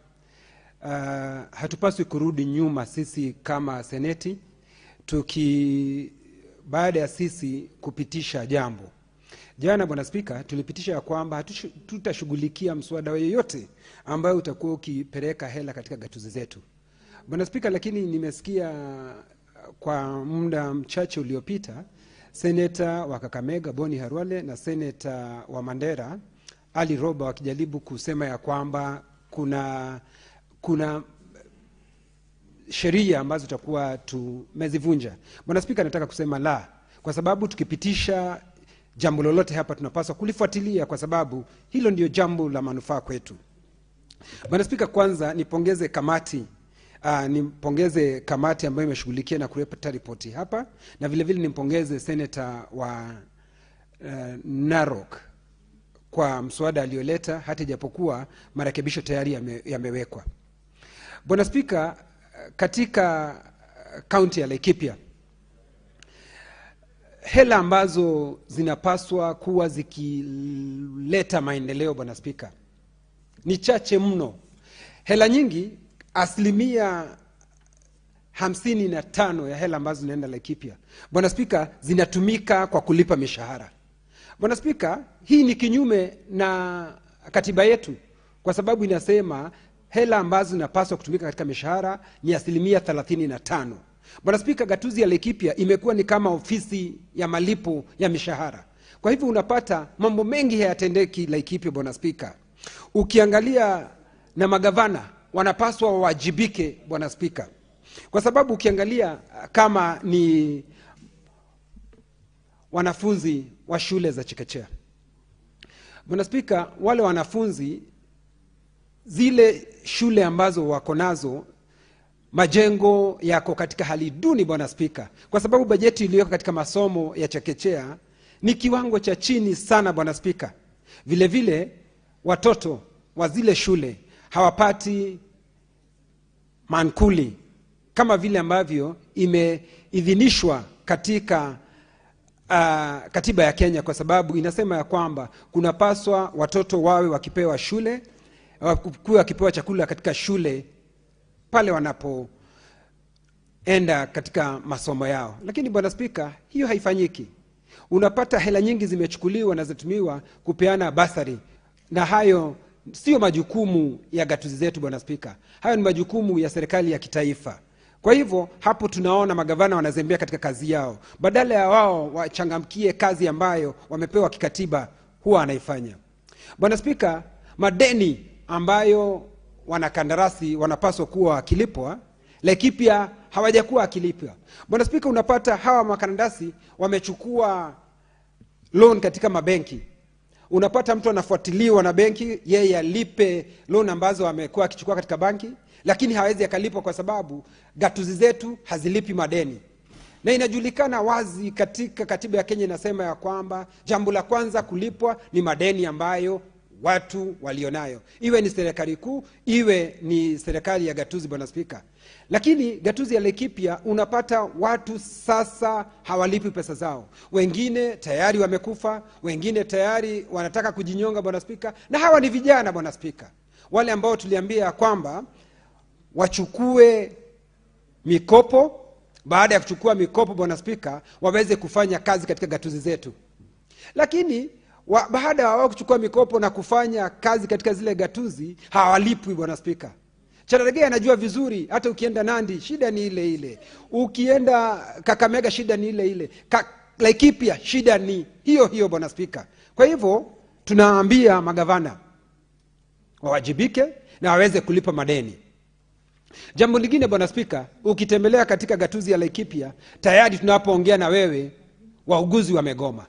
hatupaswi kurudi nyuma sisi kama seneti baada ya sisi kupitisha jambo. Jana, Bwana Spika, tulipitisha ya kwamba hatutashughulikia mswada yoyote ambayo utakuwa ukipeleka hela katika gatuzi zetu. Bwana Spika, lakini nimesikia kwa muda mchache uliopita Seneta wa Kakamega Boni Harwale na Seneta wa Mandera Ali Roba wakijaribu kusema ya kwamba kuna sheria ambazo tutakuwa tumezivunja. Bwana Spika, nataka kusema la, kwa sababu tukipitisha jambo lolote hapa tunapaswa kulifuatilia, kwa sababu hilo ndio jambo la manufaa kwetu. Bwana Spika, kwanza nipongeze kamati ambayo imeshughulikia na kuleta ripoti hapa, na vile vile nimpongeze Senator wa Narok kwa mswada alioleta, hata japokuwa marekebisho tayari yamewekwa. Bwana Spika, katika kaunti ya Laikipia, hela ambazo zinapaswa kuwa zikileta maendeleo, Bwana Spika, ni chache mno. Hela nyingi, 55% ya hela ambazo zinaenda Laikipia, Bwana Spika, zinatumika kwa kulipa mishahara. Bwana Spika, hii ni kinyume na katiba yetu, kwa sababu inasema hela ambazo zinapaswa kutumika katika mishahara ni 35%. Bwana Spika, gatuzi ya Laikipia imekuwa ni kama ofisi ya malipo ya mishahara. Kwa hivyo unapata mambo mengi hayatendeki Laikipia, Bwana Spika. Ukiangalia na magavana wanapaswa wawajibike, Bwana Spika, kwa sababu ukiangalia kama ni wanafunzi wa shule za chekechea, Bwana Spika, wale wanafunzi, zile shule ambazo wako nazo, majengo yako katika hali duni, Bwana Spika, kwa sababu bajeti iliyoko katika masomo ya chekechea ni kiwango cha chini sana, Bwana Spika. Vile vile watoto wa zile shule hawapati mankuli kama vile ambavyo imeidhinishwa katika katiba ya Kenya, kwa sababu inasema ya kwamba kunapaswa watoto wawe wakipewa shule, wakipewa chakula katika shule pale wanapoenda katika masomo yao. Lakini Bwana Spika, hiyo haifanyiki. Unapata hela nyingi zimechukuliwa na zitumiwa kupeana basari, na hayo sio majukumu ya gatuzi zetu Bwana Spika. Hayo ni majukumu ya serikali ya kitaifa. Kwa hivyo hapo tunaona magavana wanazembea katika kazi yao, badala ya wao wachangamkie kazi ambayo wamepewa kikatiba huwa anaifanya. Bwana Spika, madeni ambayo wanakandarasi wanapaswa kuwa wakilipwa, Laikipia hawajakuwa akilipwa. Bwana Spika, unapata hawa makandarasi wamechukua loan katika mabenki. Unapata mtu anafuatiliwa na benki, yeye alipe loan ambazo amekuwa akichukua katika banki, lakini hawezi akalipwa kwa sababu gatuzi zetu hazilipi madeni. Na inajulikana wazi katika katiba ya Kenya, inasema ya kwamba jambo la kwanza kulipwa ni madeni ambayo watu walionayo, iwe ni serikali kuu, iwe ni serikali ya gatuzi Bwana Spika. Lakini gatuzi ya Laikipia unapata watu sasa hawalipi pesa zao. Wengine tayari wamekufa, wengine tayari wanataka kujinyonga Bwana Spika, na hawa ni vijana Bwana Spika, wale ambao tuliambia kwamba wachukue mikopo. Baada ya kuchukua mikopo Bwana Spika, waweze kufanya kazi katika gatuzi zetu. Lakini baada ya wao kuchukua mikopo na kufanya kazi katika zile gatuzi, hawalipwi Bwana Spika. Cherargei anajua vizuri, hata ukienda Nandi shida ni ile ile, ukienda Kakamega shida ni ile ile, Laikipia shida ni hiyo hiyo Bwana Spika. Kwa hivyo tunaambia magavana wawajibike na waweze kulipa madeni. Jambo lingine Bwana Spika, ukitembelea katika gatuzi ya Laikipia, tayari tunapoongea na wewe wauguzi wamegoma.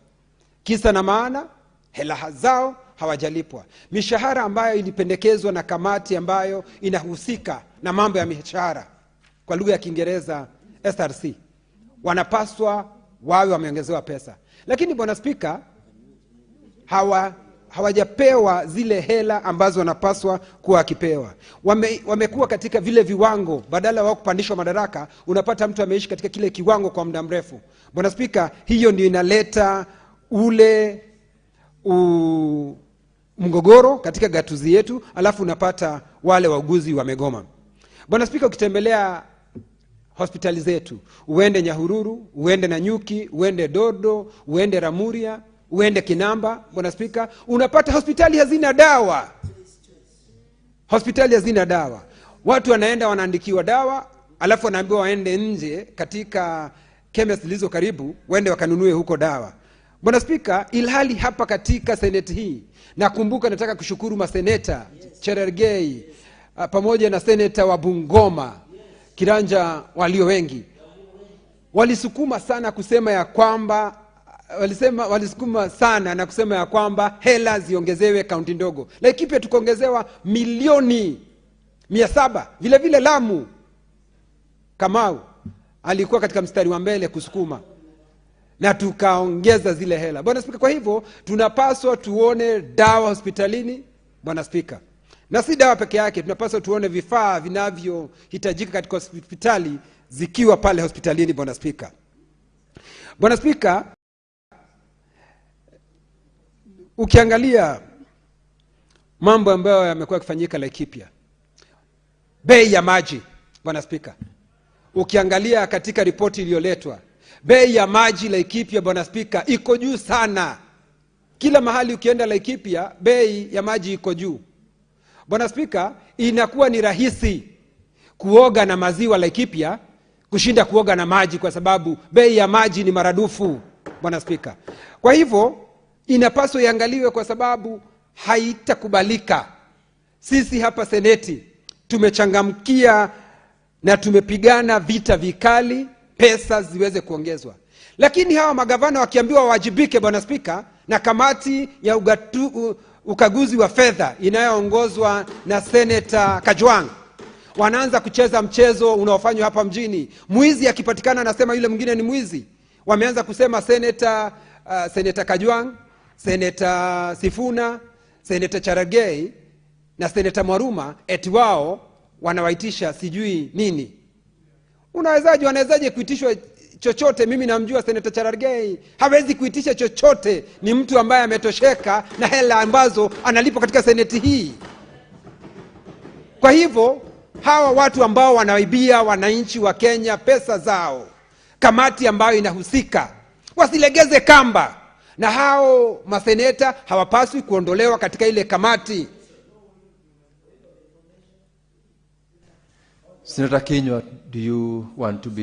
Kisa na maana, hela zao hawajalipwa. Mishahara ambayo ilipendekezwa na kamati ambayo inahusika na mambo ya mishahara, kwa lugha ya Kiingereza SRC, wanapaswa wawe wameongezewa pesa. Lakini Bwana Spika, hawajapewa zile hela ambazo wanapaswa kuwa akipewa. Wamekuwa katika vile viwango, badala wao kupandishwa madaraka, unapata mtu ameishi katika kile kiwango kwa muda mrefu. Bwana Spika, hiyo ndio inaleta ule mgogoro katika gatuzi yetu, alafu unapata wale wauguzi wamegoma. Bwana Spika, ukitembelea hospitali zetu, uende Nyahururu, uende Nanyuki, uende Dodo, uende Ramuria, uende Kinamba, Bwana Spika, unapata hospitali hazina dawa. Hospitali hazina dawa. Watu wanaenda wanaandikiwa dawa, alafu wanaambiwa waende nje katika chemist zilizo karibu, waende wakanunue huko dawa. Bwana Spika, ilhali hapa katika seneti hii, nakumbuka nataka kushukuru maseneta Cherargei pamoja na seneta wa Bungoma Kiranja, walio wengi walisukuma sana kusema ya kwamba walisukuma sana na kusema ya kwamba hela ziongezewe kaunti ndogo. Laikipia tukaongezewa milioni 700. Vile vile Lamu, Kamau alikuwa katika mstari wa mbele kusukuma, na tukaongeza zile hela Bwana Spika. Kwa hivyo tunapaswa tuone dawa hospitalini Bwana Spika, na si dawa peke yake, tunapaswa tuone vifaa vinavyohitajika katika hospitali zikiwa pale hospitalini Bwana Spika. Bwana Spika, ukiangalia mambo ambayo yamekuwa yakifanyika Laikipia, bei ya maji Bwana Spika, ukiangalia katika ripoti iliyoletwa, bei ya maji Laikipia Bwana Spika iko juu sana. Kila mahali ukienda Laikipia bei ya maji iko juu Bwana Spika. Inakuwa ni rahisi kuoga na maziwa Laikipia kushinda kuoga na maji, kwa sababu bei ya maji ni maradufu Bwana Spika. Kwa hivyo inapaswa iangaliwe, kwa sababu haitakubalika. Sisi hapa seneti tumechangamkia na tumepigana vita vikali pesa ziweze kuongezwa, lakini hawa magavana wakiambiwa wajibike Bwana Spika, na kamati ya ukaguzi wa fedha inayoongozwa na Seneta Kajwang, wanaanza kucheza mchezo unaofanywa hapa mjini. Mwizi akipatikana anasema yule mwingine ni mwizi. Wameanza kusema Seneta Kajwang, Seneta Sifuna, Seneta Cherargei na Seneta Mwaruma eti wao wanawaitisha sijui nini. Wanawezaje kuitishwa chochote? Mimi namjua Senator Cherargei, hawezi kuitisha chochote. Ni mtu ambaye ametosheka na hela ambazo analipwa katika seneti hii. Kwa hivyo hawa watu ambao wanaibia wananchi wa Kenya pesa zao, kamati ambayo inahusika wasilegeze kamba, na hao maseneta hawapaswi kuondolewa katika ile kamati. Senator Kenywa, do you want to be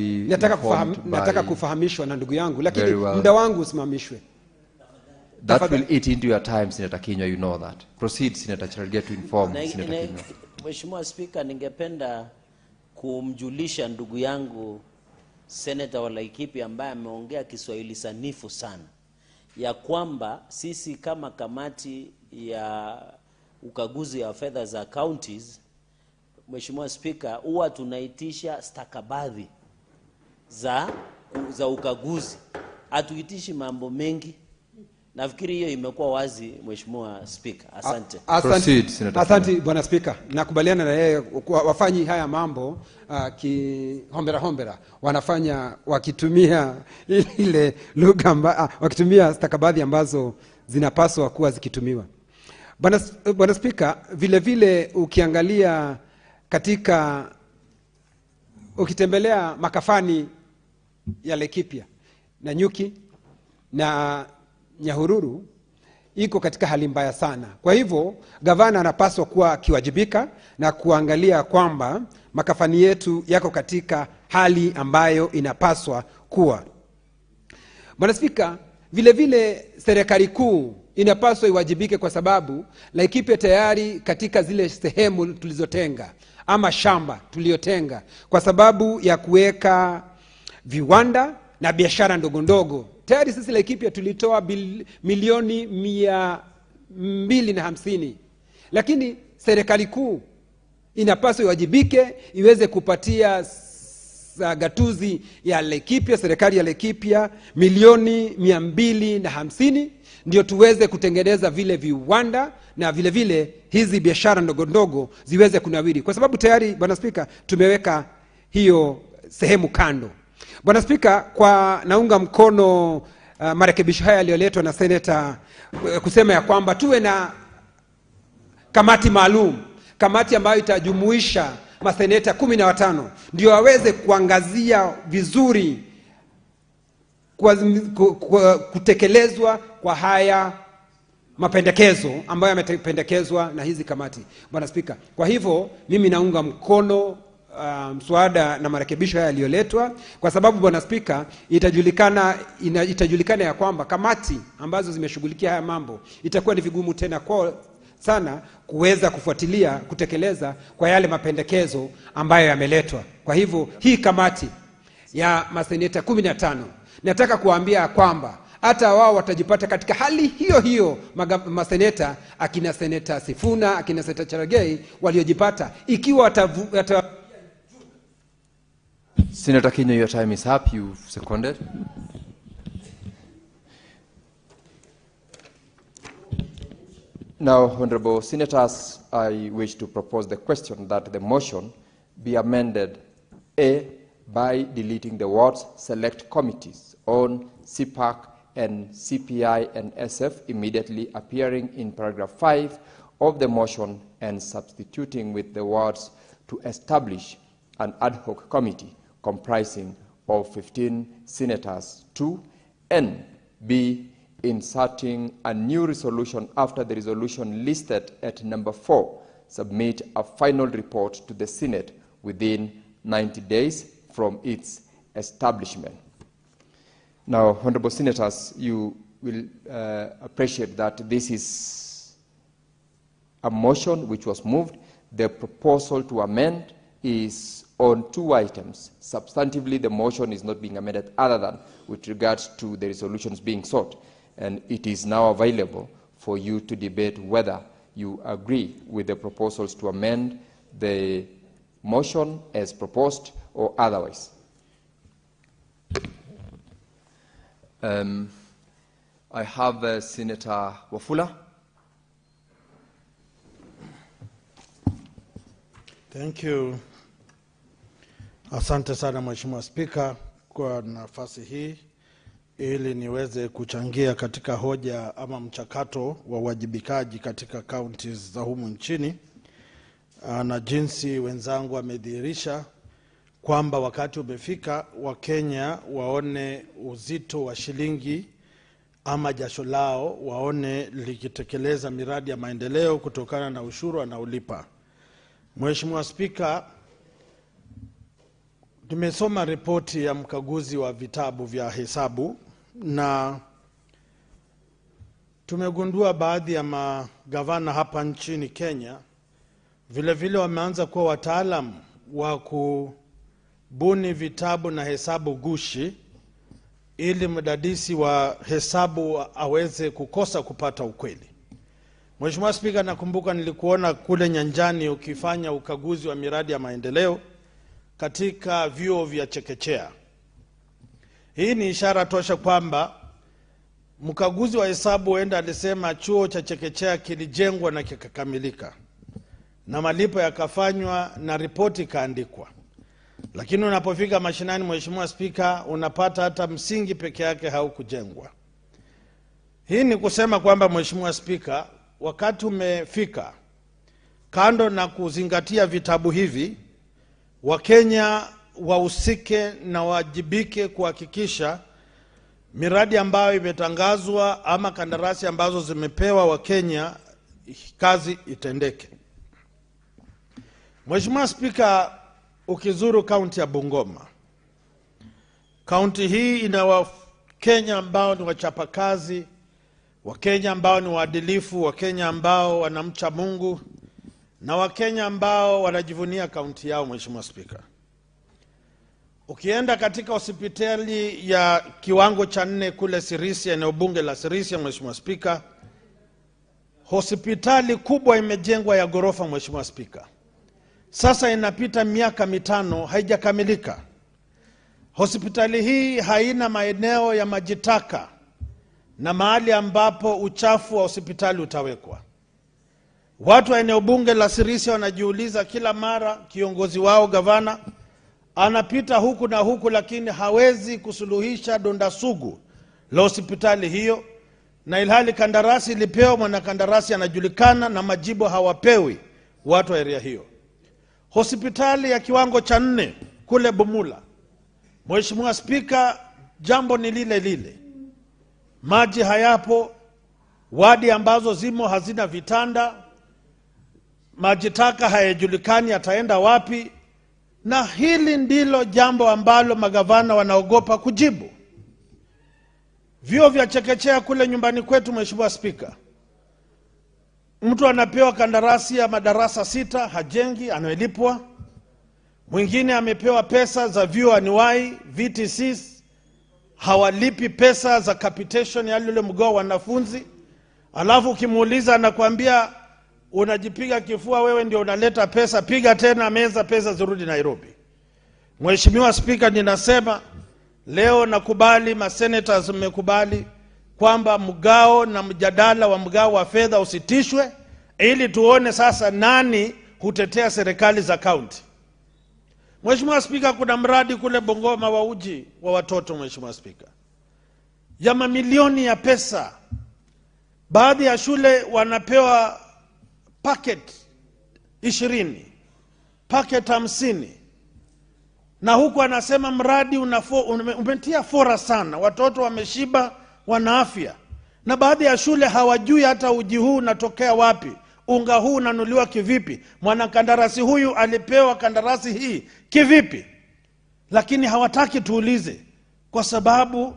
nataka kufahamishwa na ndugu yangu, lakini well, muda wangu usimamishwe. That will eat into your time, Senator Kenywa, you know that. Proceed, Senator Cherargei, to inform Senator Kenywa. Mheshimiwa Speaker, ningependa kumjulisha ndugu yangu Senator wa Laikipia ambaye ameongea Kiswahili sanifu sana, ya kwamba sisi kama kamati ya ukaguzi wa fedha za counties, Mheshimiwa Speaker, huwa tunaitisha stakabadhi za ukaguzi. Hatuitishi mambo mengi. Nafikiri hiyo imekuwa wazi, Mheshimiwa Speaker. Asante. Asante Bwana Speaker. Nakubaliana na yeye, wafanyi haya mambo hombera. Wanafanya wakitumia ile lugha wakitumia stakabadhi ambazo zinapaswa kuwa zikitumiwa. Bwana Speaker, vile vile ukiangalia ukitembelea makafani ya Laikipia na Nyuki na Nyahururu, iko katika hali mbaya sana. Kwa hivyo gavana anapaswa kuwa akiwajibika na kuangalia kwamba makafani yetu yako katika hali ambayo inapaswa kuwa. Bwana Spika, vile vile serikali kuu inapaswa iwajibike, kwa sababu Laikipia tayari katika zile sehemu tulizotenga ama shamba tuliotenga kwa sababu ya kuweka viwanda na biashara ndogo ndogo, tayari sisi Laikipia tulitoa milioni 250, lakini serikali kuu inapaswa iwajibike, iweze kupatia gatuzi ya Laikipia, serikali ya Laikipia milioni 250, ndio tuweze kutengeneza vile viwanda na vile vile hizi biashara ndogo ndogo ziweze kunawiri, kwa sababu tayari Bwana Spika tumeweka hiyo sehemu kando. Bwana Spika, kwa naunga mkono marekebisho haya yaliyoletwa na seneta kusema ya kwamba tuwe na kamati maalum, kamati ambayo itajumuisha maseneta 15 ndio waweze kuangazia vizuri kutekelezwa kwa haya mapendekezo ambayo yamependekezwa na hizi kamati, Bwana Spika. Kwa hivyo mimi naunga mkono mswada na marekebisho haya yaliyoletwa, kwa sababu Bwana Spika, itajulikana ya kwamba kamati ambazo zimeshughulikia haya mambo itakuwa ni vigumu tena kwa sana kuweza kufuatilia kutekeleza kwa yale mapendekezo ambayo yameletwa. Kwa hivyo hii kamati ya maseneta 15, nataka kuambia kwamba hata wao watajipata katika hali hiyo hiyo maseneta, akina Seneta Sifuna, akina Seneta Cherargei waliojipata, ikiwa Senator Kenywa, your time is up. You've seconded. Now, Honorable Senators, I wish to propose the question that the motion be amended A, by deleting the words select committees on CPAC and CPI and SF immediately appearing in paragraph 5 of the motion and substituting with the words to establish an ad hoc committee comprising of 15 senators to, and B, inserting a new resolution after the resolution listed at number 4, submit a final report to the Senate within 90 days from its establishment. Now, Honorable Senators, you will appreciate that this is a motion which was moved. The proposal to amend is on 2 items. Substantively, the motion is not being amended other than with regards to the resolutions being sought. And it is now available for you to debate whether you agree with the proposals to amend the motion as proposed or otherwise. I have Senator Wafula. Thank you, Asante sana Mheshimiwa Spika kwa nafasi hii ili niweze kuchangia katika hoja ama mchakato wa uwajibikaji katika counties za humu nchini, na jinsi wenzangu wamedhihirisha kwamba wakati umefika Wakenya waone uzito wa shilingi ama jasho lao, waone likitekeleza miradi ya maendeleo kutokana na ushuru wanaolipa. Mheshimiwa Spika, nimesoma ripoti ya mkaguzi wa vitabu vya hesabu na tumegundua baadhi ya magavana hapa nchini Kenya vile vile wameanza kuwa wataalam wa kubuni vitabu na hesabu gushi ili mdadisi wa hesabu aweze kukosa kupata ukweli. Mheshimiwa Spika, nakumbuka nilikuona kule nyanjani ukifanya ukaguzi wa miradi ya maendeleo katika vyuo vya chekechea. Hii ni ishara tosha kwamba mkaguzi wa hesabu huenda alisema chuo cha chekechea kilijengwa na kikakamilika na malipo yakafanywa na ripoti kaandikwa. Lakini unapofika mashinani, Mheshimiwa Spika, unapata hata msingi peke yake haukujengwa. Hii ni kusema kwamba Mheshimiwa Spika, wakati umefika, kando na kuzingatia vitabu hivi, Wakenya wahusike na wajibike kuhakikisha miradi ambayo imetangazwa ama kandarasi ambazo zimepewa Wakenya kazi itendeke. Mheshimiwa Spika, ukizuru kaunti ya Bungoma, kaunti hii ina Wakenya ambao ni wachapakazi, Wakenya ambao ni waadilifu, Wakenya ambao wanamcha Mungu, na Wakenya ambao wanajivunia kaunti yao. Mheshimiwa Spika, ukienda katika hospitali ya kiwango cha 4 kule Sirisia, eneo bunge la Sirisia, Mheshimiwa Spika, hospitali kubwa imejengwa ya ghorofa. Mheshimiwa Spika, sasa inapita miaka 5 haijakamilika. Hospitali hii haina maeneo ya majitaka na mahali ambapo uchafu wa hospitali utawekwa. Watu wa eneo bunge la Sirisia wanajiuliza kila mara, kiongozi wao gavana anapita huku na huku, lakini hawezi kusuluhisha donda sugu la hospitali hiyo, na ilhali kandarasi ilipewa, mwanakandarasi anajulikana na majibu hawapewi watu wa area hiyo. Hospitali ya kiwango cha 4 kule Bumula, Mheshimiwa Spika, jambo ni lile lile. Maji hayapo, wadi ambazo zimo hazina vitanda, majitaka hayajulikani ataenda wapi, na hili ndilo jambo ambalo magavana wanaogopa kujibu. Vyuo vya chekechea kule nyumbani kwetu, Mheshimiwa Spika, mtu anapewa kandarasi ya madarasa 6 hajengi, analipwa. Mwingine amepewa pesa za vyuo anuwai VTCs, hawalipi pesa za capitation ya yule mgao wanafunzi. Alafu ukimuuliza anakuambia unajipiga kifua, wewe ndio unaleta pesa, piga tena meza, pesa zirudi Nairobi. Mheshimiwa Spika, ninasema leo nakubali, masenators mmekubali kwamba mgao na mjadala wa mgao wa fedha usitishwe ili tuone sasa nani hutetea serikali za kaunti. Mheshimiwa Spika, kuna mradi kule Bungoma wa uji wa watoto, Mheshimiwa Spika, ya mamilioni ya pesa. Baadhi ya shule wanapewa packet 20, packet 50, na huku anasema mradi umetia fora sana, watoto wameshiba, wana afya. Na baadhi ya shule hawajui hata uji huu unatokea wapi, unga huu unanuliwa kivipi, mwanakandarasi huyu alipewa kandarasi hii kivipi. Lakini hawataki tuulize, kwa sababu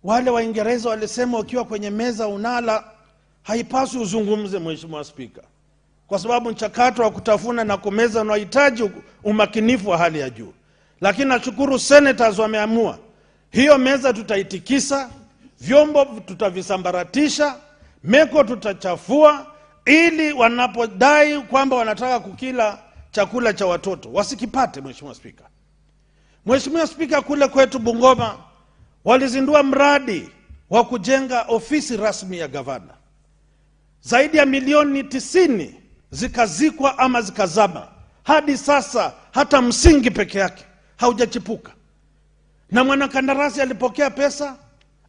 wale Waingereza walisema ukiwa kwenye meza unala, haipaswi uzungumze. Mheshimiwa Spika, kwa sababu mchakato wa kutafuna na kumeza unahitaji umakinifu wa hali ya juu. Lakini nashukuru senators wameamua hiyo meza tutaitikisa, vyombo tutavisambaratisha, meko tutachafua, ili wanapodai kwamba wanataka kukila chakula cha watoto wasikipate. Mheshimiwa Spika, Mheshimiwa Spika, kule kwetu Bungoma walizindua mradi wa kujenga ofisi rasmi ya gavana. Zaidi ya milioni 90 zikazikwa ama zikazama, hadi sasa hata msingi peke yake haujachipuka, na mwanakandarasi alipokea pesa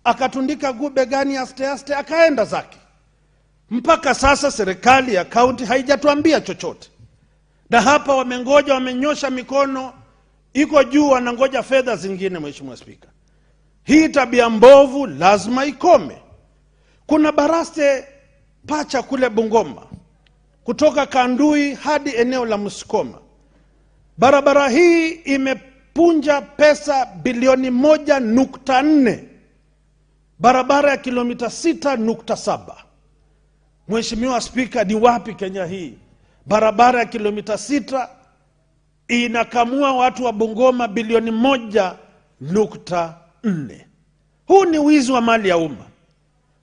akatundika gube gani aste akaenda zake. Mpaka sasa serikali ya kaunti haijatuambia chochote, na hapa wamengoja, wamenyosha mikono iko juu, wanangoja fedha zingine. Mheshimiwa Spika, hii tabia mbovu lazima ikome. Kuna baraste pacha kule Bungoma, kutoka Kandui hadi eneo la Musikoma. Barabara hii imepunja pesa bilioni 1.4, barabara ya kilomita 6.7. Mheshimiwa Spika, ni wapi Kenya hii? Barabara ya kilomita 6 inakamua watu wa Bungoma bilioni 1.4. Huu ni wizi wa mali ya umma,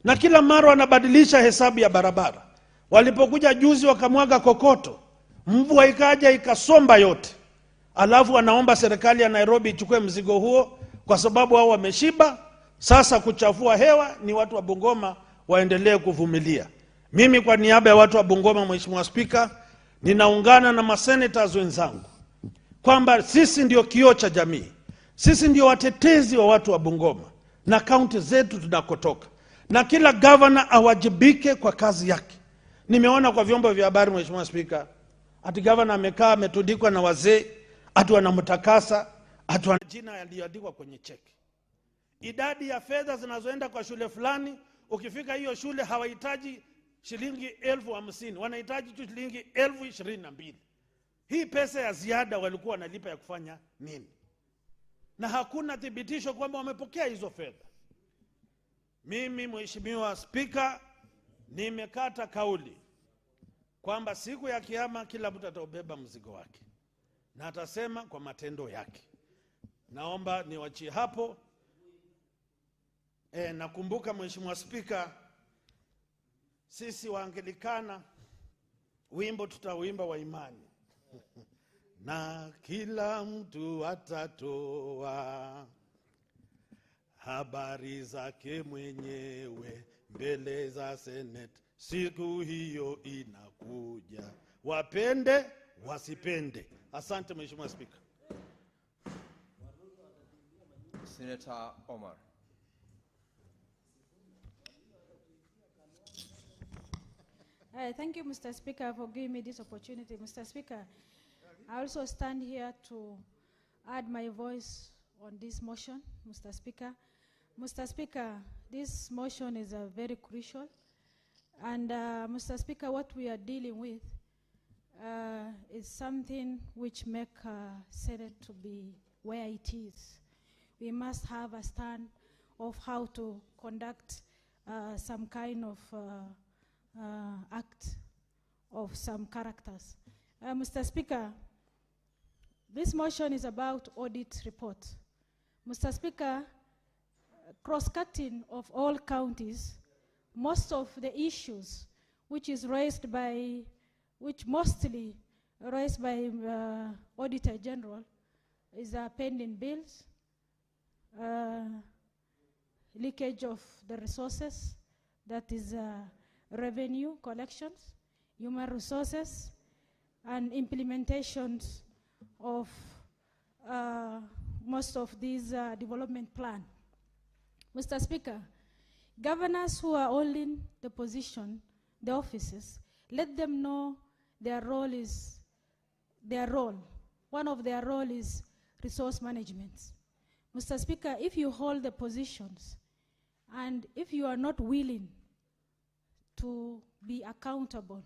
na kila mara wanabadilisha hesabu ya barabara. Walipokuja juzi wakamwaga kokoto, mvua ikaja ikasomba yote, alafu wanaomba serikali ya Nairobi ichukue mzigo huo kwa sababu hao wameshiba. Sasa kuchafua hewa ni watu wa Bungoma waendelee kuvumilia. Mimi kwa niaba ya watu wa Bungoma, Mheshimiwa Spika, ninaungana na masenators wenzangu kwamba sisi ndio kioo cha jamii, sisi ndio watetezi wa watu wa Bungoma na kaunti zetu tunakotoka, na kila governor awajibike kwa kazi yake. Nimeona kwa vyombo vya habari, Mheshimiwa Spika, ati governor amekaa ametundikwa na wazee, ati wanamtakasa, ati jina yaliyoandikwa kwenye cheki. Idadi ya fedha zinazoenda kwa shule fulani, ukifika hiyo shule hawahitaji shilingi 50,000, wanahitaji tu shilingi 22,000. Hii pesa ya ziada walikuwa wanalipa ya kufanya nini? Na hakuna thibitisho kwamba wamepokea hizo fedha. Mimi Mheshimiwa Spika, nimekata kauli kwamba siku ya kiyama kila mtu ataubeba mzigo wake na atasema kwa matendo yake. Naomba niwachie hapo. Nakumbuka Mheshimiwa Spika, sisi Waanglikana wimbo tutauimba wa imani na kila mtu atatoa habari zake mwenyewe mbele za Senate. Siku hiyo inakuja, wapende wasipende. Asante Mheshimiwa Spika. Senator Omar. Thank you, Mr. Speaker, for giving me this opportunity. Mr. Speaker, I also stand here to add my voice on this motion, Mr. Speaker. Mr. Speaker, this motion is very crucial. And Mr. Speaker, what we are dealing with is something which makes Senate to be where it is. We must have a stand of how to conduct some kind of act of some characters. Mr. Speaker, this motion is about audit report. Mr. Speaker, cross-cutting of all counties, most of the issues which mostly raised by Auditor General is pending bills, leakage of the resources, that is revenue collections, human resources, and implementations of most of these development plan. Mr. Speaker, governors who are holding the position, the offices, let them know their role is one of their role is resource management. Mr. Speaker, if you hold the positions and if you are not willing to be accountable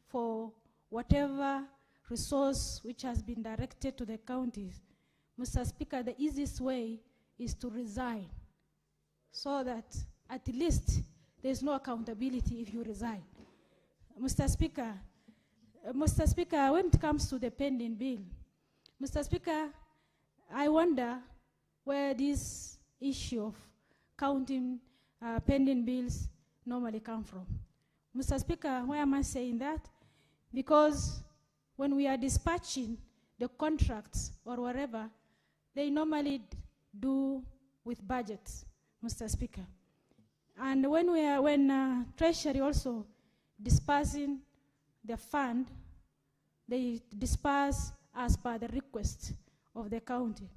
for whatever resource which has been directed to the counties, Mr. Speaker, the easiest way is to resign, so that at least there's no accountability if you resign. Mr. Speaker, when it comes to the pending bill, Mr. Speaker, I wonder where this issue of counting pending bills normally come from. Mr. Speaker, why am I saying that? Because when we are dispatching the contracts or whatever, they normally do with budgets, Mr. Speaker. And when Treasury also dispersing the fund, they disperse as per the request of the county.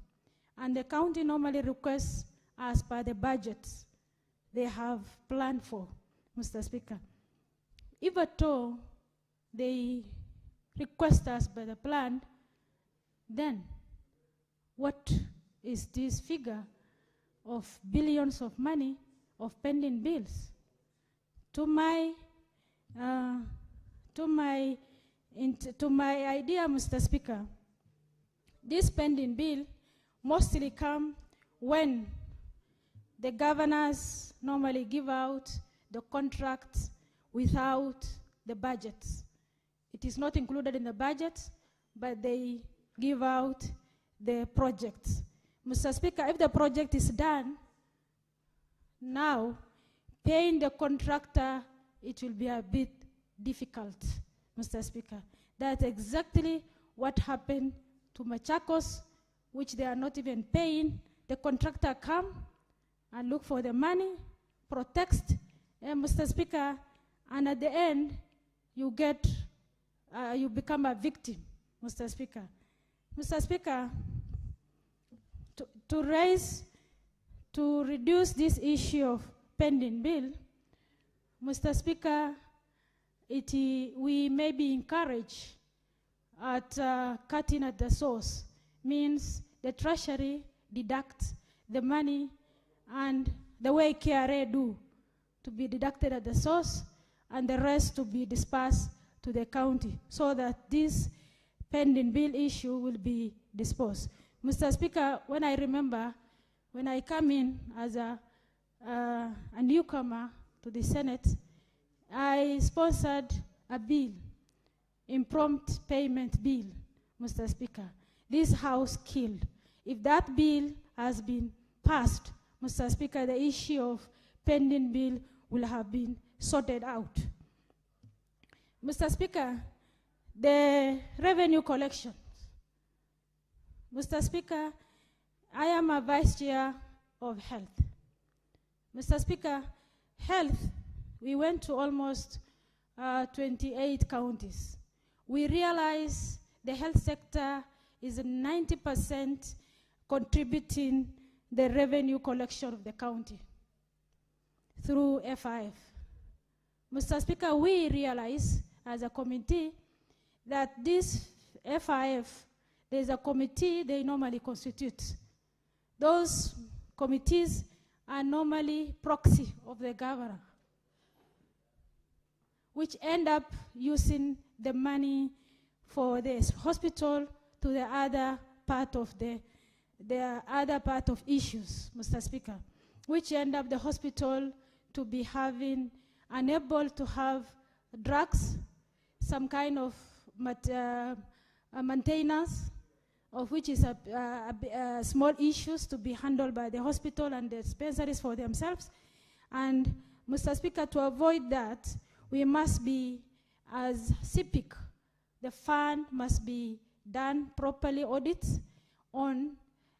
And the county normally requests as per the budgets they have planned for, Mr. Speaker. If at all they request us by the plan, then what is this figure of billions of money of pending bills? To my idea, Mr. Speaker, this pending bill mostly come when the governors normally give out the contracts without the budgets. It is not included in the budget, but they give out the projects. Mr. Speaker, if the project is done, now paying the contractor, it will be a bit difficult, Mr. Speaker. That's exactly what happened to Machakos, which they are not even paying. The contractor come and look for the money, protest, Mr. Speaker, and at the end, you become a victim, Mr. Speaker. Mr. Speaker, to reduce this issue of pending bill, Mr. Speaker, we may be encouraged at cutting at the source, means the Treasury deducts the money and the way KRA do, to be deducted at the source and the rest to be dispersed to the county so that this pending bill issue will be disposed. Mr. Speaker, when I remember, when I come in as a newcomer to the Senate, I sponsored a bill, impromptu payment bill, Mr. Speaker. This House killed. If that bill has been passed, Mr. Speaker, the issue of pending bill will have been sorted out. Mr. Speaker, the revenue collection. Mr. Speaker, I am a Vice Chair of Health. Mr. Speaker, health, we went to almost 28 counties. We realize the health sector is 90% contributing the revenue collection of the county through FIF. Mr. Speaker, we realize as a committee that this FIF, there's a committee they normally constitute. Those committees are normally proxy of the governor, which end up using the money for the hospital to the other part of issues, Mr. Speaker, which end up the hospital to be unable to have drugs, some kind of maintenance, of which is small issues to be handled by the hospital and the dispensaries for themselves. And Mr. Speaker, to avoid that, we must be, as CPIC, the fund must be done properly audits on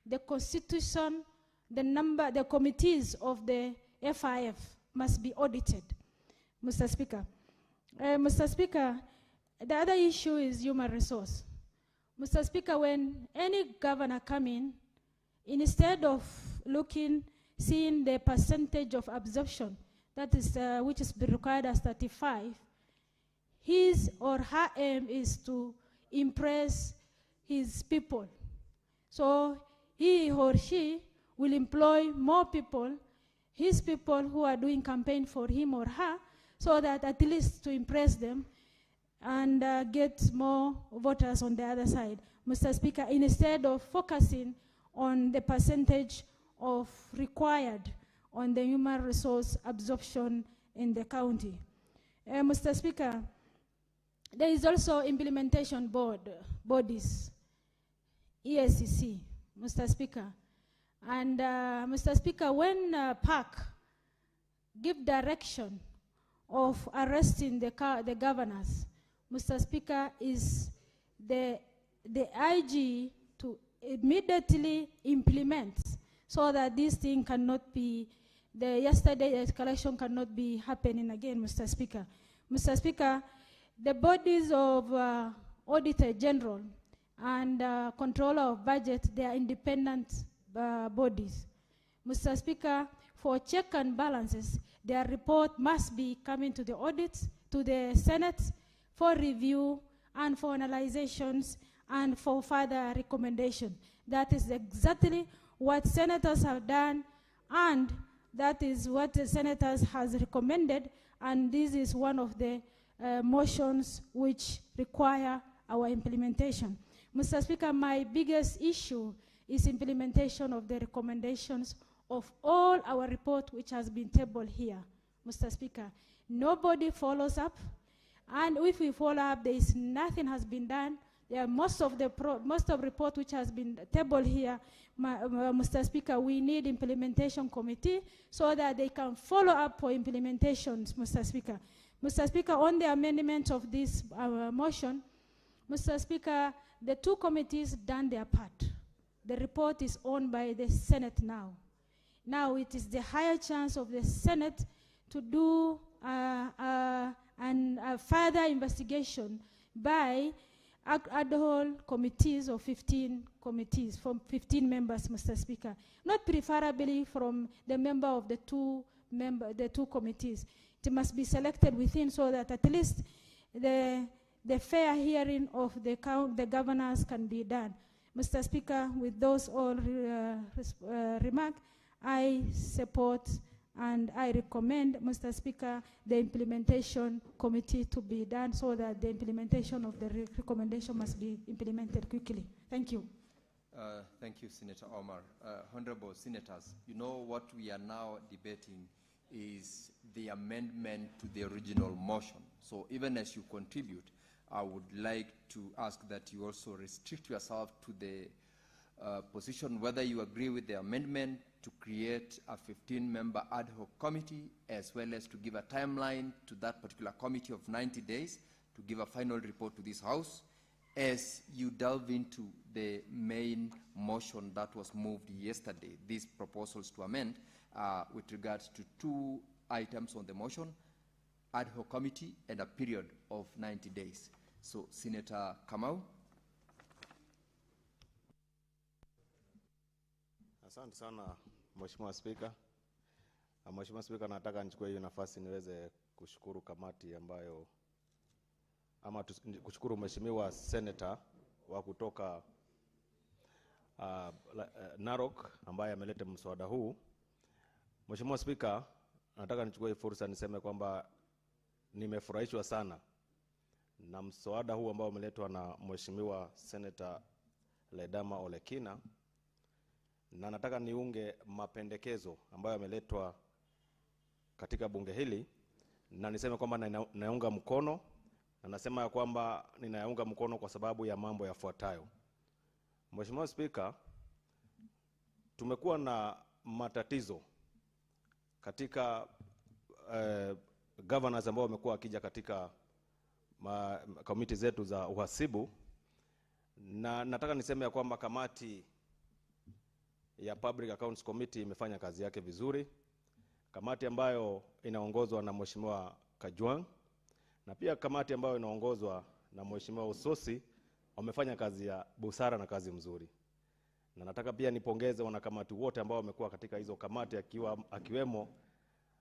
the constitution, the committees of the FIF must be audited, Mr. Speaker. Mr. Speaker, the other issue is human resource. Mr. Speaker, when any governor come in, instead of seeing the percentage of absorption, that is, which is required as 35, his or her aim is to impress his people. So he or she will employ more people, his people who are doing campaign for him or her, so that at least to impress them and get more voters on the other side. Mr. Speaker, instead of focusing on the percentage of required on the human resource absorption in the county. Mr. Speaker, there is also implementation bodies, ESCC, Mr. Speaker. And Mr. Speaker, when PAC give direction of arresting the governors, Mr. Speaker, is the IG to immediately implement so that this thing cannot be, yesterday escalation cannot be happening again, Mr. Speaker. Mr. Speaker, the bodies of Auditor General and Controller of Budget, they are independent bodies. Mr. Speaker, for check and balances, their report must be coming to the audit, to the Senate for review and for analyzations and for further recommendation. That is exactly what senators have done, and that is what the senators has recommended, and this is one of the motions which require our implementation. Mr. Speaker, my biggest issue is implementation of the recommendations of all our report which has been tabled here. Mr. Speaker, nobody follows up, and if we follow up, there is nothing has been done. Most of report which has been tabled here, Mr. Speaker, we need implementation committee so that they can follow up for implementations, Mr. Speaker. Mr. Speaker, on the amendment of this motion, Mr. Speaker, the two committees done their part. The report is owned by the Senate now. Now it is the higher chance of the Senate to do a further investigation by ad hoc committees of 15 committees from 15 members, Mr. Speaker. Not preferably from the member of the two committees. It must be selected within so that at least the fair hearing of the governors can be done. Mr. Speaker, with those all remarks, I support and I recommend, Mr. Speaker, the implementation committee to be done so that the implementation of the recommendation must be implemented quickly. Thank you. Thank you, Senator Omar. Honorable Senators, you know what we are now debating is the amendment to the original motion. So even as you contribute, I would like to ask that you also restrict yourself to the position whether you agree with the amendment to create a 15-member ad hoc committee, as well as to give a timeline to that particular committee of 90 days to give a final report to this House, as you delve into the main motion that was moved yesterday, these proposals to amend with regards to two items on the motion, ad hoc committee and a period of 90 days. So, Senator Kamau. Asante sana Mheshimiwa Spika. Mheshimiwa Spika, nataka nichukue hiyo nafasi niweze kushukuru kamati ambayo kushukuru Mheshimiwa Senator wa kutoka Narok ambaye ameleta mswada huu. Mheshimiwa Spika, nataka nichukue fursa niseme kwamba nimefurahishwa sana na mswada huu ambao umeletwa na Mheshimiwa Senator Ledama Olekina, na nataka niunge mapendekezo ambayo yameletwa katika bunge hili, na niseme kwamba naunga mkono, na nasema ya kwamba ninaunga mkono kwa sababu ya mambo yafuatayo. Mheshimiwa Spika, tumekuwa na matatizo katika governors ambao wamekuwa wakija katika komiti zetu za uhasibu, na nataka niseme ya kwamba kamati ya Public Accounts Committee imefanya kazi yake vizuri, kamati ambayo inaongozwa na Mheshimiwa Kajwang, na pia kamati ambayo inaongozwa na Mheshimiwa Usosi wamefanya kazi ya busara na kazi mzuri. Na nataka pia nipongeze wanakamati wote ambao wamekuwa katika hizo kamati, akiwemo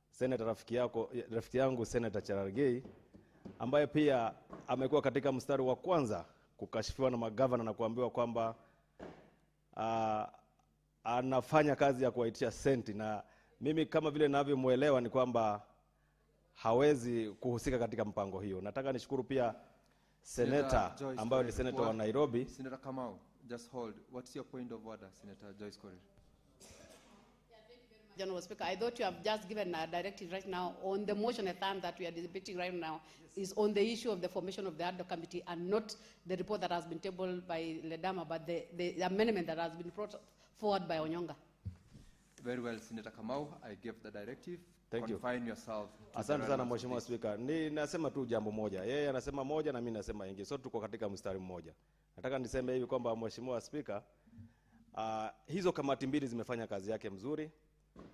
Senator rafiki yangu Senator Cherargei, ambaye pia amekuwa katika mstari wa kwanza kukashifiwa na magavana na kuambiwa kwamba anafanya kazi ya kuwaitisha senti, na mimi kama vile ninavyomuelewa ni kwamba hawezi kuhusika katika mpango hiyo. Nataka nishukuru pia Senator ambayo ni Senator wa Nairobi. Senator Kamau, just hold. What's your point of order, Senator Joyce Korir? General Speaker, I thought you have just given a directive right now on the motion at hand that we are debating right now is on the issue of the formation of the ad hoc committee and not the report that has been tabled by Ledama, but the amendment that has been brought forward by Onyonga. Very well, Senator Kamau, I give the directive. Thank you. Confine yourself. Asante sana Mheshimiwa Spika. Nasema tu jambo moja. Yeye anasema moja na mimi nasema ingi. So tuko katika mstari mmoja. Nataka niseme hivi kwamba Mheshimiwa Spika, hizo kamati mbili zimefanya kazi yake mzuri,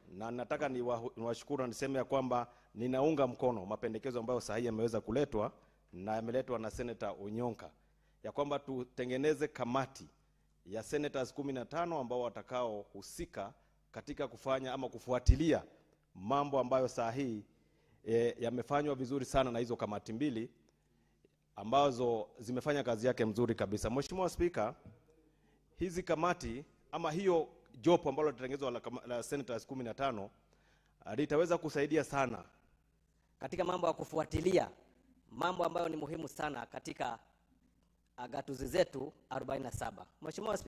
na nataka niwashukuru na niseme ya kwamba ninaunga mkono mapendekezo ambayo sahihi yameweza kuletwa na yameletwa na Senator Onyonka, ya kwamba tutengeneze kamati ya senators 15 ambao watakao husika katika kufanya ama kufuatilia mambo ambayo saa hii yamefanywa vizuri sana na hizo kamati mbili ambazo zimefanya kazi yake mzuri kabisa. Mheshimiwa Speaker, hizi kamati ama hiyo jopo ambalo litatengenezwa la senators 15 litaweza kusaidia sana katika mambo ya kufuatilia mambo ambayo ni muhimu sana katika gatuzi zetu 47. Mheshimiwa